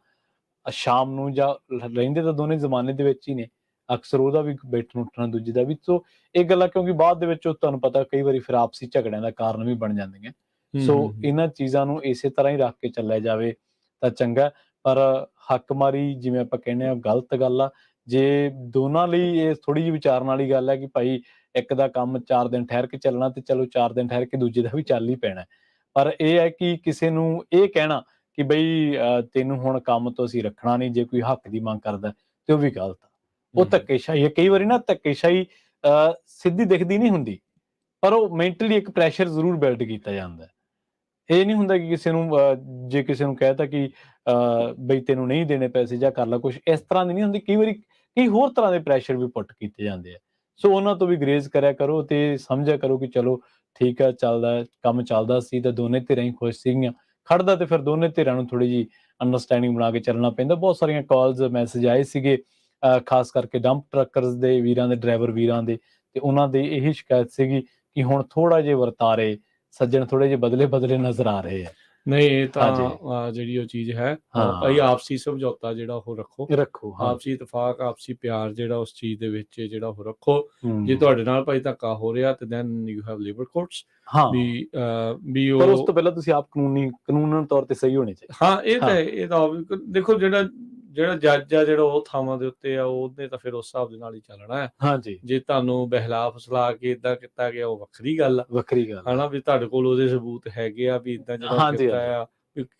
ਸ਼ਾਮ ਨੂੰ ਜਾਂ ਰਹਿੰਦੇ ਤਾਂ ਦੋਨੇ ਜ਼ਮਾਨੇ ਦੇ ਵਿੱਚ ਹੀ ਨੇ, ਅਕਸਰ ਉਹਦਾ ਵੀ ਬੈਠਣ ਉੱਠਣਾ, ਦੂਜੇ ਦਾ ਵੀ। ਸੋ ਇਹ ਗੱਲਾਂ ਕਿਉਂਕਿ ਬਾਅਦ ਦੇ ਵਿੱਚ ਤੁਹਾਨੂੰ ਪਤਾ ਕਈ ਵਾਰੀ ਫਿਰ ਆਪਸੀ ਝਗੜਿਆਂ ਦਾ ਕਾਰਨ ਵੀ ਬਣ ਜਾਂਦੀਆਂ। ਸੋ ਇਹਨਾਂ ਚੀਜ਼ਾਂ ਨੂੰ ਇਸੇ ਤਰ੍ਹਾਂ ਹੀ ਰੱਖ ਕੇ ਚੱਲਿਆ ਜਾਵੇ ਤਾਂ ਚੰਗਾ। ਪਰ ਹੱਕ-ਮਾਰੀ ਜਿਵੇਂ ਆਪਾਂ ਕਹਿੰਦੇ ਹਾਂ ਗਲਤ ਗੱਲ ਆ। ਜੇ ਦੋਨਾਂ ਲਈ ਇਹ ਥੋੜ੍ਹੀ ਜਿਹੀ ਵਿਚਾਰਨ ਵਾਲੀ ਗੱਲ ਹੈ ਕਿ ਭਾਈ ਇੱਕ ਦਾ ਕੰਮ 4 ਦਿਨ ਠਹਿਰ ਕੇ ਚੱਲਣਾ, ਤੇ ਚਲੋ 4 ਦਿਨ ਠਹਿਰ ਕੇ ਦੂਜੇ ਦਾ ਵੀ ਚੱਲ ਹੀ ਪੈਣਾ। ਪਰ ਇਹ ਹੈ ਕਿ ਕਿਸੇ ਨੂੰ ਇਹ ਕਹਿਣਾ ਕਿ ਬਈ ਤੈਨੂੰ ਹੁਣ ਕੰਮ ਤੋਂ ਅਸੀਂ ਰੱਖਣਾ ਨਹੀਂ, ਜੇ ਕੋਈ ਹੱਕ ਦੀ ਮੰਗ ਕਰਦਾ, ਤੇ ਉਹ ਵੀ ਗਲਤ ਆ। ਉਹ ਧੱਕੇਸ਼ਾਹੀ ਹੈ। ਕਈ ਵਾਰੀ ਨਾ ਧੱਕੇਸ਼ਾਹੀ ਸਿੱਧੀ ਦਿਖਦੀ ਨਹੀਂ ਹੁੰਦੀ, ਪਰ ਉਹ ਮੈਂਟਲੀ ਇੱਕ ਪ੍ਰੈਸ਼ਰ ਜ਼ਰੂਰ ਬਿਲਡ ਕੀਤਾ ਜਾਂਦਾ। ਇਹ ਨਹੀਂ ਹੁੰਦਾ ਕਿ ਕਿਸੇ ਨੂੰ ਜੇ ਕਿਸੇ ਨੂੰ ਕਹਿ ਤਾ ਕਿ ਬਈ ਤੈਨੂੰ ਨਹੀਂ ਦੇਣੇ ਪੈਸੇ ਜਾਂ ਕਰ ਲਾ ਕੁਛ, ਇਸ ਤਰ੍ਹਾਂ ਦੀ ਨਹੀਂ ਹੁੰਦੀ। ਕਈ ਵਾਰੀ ਕਈ ਹੋਰ ਤਰ੍ਹਾਂ ਦੇ ਪ੍ਰੈਸ਼ਰ ਵੀ ਪੁੱਟ ਕੀਤੇ ਜਾਂਦੇ ਆ। ਸੋ ਉਹਨਾਂ ਤੋਂ ਵੀ ਗਰੇਜ਼ ਕਰਿਆ ਕਰੋ ਤੇ ਸਮਝਿਆ ਕਰੋ ਕਿ ਚਲੋ ਠੀਕ ਆ, ਚੱਲਦਾ ਕੰਮ ਚੱਲਦਾ ਸੀ ਤਾਂ ਦੋਨੇ ਧਿਰਾਂ ਹੀ ਖੁਸ਼ ਸੀਗੀਆਂ। ਖੜਦਾ ਤੇ ਫਿਰ ਦੋਨੇ ਧਿਰਾਂ ਨੂੰ ਥੋੜ੍ਹੀ ਜਿਹੀ ਅੰਡਰਸਟੈਂਡਿੰਗ ਬਣਾ ਕੇ ਚੱਲਣਾ ਪੈਂਦਾ। ਬਹੁਤ ਸਾਰੀਆਂ ਕਾਲਸ ਮੈਸੇਜ ਆਏ ਸੀਗੇ, ਖਾਸ ਕਰਕੇ ਡੰਪ ਟਰੱਕਰਸ ਦੇ ਵੀਰਾਂ ਦੇ, ਡਰਾਈਵਰ ਵੀਰਾਂ ਦੇ, ਤੇ ਉਹਨਾਂ ਦੀ ਇਹੀ ਸ਼ਿਕਾਇਤ ਸੀਗੀ ਕਿ ਹੁਣ ਥੋੜ੍ਹਾ ਜਿਹੇ ਵਰਤਾਰੇ ਸੱਜਣ ਥੋੜ੍ਹੇ ਜਿਹੇ ਬਦਲੇ ਨਜ਼ਰ ਆ ਰਹੇ ਆ। ਨਹੀਂ, ਇਹ ਤਾਂ ਜਿਹੜੀ ਉਹ ਚੀਜ਼ ਹੈ, ਭਾਈ ਆਪਸੀ ਸਮਝੌਤਾ ਜਿਹੜਾ ਉਹ ਰੱਖੋ, ਆਪਸੀ ਇਤਫਾਕ, ਆਪਸੀ ਪਿਆਰ ਜਿਹੜਾ ਉਸ ਚੀਜ਼ ਦੇ ਵਿੱਚ ਜਿਹੜਾ ਉਹ ਰੱਖੋ। ਜੇ ਤੁਹਾਡੇ ਨਾਲ ਭਾਈ ਧੱਕਾ ਹੋ ਰਿਹਾ ਤੇ then you have labour courts ਵੀ ਪਰ ਉਸ ਤੋਂ ਪਹਿਲਾਂ ਤੁਸੀਂ ਆਪ ਕਾਨੂੰਨੀ ਤੌਰ ਤੇ ਸਹੀ ਹੋਣੇ ਚਾਹੀਦੇ। ਹਾਂ, ਇਹ ਤਾਂ ਦੇਖੋ ਜਿਹੜਾ ਜੱਜ ਆ ਜਿਹੜਾ ਉਹ ਥਾਵਾਂ ਦੇ ਉੱਤੇ ਆ, ਉਹਨੇ ਤਾਂ ਫਿਰ ਉਸ ਹਿਸਾਬ ਦੇ ਨਾਲ ਹੀ ਚੱਲਣਾ ਹੈ। ਹਾਂਜੀ, ਜੇ ਤੁਹਾਨੂੰ ਬਹਿਲਾ ਫਸਲਾ ਕੇ ਏਦਾਂ ਕੀਤਾ ਗਿਆ, ਉਹ ਵੱਖਰੀ ਗੱਲ ਆ ਹਨਾ, ਵੀ ਤੁਹਾਡੇ ਕੋਲ ਉਹਦੇ ਸਬੂਤ ਹੈਗੇ ਆ ਵੀ ਏਦਾਂ ਜਿਹੜਾ ਕੀਤਾ ਆ।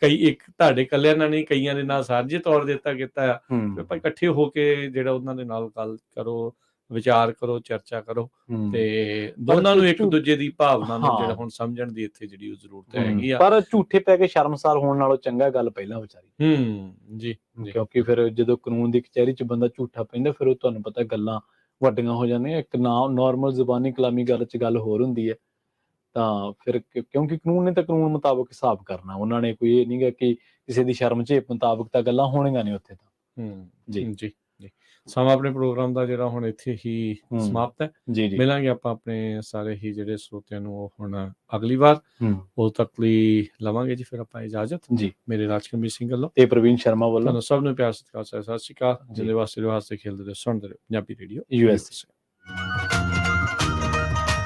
ਕਈ ਇੱਕ ਤੁਹਾਡੇ ਇਕੱਲਿਆਂ ਨਾਲ ਨਹੀਂ, ਕਈਆਂ ਦੇ ਨਾਲ ਸਾਂਝੇ ਤੌਰ ਦੇ ਕੀਤਾ ਆ। ਆਪਾਂ ਇਕੱਠੇ ਹੋ ਕੇ ਜਿਹੜਾ ਉਹਨਾਂ ਦੇ ਨਾਲ ਗੱਲ ਕਰੋ, ਵਿਚਾਰ ਕਰੋ, ਚਰਚਾ ਕਰੋ, ਤੇ ਦੋਨਾਂ ਨੂੰ ਇੱਕ ਦੂਜੇ ਦੀ ਭਾਵਨਾ ਨੂੰ ਜਿਹੜਾ ਹੁਣ ਸਮਝਣ ਦੀ ਇੱਥੇ ਜਿਹੜੀ ਉਹ ਜ਼ਰੂਰਤ ਹੈਗੀ ਆ। ਪਰ ਝੂਠੇ ਪੈ ਕੇ ਸ਼ਰਮਸਾਰ ਹੋਣ ਨਾਲੋਂ ਚੰਗਾ ਗੱਲ ਪਹਿਲਾਂ ਵਿਚਾਰੀ। ਜੀ, ਕਿਉਂਕਿ ਫਿਰ ਜਦੋਂ ਕਾਨੂੰਨ ਦੀ ਕਚਹਿਰੀ 'ਚ ਬੰਦਾ ਝੂਠਾ ਪੈਂਦਾ, ਫਿਰ ਉਹ ਤੁਹਾਨੂੰ ਪਤਾ ਗੱਲਾਂ ਵੱਡੀਆਂ ਹੋ ਜਾਂਦੀਆਂ। ਇੱਕ ਨੋਰਮਲ ਜ਼ੁਬਾਨੀ ਕਲਾਮੀ ਗੱਲ 'ਚ ਗੱਲ ਹੋਰ ਹੁੰਦੀ ਹੈ, ਤਾਂ ਫਿਰ ਕਿਉਂਕਿ ਕਾਨੂੰਨ ਨੇ ਤਾਂ ਕਾਨੂੰਨ ਮੁਤਾਬਕ ਹਿਸਾਬ ਕਰਨਾ। ਉਹਨਾਂ ਨੇ ਕੋਈ ਇਹ ਨਹੀਂ ਗਾ ਕਿ ਕਿਸੇ ਦੀ ਸ਼ਰਮ ਝੇਪ ਮੁਤਾਬਕ ਤਾਂ ਗੱਲਾਂ ਹੋਣੀਆਂ ਨੇ ਉੱਥੇ ਤਾਂ। ਜੀ। ਸਮਾਂ ਆਪਣੇ ਪ੍ਰੋਗਰਾਮ ਦਾ ਜਿਹੜਾ ਹੁਣ ਇੱਥੇ ਹੀ ਸਮਾਪਤ ਹੈ। ਮਿਲਾਂਗੇ ਆਪਾਂ ਆਪਣੇ ਸਾਰੇ ਹੀ ਜਿਹੜੇ ਸਰੋਤਿਆਂ ਨੂੰ ਉਹ ਹੁਣ ਅਗਲੀ ਵਾਰ। ਉਦੋਂ ਤੱਕ ਲਈ ਲਵਾਂਗੇ ਜੀ ਫਿਰ ਆਪਾਂ ਇਜਾਜ਼ਤ। ਮੇਰੇ ਰਾਜਕਮਲ ਸਿੰਘ ਵੱਲੋਂ ਤੇ ਪ੍ਰਵੀਨ ਸ਼ਰਮਾ ਵੱਲੋਂ ਤੁਹਾਨੂੰ ਸਭ ਨੂੰ ਪਿਆਰ ਸਤਿਕਾਰ, ਸਤਿ ਸ਼੍ਰੀ ਅਕਾਲ। ਜਿਹਦੇ ਵਾਸਤੇ ਖੇਡਦੇ ਸੁਣਦੇ ਪੰਜਾਬੀ ਰੇਡੀਓ USA।